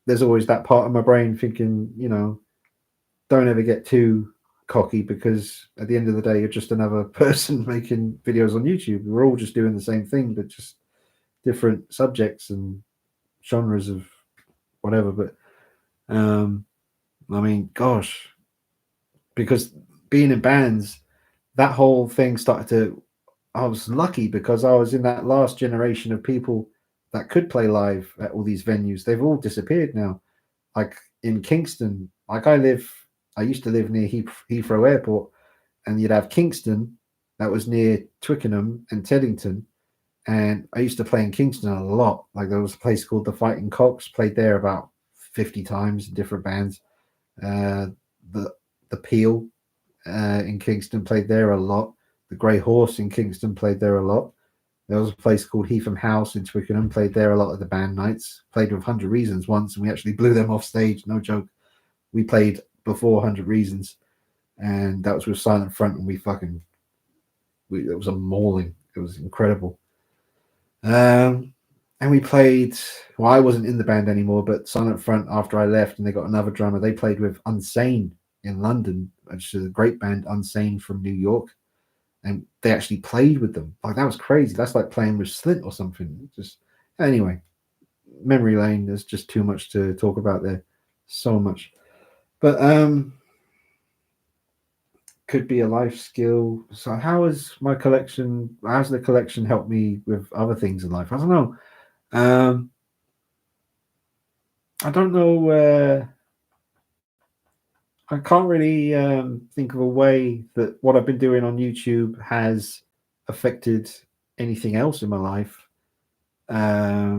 there's always that part of my brain thinking, don't ever get too cocky, because at the end of the day, you're just another person making videos on YouTube. We're all just doing the same thing, but just different subjects and genres of whatever. But I mean, gosh, because being in bands, that whole thing started to. I was lucky because I was in that last generation of people that could play live at all these venues. They've all disappeared now. Like in Kingston, I used to live near Heathrow Airport, and you'd have Kingston that was near Twickenham and Teddington. And I used to play in Kingston a lot. Like there was a place called the Fighting Cocks, played there about 50 times in different bands. Uh, the Peel in Kingston played there a lot. The Grey Horse in Kingston played there a lot. There was a place called Heatham House in Twickenham, played there a lot of the band nights. Played with 100 Reasons once, and we actually blew them off stage. No joke. We played before 100 Reasons, and that was with Silent Front, and it was a mauling. It was incredible. and we played. Well, I wasn't in the band anymore, but Silent Front, after I left and they got another drummer, they played with Unsane in London, which is a great band, Unsane from New York. And they actually played with them. Like, that was crazy. That's like playing with Slint or something. Just anyway, memory lane. There's just too much to talk about there. So much. But could be a life skill. So how has my collection? How's the collection helped me with other things in life? I don't know. I don't know. I can't really think of a way that what I've been doing on YouTube has affected anything else in my life. I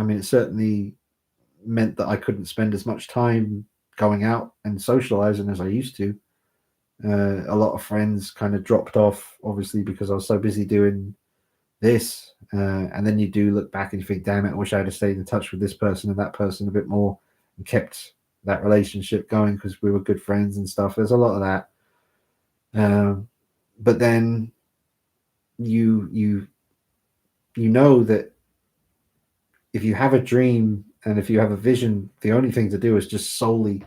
mean, it certainly meant that I couldn't spend as much time going out and socializing as I used to. A lot of friends kind of dropped off, obviously, because I was so busy doing this. And then you do look back and you think, damn it, I wish I had stayed in touch with this person and that person a bit more and kept that relationship going because we were good friends and stuff. There's a lot of that. But then you know that if you have a dream and if you have a vision, the only thing to do is just solely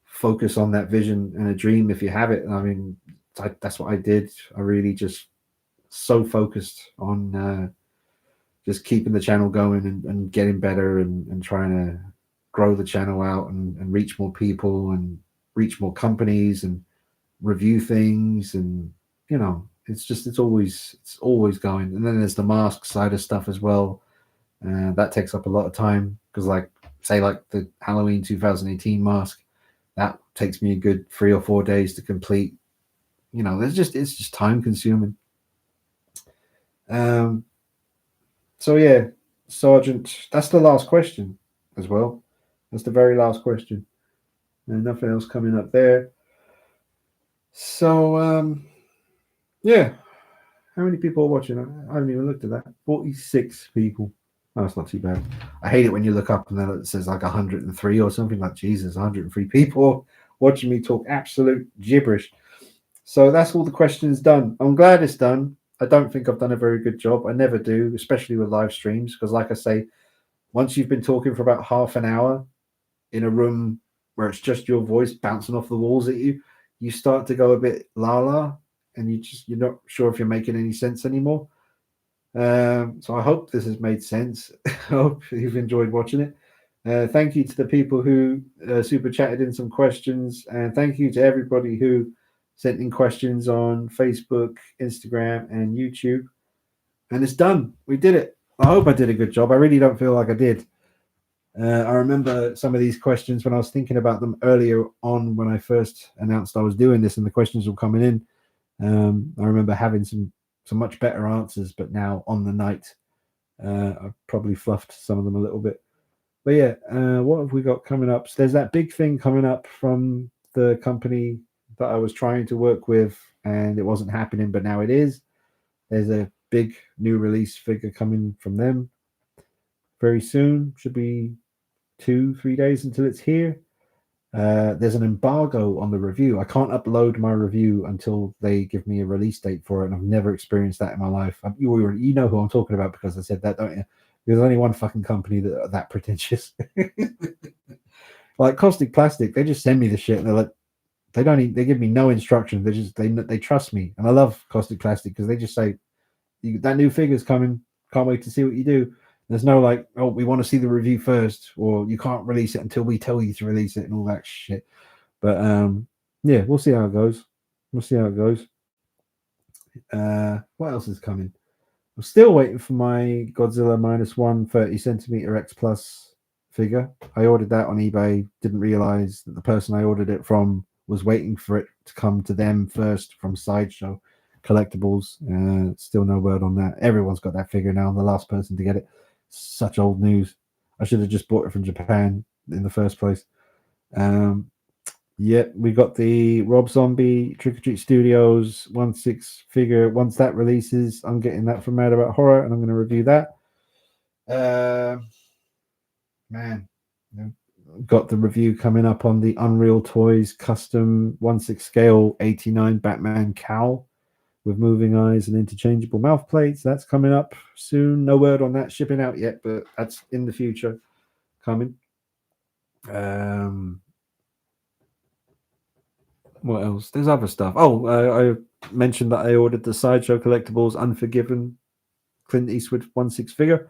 focus on that vision and a dream if you have it. I mean, that's what I did. I really just so focused on just keeping the channel going and getting better and trying to grow the channel out and reach more people and reach more companies and review things. And you know, it's always going. And then there's the mask side of stuff as well. That takes up a lot of time because, like, say, like the Halloween 2018 mask, that takes me a good 3 or 4 days to complete. You know, it's just time consuming. So yeah, Sergeant, that's the last question as well. That's the very last question. And nothing else coming up there. So yeah, how many people are watching? I haven't even looked at that. 46 people. Oh, that's not too bad. I hate it when you look up and then it says like 103 or something. Like, Jesus, 103 people watching me talk absolute gibberish. So that's all the questions done. I'm glad it's done. I don't think I've done a very good job. I never do, especially with live streams, because like I say, once you've been talking for about half an hour in a room where it's just your voice bouncing off the walls at you, you start to go a bit la la, and you're not sure if you're making any sense anymore. So I hope this has made sense. I hope you've enjoyed watching it. Thank you to the people who super chatted in some questions, and thank you to everybody who sent in questions on Facebook, Instagram, and YouTube. And it's done. We did it. I hope I did a good job. I really don't feel like I did. I remember some of these questions when I was thinking about them earlier on when I first announced I was doing this and the questions were coming in. I remember having some much better answers, but now on the night, I've probably fluffed some of them a little bit. But yeah, what have we got coming up? So there's that big thing coming up from the company that I was trying to work with, and it wasn't happening, but now it is. There's a big new release figure coming from them very soon. Should be 2-3 days until it's here. There's an embargo on the review. I can't upload my review until they give me a release date for it, and I've never experienced that in my life. You know who I'm talking about because I said that, don't you? There's only one fucking company that pretentious. Like Caustic Plastic, they just send me the shit and they're like, they give me no instruction. They trust me, and I love Caustic Plastic because they just say that new figure's coming. Can't wait to see what you do. There's no like, oh, we want to see the review first, or you can't release it until we tell you to release it and all that shit. But yeah, we'll see how it goes. We'll see how it goes. What else is coming? I'm still waiting for my Godzilla -1 30cm X Plus figure. I ordered that on eBay. Didn't realize that the person I ordered it from was waiting for it to come to them first from Sideshow Collectables. Still no word on that. Everyone's got that figure now. I'm the last person to get it. Such old news. I should have just bought it from Japan in the first place. Yeah, we got the Rob Zombie Trick or Treat Studios 1/6 figure. Once that releases, I'm getting that from Mad About Horror, and I'm going to review that. Man, got the review coming up on the Unreal Toys custom 1/6 scale 89 Batman cowl. with moving eyes and interchangeable mouth plates. That's coming up soon. No word on that shipping out yet, but that's in the future coming. What else? There's other stuff. Oh, I mentioned that I ordered the Sideshow Collectibles Unforgiven Clint Eastwood 1/6 figure.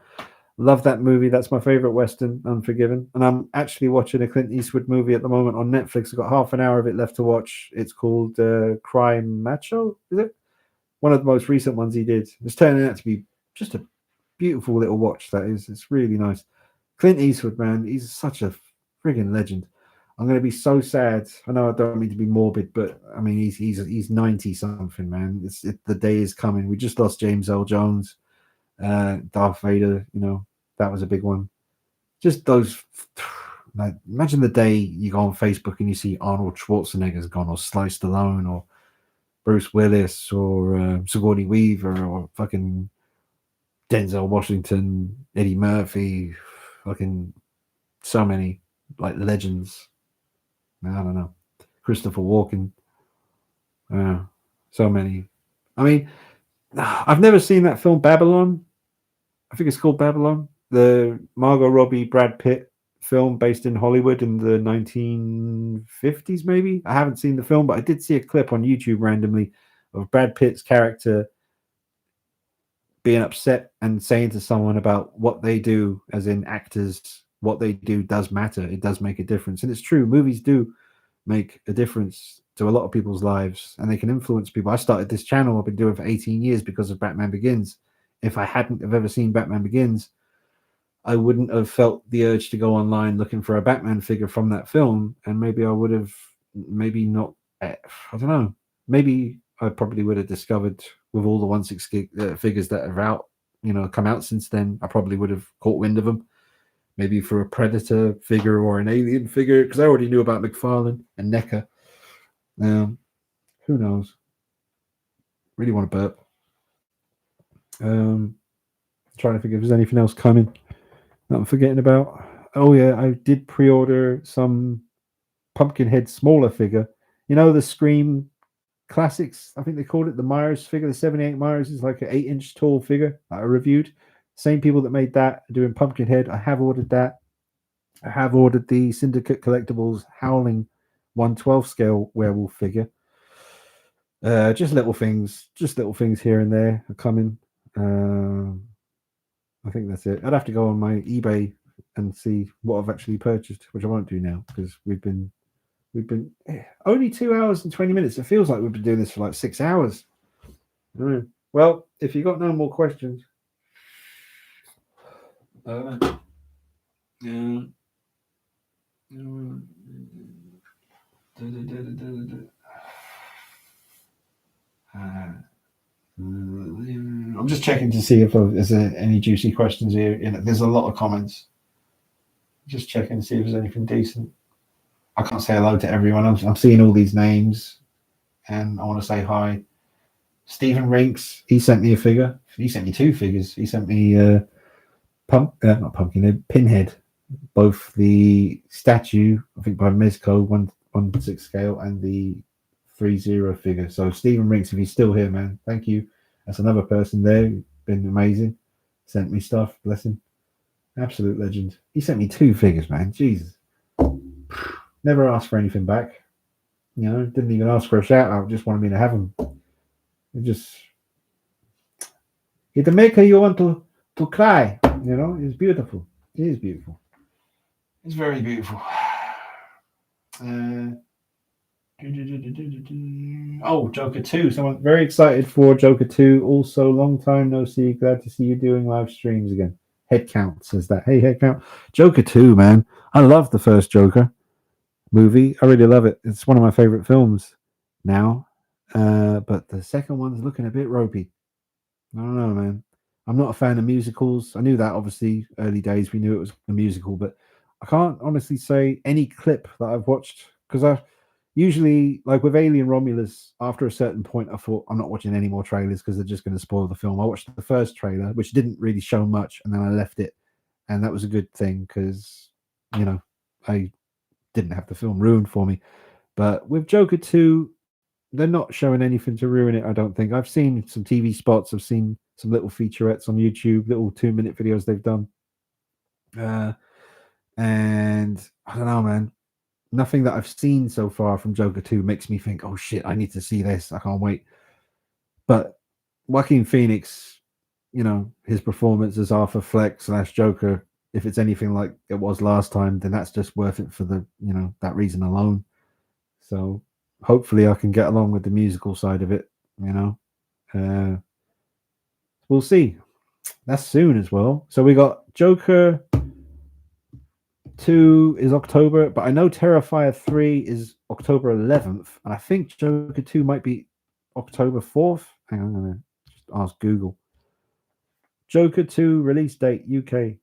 Love that movie. That's my favorite Western, Unforgiven. And I'm actually watching a Clint Eastwood movie at the moment on Netflix. I've got half an hour of it left to watch. It's called Crime Macho, is it? One of the most recent ones he did. It's turning out to be just a beautiful little watch, that is. It's really nice. Clint Eastwood, man, he's such a friggin' legend. I'm going to be so sad. I know I don't mean to be morbid, but I mean, he's 90 something, man. The day is coming. We just lost James Earl Jones, Darth Vader, that was a big one. Just those, like, imagine the day you go on Facebook and you see Arnold Schwarzenegger's gone, or Sly Stallone, or Bruce Willis, or Sigourney Weaver, or fucking Denzel Washington, Eddie Murphy, fucking so many like legends. I don't know. Christopher Walken. So many. I mean, I've never seen that film Babylon. I think it's called Babylon. The Margot Robbie, Brad Pitt film based in Hollywood in the 1950s, maybe. I haven't seen the film, but I did see a clip on YouTube randomly of Brad Pitt's character being upset and saying to someone about what they do, as in actors, what they do does matter. It does make a difference. And it's true. Movies do make a difference to a lot of people's lives, and they can influence people. I started this channel I've been doing for 18 years because of Batman Begins. If I hadn't have ever seen Batman Begins, I wouldn't have felt the urge to go online looking for a Batman figure from that film, and maybe I would have, maybe not, I don't know, maybe I probably would have discovered, with all the 1/6 figures that are out, come out since then, I probably would have caught wind of them. Maybe for a Predator figure or an Alien figure, because I already knew about McFarlane and NECA. Who knows? Really want to burp. Trying to think if there's anything else coming that I'm forgetting about. Oh yeah, I did pre-order some Pumpkinhead smaller figure. The Scream Classics, I think they called it, the Myers figure. The 78 Myers is like an 8-inch tall figure that I reviewed. Same people that made that are doing Pumpkinhead. I have ordered that. I have ordered the Syndicate Collectibles Howling 1/12 scale werewolf figure. Just little things here and there are coming. I think that's it. I'd have to go on my eBay and see what I've actually purchased, which I won't do now because we've been only 2 hours and 20 minutes. It feels like we've been doing this for like 6 hours. Well, if you got no more questions, I'm just checking to see if there's any juicy questions here. There's a lot of comments. Just checking to see if there's anything decent. I can't say hello to everyone. I'm seeing all these names, and I want to say hi. Stephen Rinks, he sent me a figure. He sent me 2 figures. He sent me not Pumpkinhead, Pinhead. Both the statue, I think by Mezco, 1/6 scale, and the 3/0 figure. So Stephen Rinks, if he's still here, man, thank you. That's another person there. Been amazing. Sent me stuff. Bless him. Absolute legend. He sent me 2 figures, man. Jesus. Never asked for anything back. Didn't even ask for a shout out. Just wanted me to have them. It's the maker you want to cry. It's beautiful. It is beautiful. It's very beautiful. Joker 2. Someone very excited for Joker 2. Also, long time no see. Glad to see you doing live streams again. Headcount says that. Hey, Headcount. Joker 2, man. I love the first Joker movie. I really love it. It's one of my favorite films now. But the second one's looking a bit ropey. I don't know, man. I'm not a fan of musicals. I knew that, obviously, early days. We knew it was a musical, but I can't honestly say any clip that I've watched, because I usually, like with Alien Romulus, after a certain point, I thought I'm not watching any more trailers because they're just going to spoil the film. I watched the first trailer, which didn't really show much, and then I left it, and that was a good thing because, I didn't have the film ruined for me. But with Joker 2, they're not showing anything to ruin it. I don't think. I've seen some TV spots. I've seen some little featurettes on YouTube, little 2-minute videos they've done. And I don't know, man. Nothing that I've seen so far from Joker 2 makes me think, oh shit, I need to see this. I can't wait. But Joaquin Phoenix, his performance as Arthur Fleck / Joker, if it's anything like it was last time, then that's just worth it for that reason alone. So hopefully I can get along with the musical side of it, we'll see. That's soon as well. So we got Joker 2 is October, but I know Terrifier 3 is October 11th, and I think Joker 2 might be October 4th. Hang on, I'm going to just ask Google. Joker 2 release date UK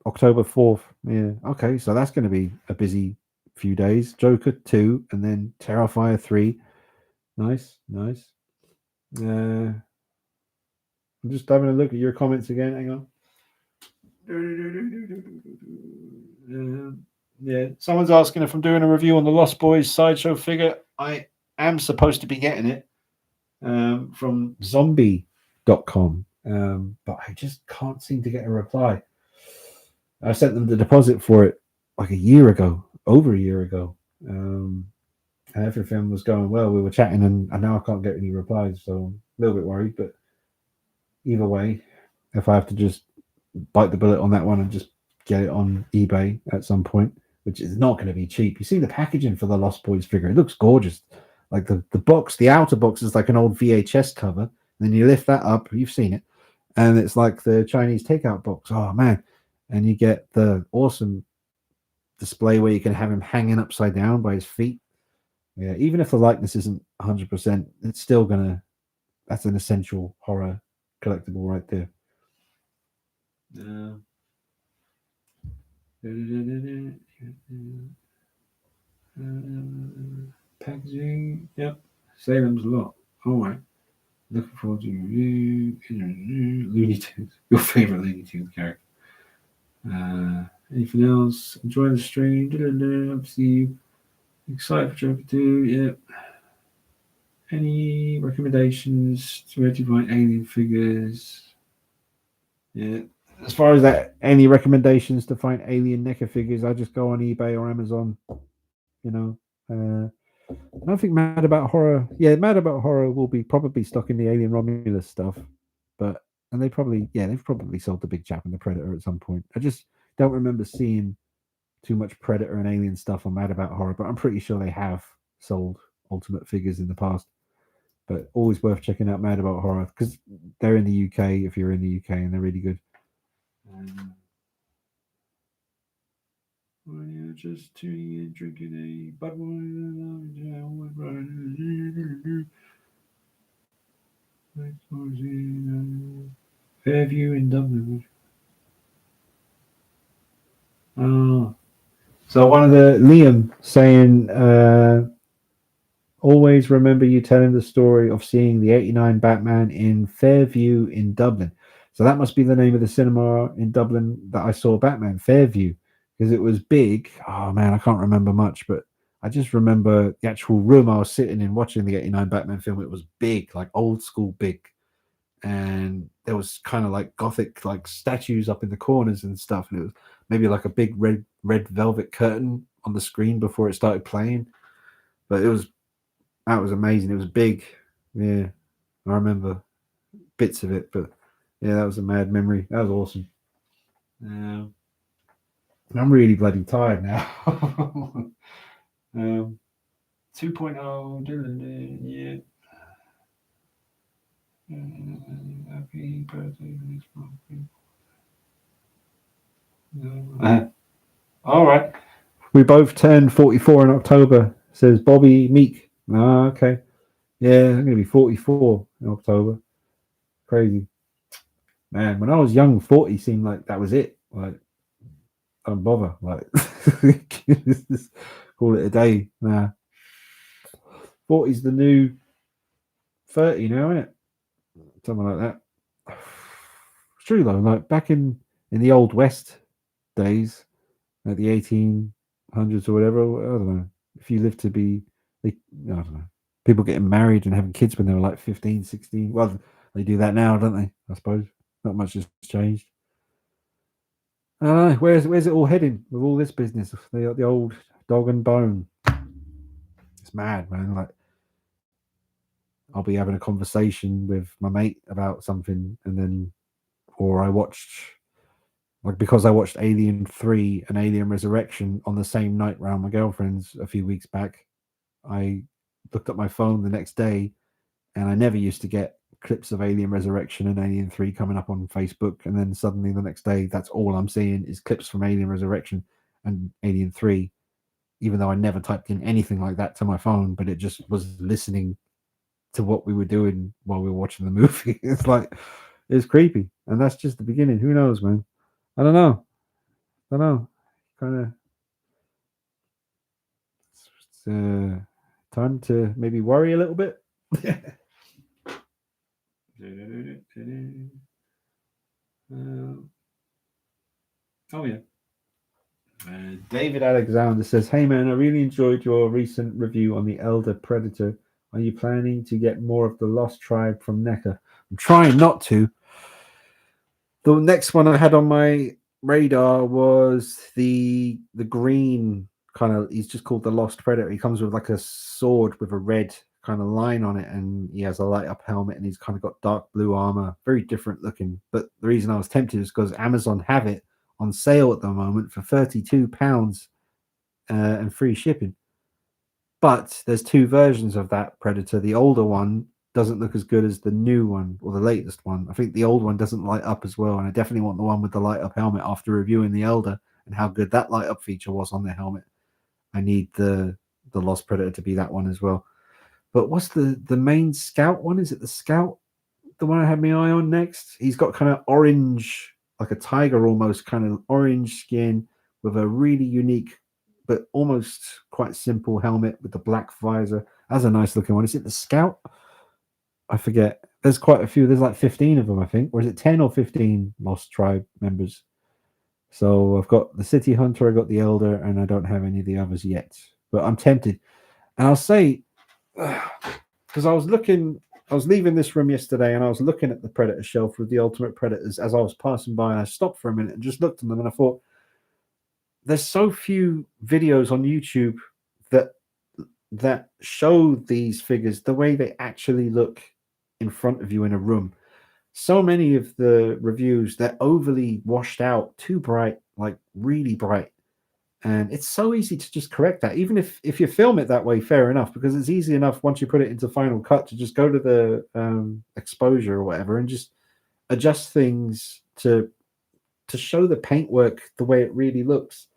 October 4th. Yeah, okay, so that's going to be a busy few days. Joker 2 and then Terrifier 3. Nice. I'm just having a look at your comments again. Hang on. Yeah, someone's asking if I'm doing a review on the Lost Boys sideshow figure. I am supposed to be getting it from zombie.com, but I just can't seem to get a reply. I sent them the deposit for it like over a year ago. And everything was going well. We were chatting, and now I can't get any replies, so I'm a little bit worried. But either way, if I have to just bite the bullet on that one and just get it on eBay at some point, which is not going to be cheap. You see the packaging for the Lost Boys figure; it looks gorgeous. Like the box, the outer box is like an old VHS cover. And then you lift that up, you've seen it, and it's like the Chinese takeout box. Oh man! And you get the awesome display where you can have him hanging upside down by his feet. Yeah, even if the likeness isn't 100%, it's still that's an essential horror collectible right there. Packaging, yep. Salem's a lot. All right. Looking forward to review. Looney Tunes, your favorite Looney Tunes character. Anything else? Enjoy the stream. See you. Excited for Joker 2. Yep. Any recommendations to where to find alien figures? Yeah. As far as that, any recommendations to find alien NECA figures, I just go on eBay or Amazon. I don't think Mad About Horror. Yeah, Mad About Horror will be probably stuck in the Alien Romulus stuff, and they've probably sold the Big Chap and the Predator at some point. I just don't remember seeing too much Predator and Alien stuff on Mad About Horror, but I'm pretty sure they have sold Ultimate figures in the past. But always worth checking out Mad About Horror because they're in the UK. If you're in the UK, and they're really good. Well, yeah, just tuning in, drinking a Budweiser. Fairview in Dublin. Oh, so one of the Liam saying, always remember you telling the story of seeing the '89 Batman in Fairview in Dublin. So that must be the name of the cinema in Dublin that I saw Batman, Fairview. Because it was big. Oh man, I can't remember much, but I just remember the actual room I was sitting in watching the '89 Batman film. It was big, like old school big, and there was kind of like gothic like statues up in the corners and stuff, and it was maybe like a big red velvet curtain on the screen before it started playing. But that was amazing. It was big. Yeah, I remember bits of it, but yeah, that was a mad memory. That was awesome. I'm really bloody tired now. 2.0, yeah. Happy birthday. All right. We both turned 44 in October, says Bobby Meek. Ah, okay. Yeah, I'm going to be 44 in October. Crazy. Man, when I was young, 40 seemed like that was it. Like, don't bother. Like, just call it a day. Nah. 40's the new 30 now, isn't it? Something like that. It's true though. Like back in the old West days, like the 1800s or whatever. I don't know. If you lived to be I don't know. People getting married and having kids when they were like 15, 16. Well, they do that now, don't they? I suppose. Not much has changed. I don't know. Where's it all heading with all this business? The old dog and bone. It's mad, man. Like, I'll be having a conversation with my mate about something, and then, or I watched, like, because I watched Alien 3 and Alien Resurrection on the same night round my girlfriend's a few weeks back, I looked at my phone the next day, and I never used to get clips of Alien Resurrection and Alien 3 coming up on Facebook, and then suddenly the next day, that's all I'm seeing is clips from Alien Resurrection and Alien 3, even though I never typed in anything like that to my phone, but it just was listening to what we were doing while we were watching the movie. It's creepy, and that's just the beginning. Who knows, man? I don't know. Kind of. It's time to maybe worry a little bit. Oh yeah. David Alexander says, "Hey man, I really enjoyed your recent review on the Elder Predator. Are you planning to get more of the Lost Tribe from NECA?" I'm trying not to. The next one I had on my radar was the green kind of. He's just called the Lost Predator. He comes with like a sword with a red kind of line on it, and he has a light up helmet, and he's kind of got dark blue armor, very different looking. But the reason I was tempted is because Amazon have it on sale at the moment for £32 and free shipping. But there's two versions of that Predator. The older one doesn't look as good as the new one or the latest one. I think the old one doesn't light up as well, and I definitely want the one with the light up helmet. After reviewing the Elder and how good that light up feature was on the helmet, I need the Lost Predator to be that one as well. But what's the main Scout one? Is it the Scout? The one I had my eye on next? He's got kind of orange, like a tiger almost, kind of orange skin with a really unique but almost quite simple helmet with the black visor. That's a nice looking one. Is it the Scout? I forget. There's quite a few. There's like 15 of them, I think. Or is it 10 or 15 Lost Tribe members? So I've got the City Hunter, I got the Elder, and I don't have any of the others yet. But I'm tempted. And I'll say, because I was leaving this room yesterday and I was looking at the Predator shelf with the Ultimate Predators as I was passing by, and I stopped for a minute and just looked at them, and I thought, there's so few videos on YouTube that show these figures the way they actually look in front of you in a room. So many of the reviews, they're overly washed out, too bright, like really bright. And it's so easy to just correct that. Even if you film it that way, fair enough, because it's easy enough once you put it into Final Cut to just go to the exposure or whatever and just adjust things to show the paintwork the way it really looks.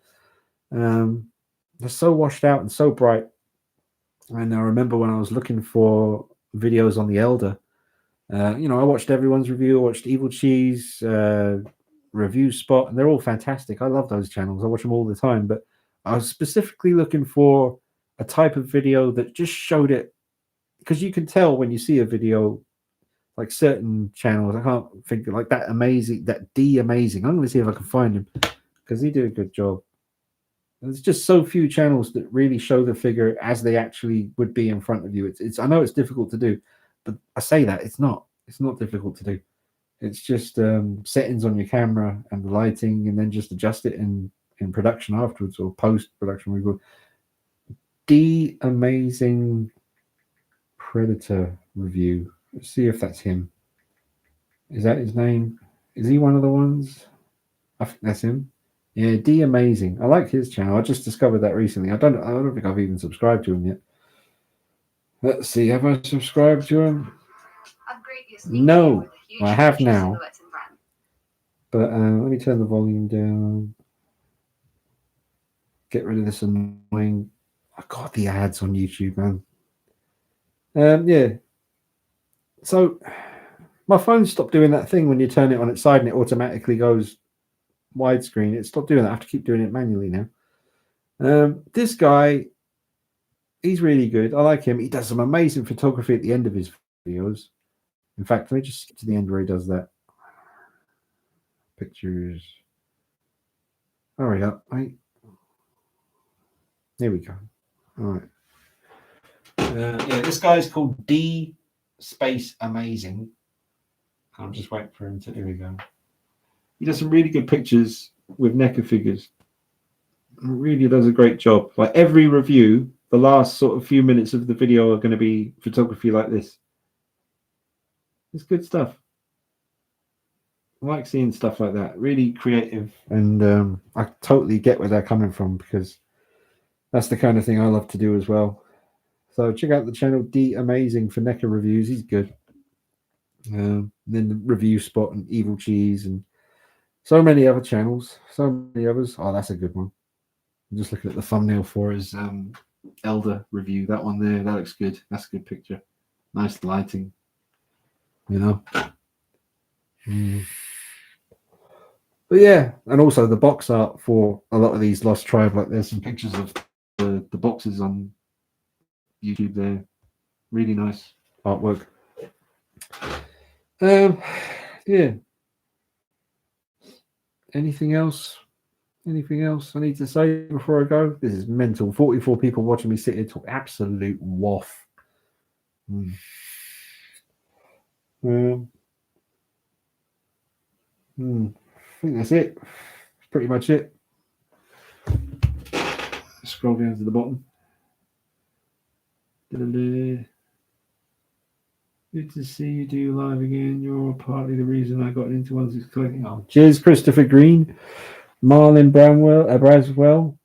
They're so washed out and so bright. And I remember when I was looking for videos on the Elder, I watched everyone's review. I watched Evil Cheese, Review Spot, and they're all fantastic. I love those channels. I watch them all the time. But I was specifically looking for a type of video that just showed it, because you can tell when you see a video, like certain channels. I can't think of, like that amazing, that D amazing. I'm going to see if I can find him, because he did a good job. There's just so few channels that really show the figure as they actually would be in front of you. It's I know it's difficult to do, but I say that it's not difficult to do. It's just settings on your camera and the lighting, and then just adjust it in production afterwards, or post production. We will. The amazing Predator review. Let's see if that's him. Is that his name? Is he one of the ones? I think that's him. Yeah, D Amazing. I like his channel. I just discovered that recently. I don't think I've even subscribed to him yet. Let's see. Have I subscribed to him? No, I have now. But let me turn the volume down. Get rid of this annoying. I got the ads on YouTube, man. Yeah. So my phone stopped doing that thing when you turn it on its side and it automatically goes widescreen. It stopped doing that. I have to keep doing it manually now. This guy, he's really good. I like him. He does some amazing photography at the end of his videos. In fact, let me just skip to the end where he does that. Pictures. Hurry up, mate. Here we go. All right. Yeah, this guy's called D Space Amazing. I'm just waiting for him to. Here we go. He does some really good pictures with NECA figures. Really does a great job. Like every review, the last sort of few minutes of the video are going to be photography like this. It's good stuff. I like seeing stuff like that. Really creative, and I totally get where they're coming from because that's the kind of thing I love to do as well. So check out the channel D Amazing for NECA reviews. He's good. Then the Review Spot and Evil Cheese and so many other channels. So many others. Oh, that's a good one. I'm just looking at the thumbnail for his Elder review. That one there, that looks good. That's a good picture. Nice lighting. You know. But yeah, and also the box art for a lot of these Lost Tribe. Like there's some pictures of the boxes on YouTube there. Really nice artwork. Yeah. Anything else? Anything else I need to say before I go? This is mental. 44 people watching me sit here talk absolute waff. I think that's it. That's pretty much it. Scroll down to the bottom. Good to see you do live again. You're partly the reason I got into 1/6 collecting. Oh, cheers, Christopher Green. Marlon Braswell.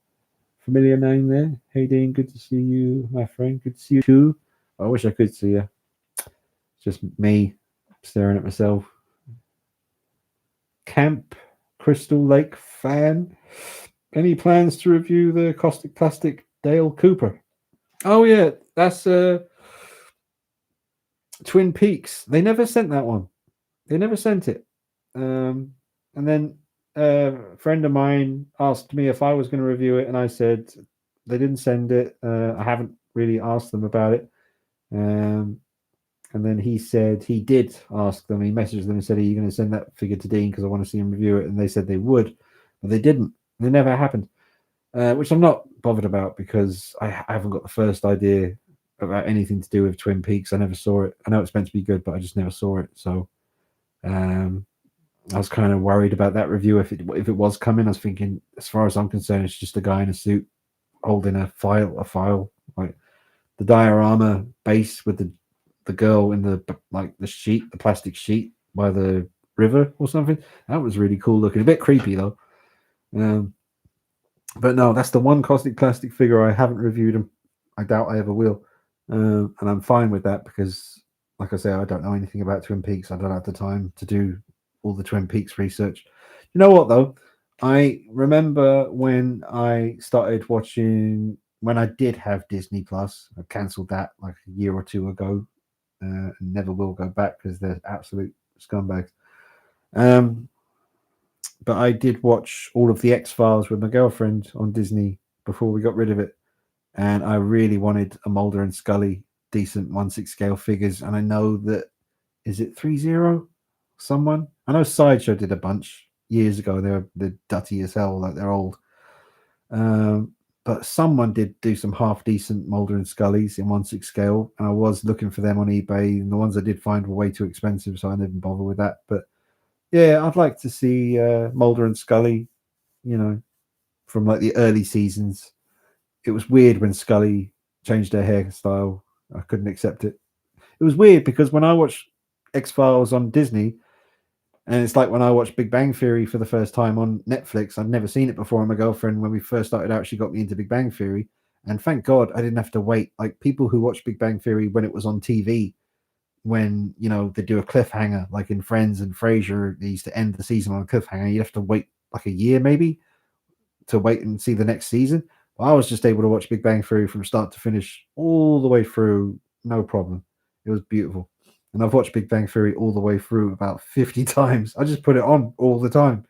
Familiar name there. Hey, Dean, good to see you, my friend. Good to see you too. I wish I could see you. It's just me staring at myself. Camp Crystal Lake fan. Any plans to review the Caustic Plastic Dale Cooper? Oh yeah, that's Twin Peaks. They never sent that one. They never sent it. And then a friend of mine asked me if I was going to review it, and I said they didn't send it. I haven't really asked them about it. And then he said he did ask them. He messaged them and said, "Are you going to send that figure to Dean because I want to see him review it?" And they said they would, but they didn't. It never happened, which I'm not bothered about because I haven't got the first idea about anything to do with Twin Peaks. I never saw it. I know it's meant to be good, but I just never saw it. So I was kind of worried about that review. If it was coming, I was thinking, as far as I'm concerned, it's just a guy in a suit holding a file, like the diorama base with the girl in the plastic sheet by the river or something. That was really cool looking. A bit creepy though. But no, that's the one Caustic Plastic figure I haven't reviewed, and I doubt I ever will. And I'm fine with that because, like I say, I don't know anything about Twin Peaks. I don't have the time to do all the Twin Peaks research. You know what though? I remember when I started watching, when I did have Disney Plus. I cancelled that like a year or two ago. And never will go back because they're absolute scumbags. But I did watch all of the X-Files with my girlfriend on Disney before we got rid of it, and I really wanted a Mulder and Scully decent 1/6 scale figures. And I know that, is it 3-0? Someone, I know Sideshow did a bunch years ago. They're dutty as hell, like they're old. But someone did do some half decent Mulder and Scullys in 1/6 scale, and I was looking for them on eBay, and the ones I did find were way too expensive, so I didn't bother with that. But yeah, I'd like to see Mulder and Scully, you know, from like the early seasons. It was weird when Scully changed her hairstyle. I couldn't accept it. It was weird because when I watched X-Files on Disney, and it's like when I watched Big Bang Theory for the first time on Netflix. I'd never seen it before. And my girlfriend, when we first started out, she got me into Big Bang Theory. And thank God I didn't have to wait. Like people who watch Big Bang Theory when it was on TV, when, you know, they do a cliffhanger, like in Friends and Frasier, they used to end the season on a cliffhanger. You have to wait like a year maybe to wait and see the next season. Well, I was just able to watch Big Bang Theory from start to finish all the way through. No problem. It was beautiful. And I've watched Big Bang Theory all the way through about 50 times. I just put it on all the time.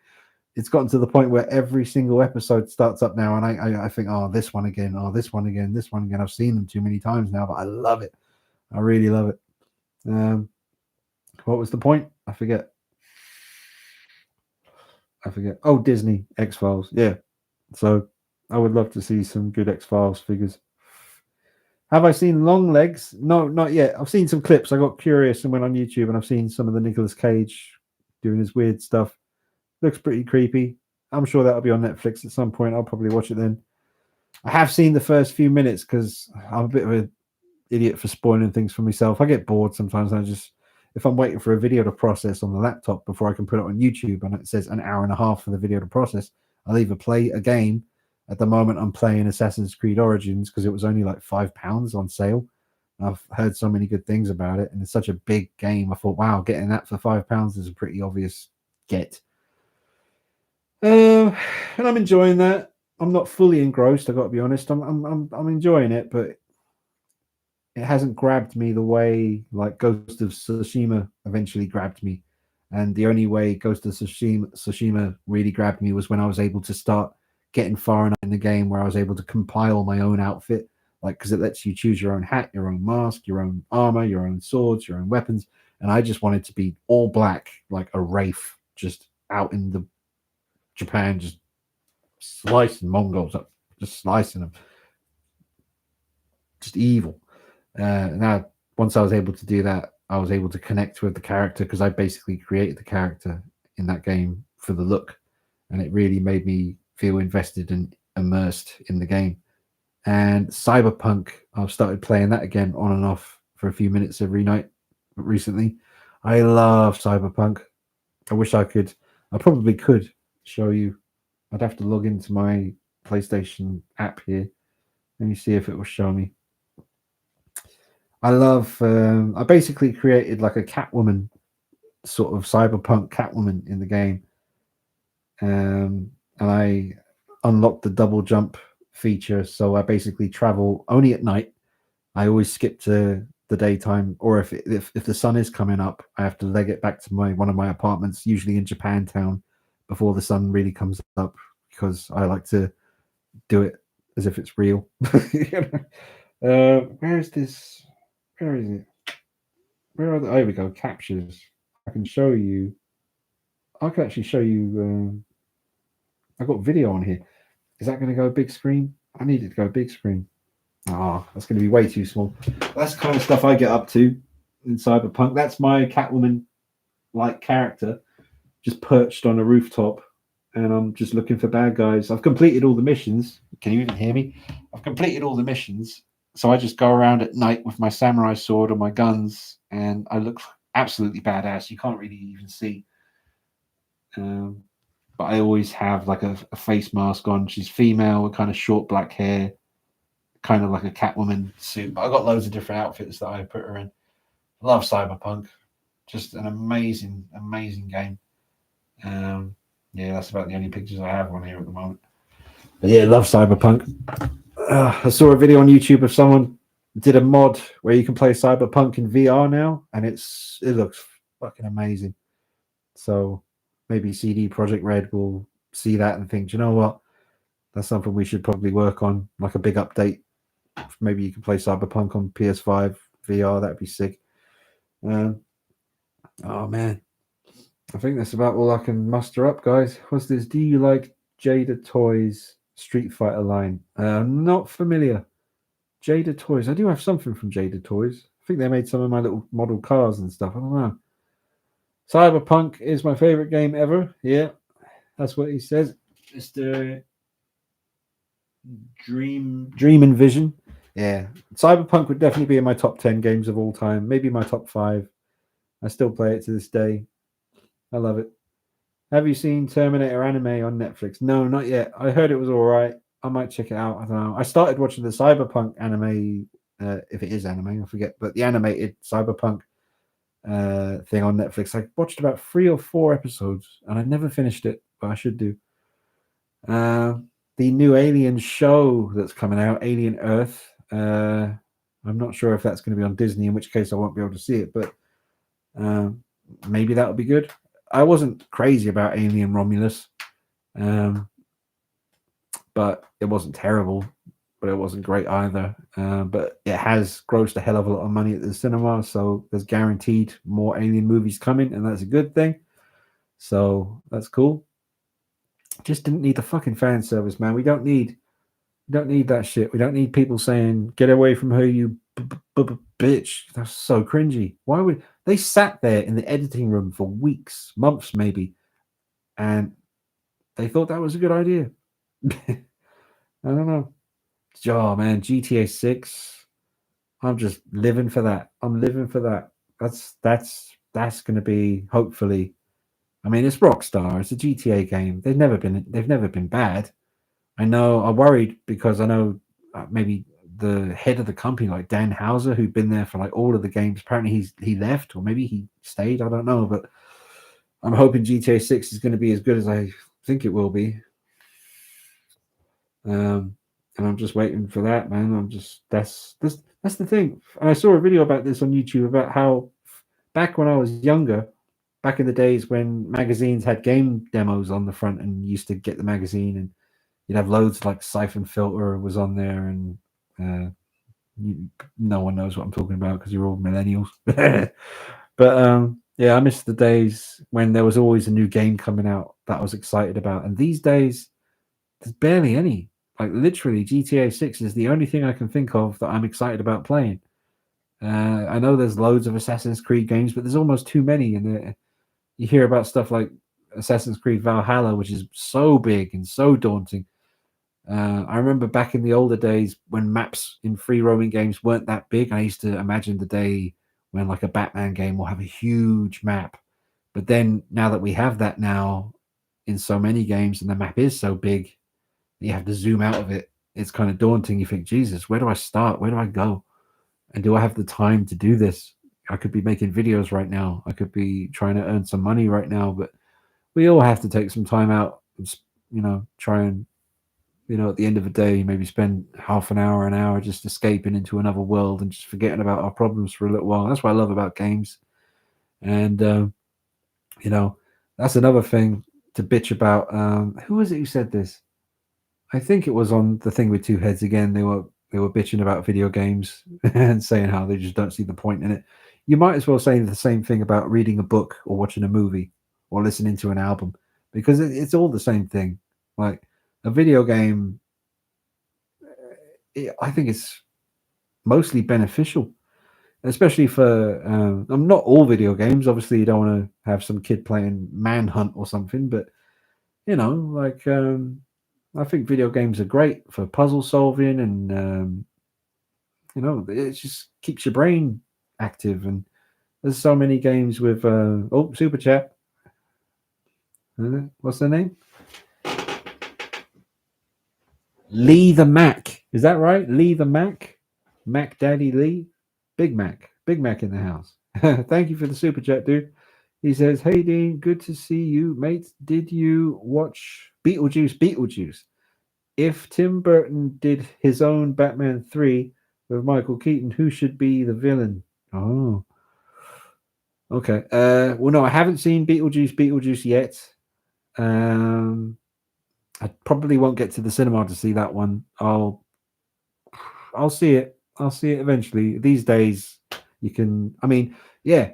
It's gotten to the point where every single episode starts up now, and I think, oh, this one again, oh, this one again, this one again. I've seen them too many times now, but I love it. I really love it. What was the point? I forget. Oh, Disney X-Files. Yeah. So I would love to see some good X-Files figures. Have I seen Long Legs? No, not yet. I've seen some clips. I got curious and went on YouTube, and I've seen some of the Nicolas Cage doing his weird stuff. Looks pretty creepy. I'm sure that'll be on Netflix at some point. I'll probably watch it then. I have seen the first few minutes because I'm a bit of an idiot for spoiling things for myself. I get bored sometimes. And if I'm waiting for a video to process on the laptop before I can put it on YouTube and it says an hour and a half for the video to process, I'll either play a game. At the moment, I'm playing Assassin's Creed Origins because it was only like £5 on sale. I've heard so many good things about it, and it's such a big game. I thought, wow, getting that for £5 is a pretty obvious get. And I'm enjoying that. I'm not fully engrossed. I got to be honest. I'm enjoying it, but it hasn't grabbed me the way like Ghost of Tsushima eventually grabbed me. And the only way Ghost of Tsushima really grabbed me was when I was able to start getting far enough in the game where I was able to compile my own outfit, like because it lets you choose your own hat, your own mask, your own armor, your own swords, your own weapons. And I just wanted to be all black, like a wraith, just out in the Japan, just slicing Mongols up, just slicing them, just evil. Now, once I was able to do that, I was able to connect with the character because I basically created the character in that game for the look, and it really made me feel invested and immersed in the game. And Cyberpunk, I've started playing that again on and off for a few minutes every night recently. I love Cyberpunk. I wish I could. I probably could show you. I'd have to log into my PlayStation app here. Let me see if it will show me. I basically created like a Catwoman, sort of cyberpunk Catwoman in the game. And I unlocked the double jump feature. So I basically travel only at night. I always skip to the daytime, or if the sun is coming up, I have to leg it back to one of my apartments, usually in Japantown, before the sun really comes up, because I like to do it as if it's real. Where is this? Where is it? Where are the? Oh, here we go. Captures. I can show you. I can actually show you. I've got video on here. Is that going to go big screen? I need it to go big screen. Oh, that's going to be way too small. That's the kind of stuff I get up to in Cyberpunk. That's my Catwoman-like character, just perched on a rooftop, and I'm just looking for bad guys. I've completed all the missions. Can you even hear me? I've completed all the missions. So I just go around at night with my samurai sword and my guns, and I look absolutely badass. You can't really even see. But I always have like a face mask on. She's female with kind of short black hair, kind of like a Catwoman suit. But I got loads of different outfits that I put her in. I love Cyberpunk. Just an amazing, amazing game. Yeah, that's about the only pictures I have on here at the moment. But yeah, love Cyberpunk. I saw a video on YouTube of someone did a mod where you can play Cyberpunk in VR now, and it looks fucking amazing. So maybe CD Projekt Red will see that and think, you know what, that's something we should probably work on, like a big update. Maybe you can play Cyberpunk on PS5 VR. That'd be sick. Oh man, I think that's about all I can muster up, guys. What's this? Do you like Jada Toys Street Fighter line? Not familiar. Jada Toys. I do have something from Jada Toys. I think they made some of my little model cars and stuff. I don't know. Cyberpunk is my favorite game ever. Yeah, that's what he says. Mr. Dream and Vision. Yeah, Cyberpunk would definitely be in my top 10 games of all time. Maybe my top 5. I still play it to this day. I love it. Have you seen Terminator anime on Netflix? No, not yet. I heard it was all right. I might check it out. I don't know. I started watching the Cyberpunk anime, if it is anime, I forget, but the animated Cyberpunk thing on Netflix. I watched about 3 or 4 episodes, and I never finished it, but I should do. The new Alien show that's coming out, Alien Earth. I'm not sure if that's going to be on Disney, in which case I won't be able to see it, but maybe that'll be good. I wasn't crazy about Alien Romulus, but it wasn't terrible, but it wasn't great either. But it has grossed a hell of a lot of money at the cinema, so there's guaranteed more Alien movies coming, and that's a good thing. So that's cool. Just didn't need the fucking fan service, man. We don't need We don't need that shit. We don't need people saying, "Get away from her, you bitch." That's so cringy. Why would they sat there in the editing room for weeks, months, maybe, and they thought that was a good idea? I don't know. Oh man, GTA 6. I'm just living for that. I'm living for that. That's going to be hopefully. I mean, it's Rockstar. It's a GTA game. They've never been bad. I know. I worried because I know maybe the head of the company, like Dan Houser, who'd been there for like all of the games. Apparently, he left or maybe he stayed. I don't know, but I'm hoping GTA 6 is going to be as good as I think it will be. And I'm just waiting for that, man. I'm just that's the thing. And I saw a video about this on YouTube about how back when I was younger, back in the days when magazines had game demos on the front, and you used to get the magazine, and you'd have loads like Siphon Filter was on there, and no one knows what I'm talking about because you're all millennials. But yeah, I miss the days when there was always a new game coming out that I was excited about, and these days there's barely any. Like literally, GTA 6 is the only thing I can think of that I'm excited about playing. I know there's loads of Assassin's Creed games, but there's almost too many. And you hear about stuff like Assassin's Creed Valhalla, which is so big and so daunting. I remember back in the older days when maps in free roaming games weren't that big. I used to imagine the day when like a Batman game will have a huge map. But then now that we have that now in so many games and the map is so big, you have to zoom out of it. It's kind of daunting. You think, Jesus, where do I start? Where do I go? And do I have the time to do this? I could be making videos right now. I could be trying to earn some money right now, but we all have to take some time out and, try and, at the end of the day, maybe spend half an hour just escaping into another world and just forgetting about our problems for a little while. That's what I love about games. And, that's another thing to bitch about. Who was it who said this? I think it was on the thing with two heads again. They were bitching about video games and saying how they just don't see the point in it. You might as well say the same thing about reading a book or watching a movie or listening to an album, because it's all the same thing. Like a video game, I think it's mostly beneficial, especially for not all video games. Obviously, you don't want to have some kid playing Manhunt or something, but like I think video games are great for puzzle solving, and it just keeps your brain active. And there's so many games with super chat. What's their name? Lee the Mac. Is that right? Lee the Mac? Mac Daddy Lee? Big Mac. Big Mac in the house. Thank you for the super chat, dude. He says, "Hey Dean, good to see you, mate. Did you watch Beetlejuice? Beetlejuice. If Tim Burton did his own Batman 3 with Michael Keaton, who should be the villain?" Oh, okay. Well, no, I haven't seen Beetlejuice yet. I probably won't get to the cinema to see that one. I'll see it. I'll see it eventually. These days, you can. I mean, yeah,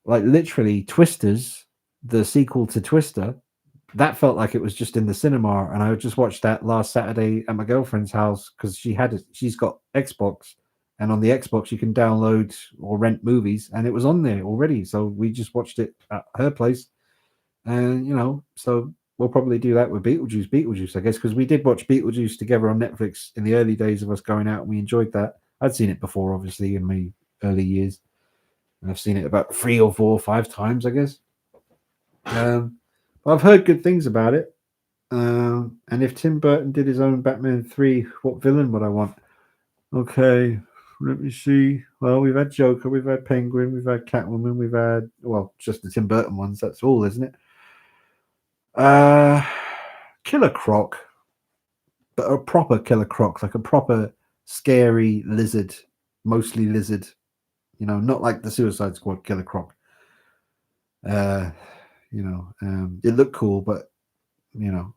like literally, Twisters, the sequel to Twister, that felt like it was just in the cinema, and I just watched that last Saturday at my girlfriend's house because she's got Xbox, and on the Xbox you can download or rent movies, and it was on there already. So we just watched it at her place, and so we'll probably do that with Beetlejuice, I guess, because we did watch Beetlejuice together on Netflix in the early days of us going out, and we enjoyed that. I'd seen it before, obviously, in my early years, and I've seen it about 3 or 4 or 5 times, I guess. I've heard good things about it. And if Tim Burton did his own Batman 3, what villain would I want? Okay, let me see. Well, we've had Joker, we've had Penguin, we've had Catwoman, we've had, just the Tim Burton ones. That's all, isn't it? Killer Croc, but a proper Killer Croc, like a proper scary lizard, mostly lizard. Not like the Suicide Squad Killer Croc. It looked cool, but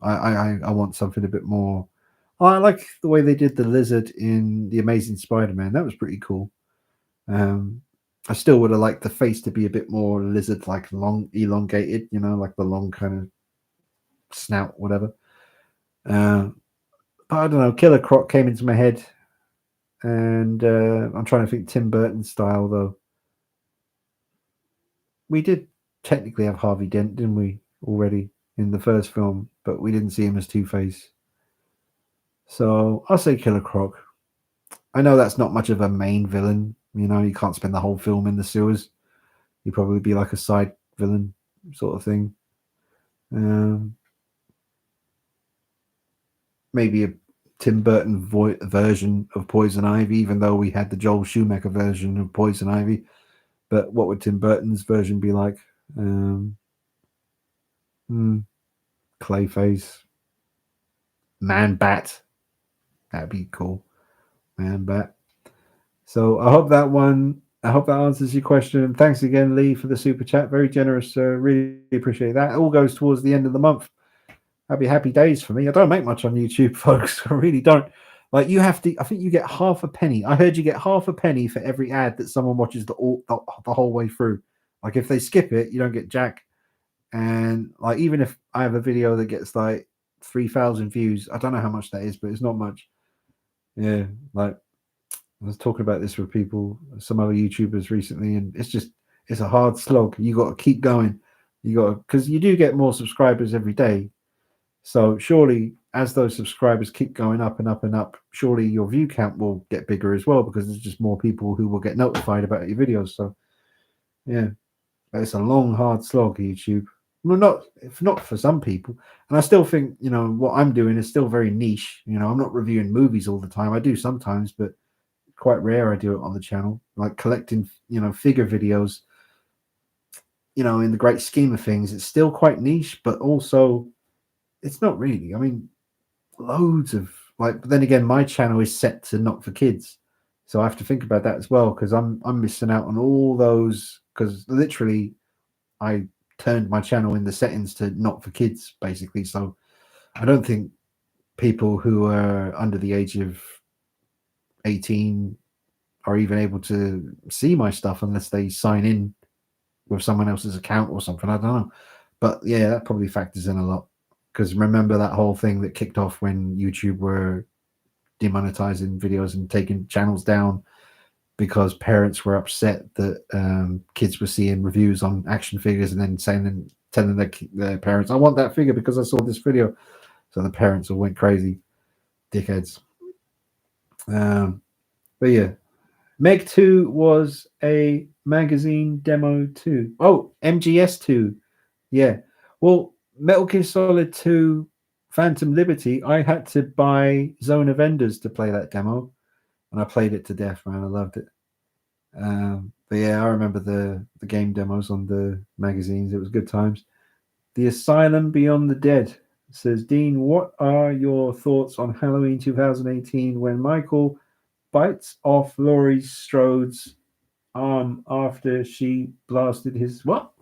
I want something a bit more. I like the way they did the lizard in The Amazing Spider-Man. That was pretty cool. I still would have liked the face to be a bit more lizard-like, long, elongated. Like the long kind of snout, whatever. But I don't know. Killer Croc came into my head, and I'm trying to think Tim Burton style though. We did technically have Harvey Dent, didn't we, already in the first film? But we didn't see him as Two-Face. So I'll say Killer Croc. I know that's not much of a main villain. You know, you can't spend the whole film in the sewers. He'd probably be like a side villain sort of thing. Maybe a Tim Burton version of Poison Ivy, even though we had the Joel Schumacher version of Poison Ivy. But what would Tim Burton's version be like? Clayface. Man-Bat. That'd be cool. Man-Bat. So I hope that answers your question. And thanks again, Lee, for the super chat. Very generous. Really appreciate that. It all goes towards the end of the month. Happy days for me. I don't make much on YouTube, folks. I really don't. Like, you have to, I think you get half a penny. I heard you get half a penny for every ad that someone watches the whole way through. Like, if they skip it, you don't get jack. And like, even if I have a video that gets like 3,000 views, I don't know how much that is, but it's not much. Yeah, like I was talking about this with people, some other YouTubers recently, and it's a hard slog. You got to keep going. Because you do get more subscribers every day. So surely, as those subscribers keep going up and up and up, surely your view count will get bigger as well, because there's just more people who will get notified about your videos. So yeah, it's a long, hard slog, YouTube. Well, not for some people. And I still think, what I'm doing is still very niche. I'm not reviewing movies all the time. I do sometimes, but quite rare I do it on the channel. Like collecting, figure videos. In the great scheme of things, it's still quite niche, but also it's not really. I mean, loads of but then again, my channel is set to not for kids, so I have to think about that as well, because I'm missing out on all those, because literally I turned my channel in the settings to not for kids basically. So I don't think people who are under the age of 18 are even able to see my stuff unless they sign in with someone else's account or something. I don't know, but yeah, that probably factors in a lot. Because remember that whole thing that kicked off when YouTube were demonetizing videos and taking channels down because parents were upset that kids were seeing reviews on action figures and then telling their parents, I want that figure because I saw this video. So the parents all went crazy. Dickheads. But yeah, Meg 2 was a magazine demo too. Oh, MGS 2. Yeah. Well, Metal Gear Solid 2 Phantom Liberty, I had to buy Zone of Enders to play that demo, and I played it to death, man. I loved it. But yeah, I remember the game demos on the magazines. It was good times. The Asylum Beyond the Dead says, Dean, what are your thoughts on Halloween 2018 when Michael bites off Laurie Strode's arm after she blasted his... What?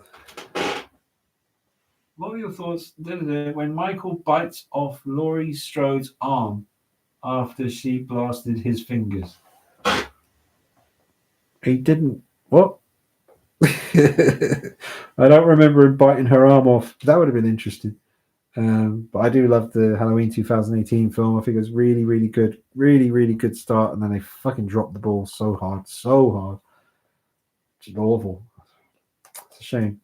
What were your thoughts when Michael bites off Laurie Strode's arm after she blasted his fingers? He didn't. What? I don't remember him biting her arm off. That would have been interesting. But I do love the Halloween 2018 film. I think it was really, really good. Really, really good start. And then they fucking dropped the ball so hard. So hard. Just awful. It's a shame.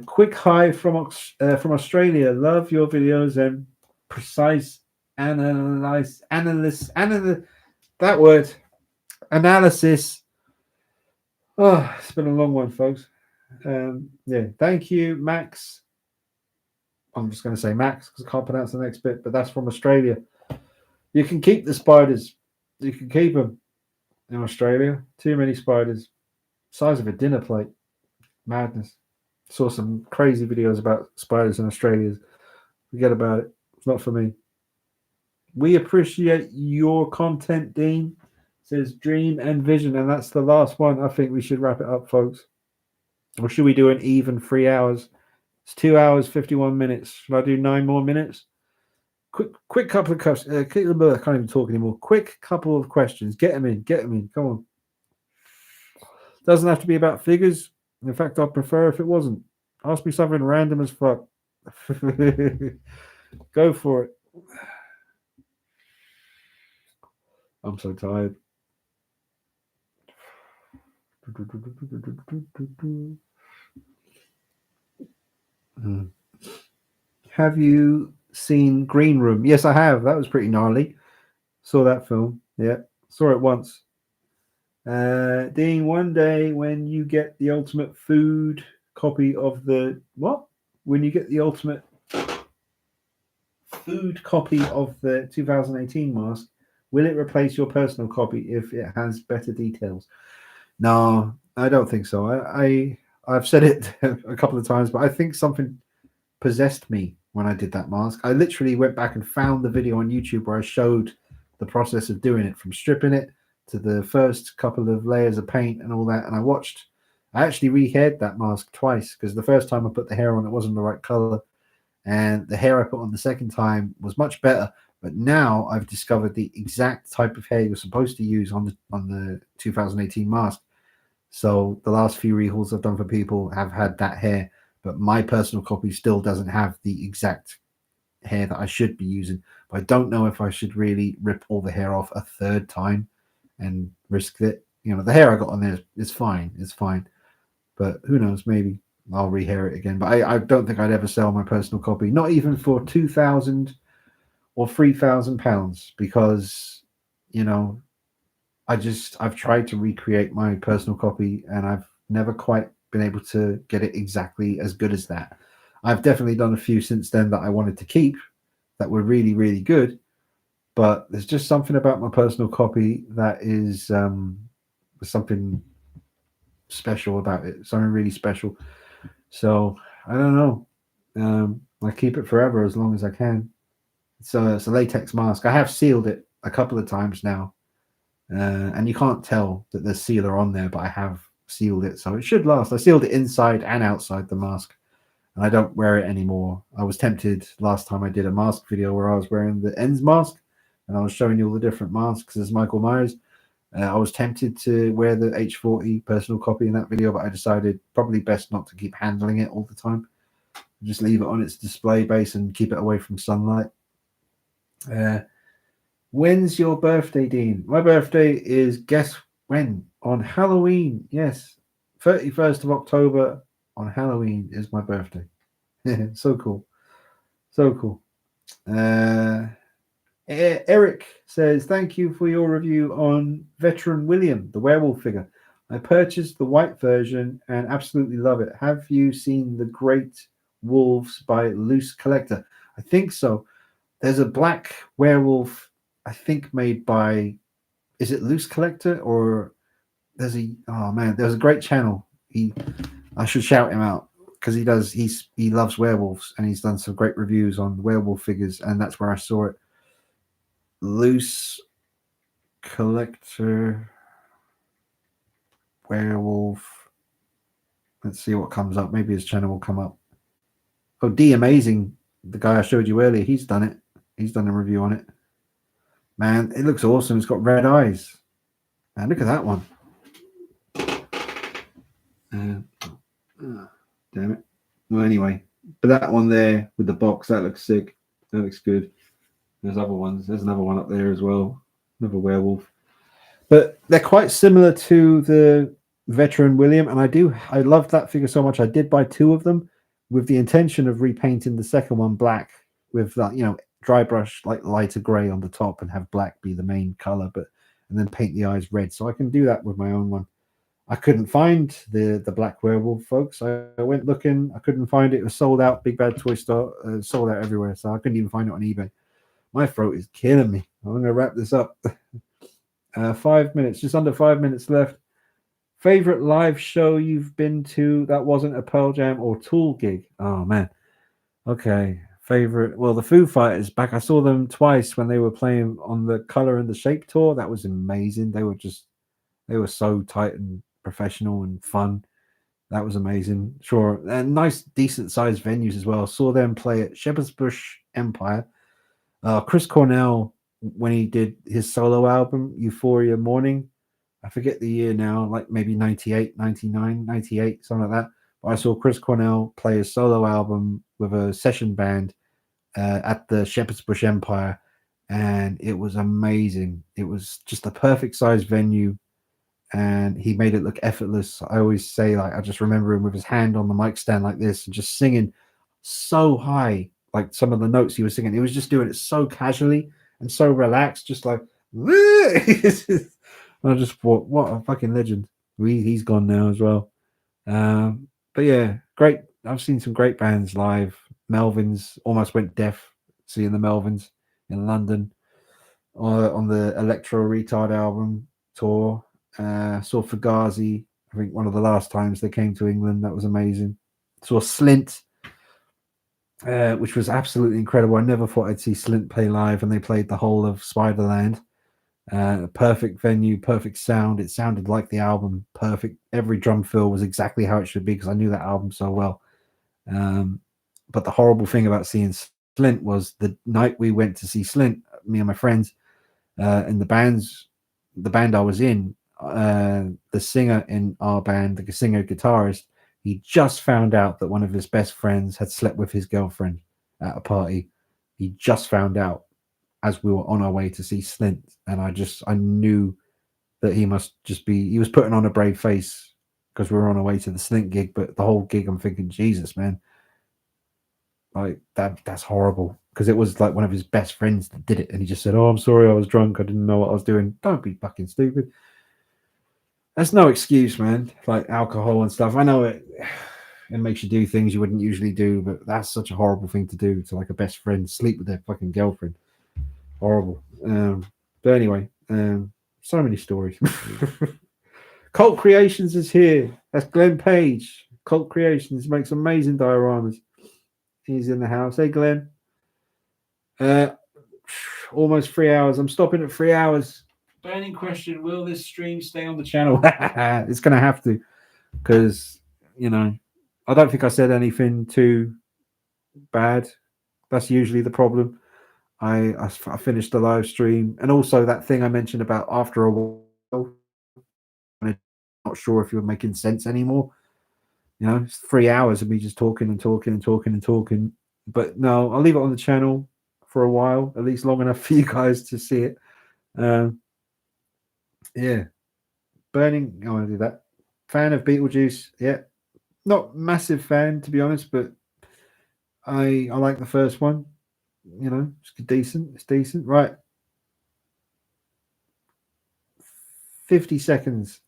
Quick hi from Australia. Love your videos and precise analysis. Oh, it's been a long one, folks. Yeah, thank you, Max. I'm just going to say Max because I can't pronounce the next bit, but that's from Australia. You can keep the spiders. You can keep them in Australia. Too many spiders. Size of a dinner plate. Madness. Saw some crazy videos about spiders in Australia. Forget about it. It's not for me. We appreciate your content, Dean. Says Dream and Vision, and that's the last one. I think we should wrap it up, folks. Or should we do an even 3 hours? It's 2 hours, 51 minutes. Should I do 9 more minutes? Quick couple of questions. I can't even talk anymore. Quick couple of questions. Get them in. Come on. Doesn't have to be about figures. In fact, I'd prefer if it wasn't. Ask me something random as fuck. Go for it. I'm so tired. Have you seen Green Room? Yes, I have. That was pretty gnarly. Saw that film. Yeah, saw it once. Dean, one day when you get the ultimate food copy of the what? When you get the ultimate food copy of the 2018 mask, will it replace your personal copy if it has better details? No, I don't think so. I've said it a couple of times, but I think something possessed me when I did that mask. I literally went back and found the video on YouTube where I showed the process of doing it, from stripping it to the first couple of layers of paint and all that. And I actually re-haired that mask twice, because the first time I put the hair on, it wasn't the right color. And the hair I put on the second time was much better. But now I've discovered the exact type of hair you're supposed to use on the 2018 mask. So the last few rehauls I've done for people have had that hair, but my personal copy still doesn't have the exact hair that I should be using. But I don't know if I should really rip all the hair off a third time and risk it. You know, the hair I got on there is fine. It's fine. But who knows? Maybe I'll rehair it again. But I don't think I'd ever sell my personal copy, not even for £2,000 or £3,000, because, you know, I've tried to recreate my personal copy and I've never quite been able to get it exactly as good as that. I've definitely done a few since then that I wanted to keep that were really, really good. But there's just something about my personal copy that is something special about it, something really special. So I don't know. I keep it forever as long as I can. So it's a latex mask. I have sealed it a couple of times now. And you can't tell that there's sealer on there, but I have sealed it, so it should last. I sealed it inside and outside the mask, and I don't wear it anymore. I was tempted last time I did a mask video where I was wearing the ends mask, and I was showing you all the different masks as Michael Myers. I was tempted to wear the H40 personal copy in that video, but I decided probably best not to keep handling it all the time. Just leave it on its display base and keep it away from sunlight. When's your birthday, Dean? My birthday is, guess when? On Halloween. Yes. 31st of October on Halloween is my birthday. So cool. So cool. Eric says, thank you for your review on Veteran William, the werewolf figure. I purchased the white version and absolutely love it. Have you seen The Great Wolves by Loose Collector? I think so. There's a black werewolf, I think, made by, is it Loose Collector, or there's a great channel. I should shout him out because he loves werewolves and he's done some great reviews on werewolf figures, and that's where I saw it. Loose Collector werewolf. Let's see what comes up. Maybe his channel will come up. Oh, D Amazing, the guy I showed you earlier, he's done it. He's done a review on it. Man, it looks awesome. It's got red eyes. Man, look at that one. Damn it. Well, anyway, but that one there with the box, that looks sick. That looks good. There's other ones. There's another one up there as well. Another werewolf. But they're quite similar to the Veteran William, and I loved that figure so much. I did buy two of them with the intention of repainting the second one black with that, dry brush, like lighter gray on the top, and have black be the main color, and then paint the eyes red. So I can do that with my own one. I couldn't find the black werewolf, folks. I went looking. I couldn't find it. It was sold out. Big Bad Toy Store, sold out everywhere. So I couldn't even find it on eBay. My throat is killing me. I'm going to wrap this up. 5 minutes, just under 5 minutes left. Favorite live show you've been to that wasn't a Pearl Jam or Tool gig? Oh, man. Okay. Favorite. Well, the Foo Fighters back. I saw them twice when they were playing on the Color and the Shape tour. That was amazing. They were so tight and professional and fun. That was amazing. Sure. And nice, decent sized venues as well. Saw them play at Shepherd's Bush Empire. Chris Cornell, when he did his solo album, Euphoria Morning, I forget the year now, like maybe 98, 99, 98, something like that. But I saw Chris Cornell play his solo album with a session band at the Shepherd's Bush Empire. and it was amazing. It was just a perfect size venue, and he made it look effortless. I always say, like, I just remember him with his hand on the mic stand like this and just singing so high, like some of the notes he was singing. He was just doing it so casually and so relaxed, just like, and I just thought, what a fucking legend. He's gone now as well. But yeah, great. I've seen some great bands live. Melvins, almost went deaf seeing the Melvins in London on the Electro Retard album tour. Saw Fugazi, I think one of the last times they came to England. That was amazing. Saw Slint, which was absolutely incredible. I never thought I'd see Slint play live, and they played the whole of Spiderland. Perfect venue, perfect sound. It sounded like the album, perfect. Every drum fill was exactly how it should be because I knew that album so well. But the horrible thing about seeing Slint was the night we went to see Slint, me and my friends, and the band I was in, the singer in our band, the singer guitarist, he just found out that one of his best friends had slept with his girlfriend at a party. He just found out as we were on our way to see Slint, and I knew that he was putting on a brave face because we were on our way to the Slint gig, but the whole gig I'm thinking, Jesus, man, like that's horrible, because it was like one of his best friends that did it, and he just said, "Oh, I'm sorry, I was drunk, I didn't know what I was doing." Don't be fucking stupid. That's no excuse, man. Like alcohol and stuff. I know it makes you do things you wouldn't usually do, but that's such a horrible thing to do to like a best friend, sleep with their fucking girlfriend. Horrible. But anyway, so many stories. Cult Creations is here. That's Glenn Page. Cult Creations makes amazing dioramas. He's in the house. Hey, Glenn. Almost 3 hours. I'm stopping at 3 hours. Burning question: will this stream stay on the channel? It's going to have to, because I don't think I said anything too bad. That's usually the problem. I finished the live stream, and also that thing I mentioned about after a while, I'm not sure if you're making sense anymore. It's 3 hours of me just talking and talking and talking and talking. But no, I'll leave it on the channel for a while, at least long enough for you guys to see it. Yeah, burning. I want to do that. Fan of Beetlejuice? Yeah, not massive fan, to be honest, but I like the first one. It's decent. It's decent. Right. 50 seconds.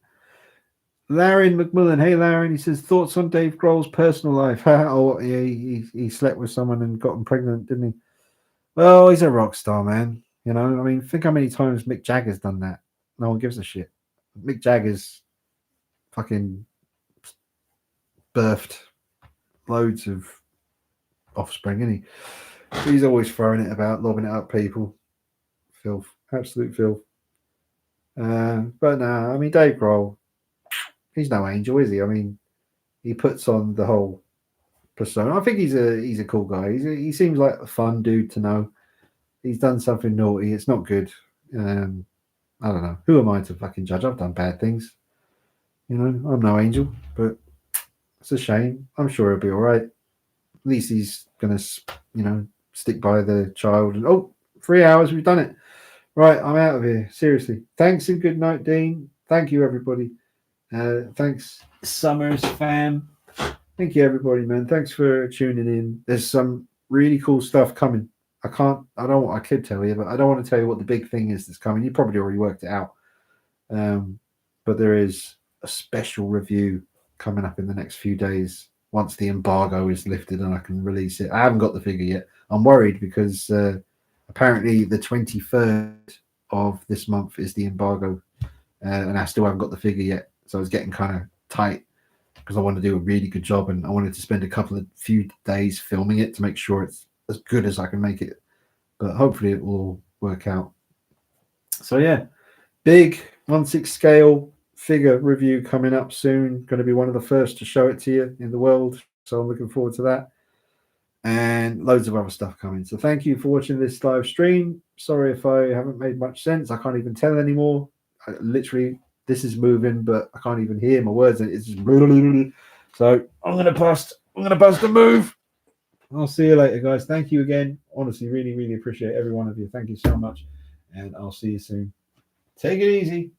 Laren McMillan. Hey, Laren. He says, thoughts on Dave Grohl's personal life? Oh, yeah, he slept with someone and got him pregnant, didn't he? Well, he's a rock star, man. I mean, think how many times Mick Jagger's done that. No one gives a shit. Mick Jagger's fucking birthed loads of offspring, isn't he? He's always throwing it about, lobbing it at people. Filth. Absolute filth. But no, I mean, Dave Grohl, he's no angel, is he? I mean, he puts on the whole persona. I think he's a cool guy. He seems like a fun dude to know. He's done something naughty. It's not good. I don't know. Who am I to fucking judge? I've done bad things. I'm no angel, but it's a shame. I'm sure he'll be all right. At least he's gonna, stick by the child. And 3 hours, we've done it. Right, I'm out of here. Seriously. Thanks and good night, Dean. Thank you, everybody. Thanks, Summers fam. Thank you, everybody, man. Thanks for tuning in. There's some really cool stuff coming. I could tell you, but I don't want to tell you what the big thing is that's coming. You probably already worked it out. But there is a special review coming up in the next few days once the embargo is lifted and I can release it. I haven't got the figure yet. I'm worried because apparently the 23rd of this month is the embargo, and I still haven't got the figure yet. So it's getting kind of tight because I want to do a really good job, and I wanted to spend a few days filming it to make sure it's as good as I can make it. But hopefully it will work out. So yeah, big 1/6 scale figure review coming up soon. Going to be one of the first to show it to you in the world. So I'm looking forward to that. And loads of other stuff coming. So thank you for watching this live stream. Sorry if I haven't made much sense. I can't even tell anymore. This is moving, but I can't even hear my words. It's just so I'm gonna bust a move. I'll see you later, guys. Thank you again. Honestly, really, really appreciate every one of you. Thank you so much. And I'll see you soon. Take it easy.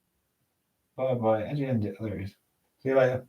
Bye bye. And you end it. There it is. See you later.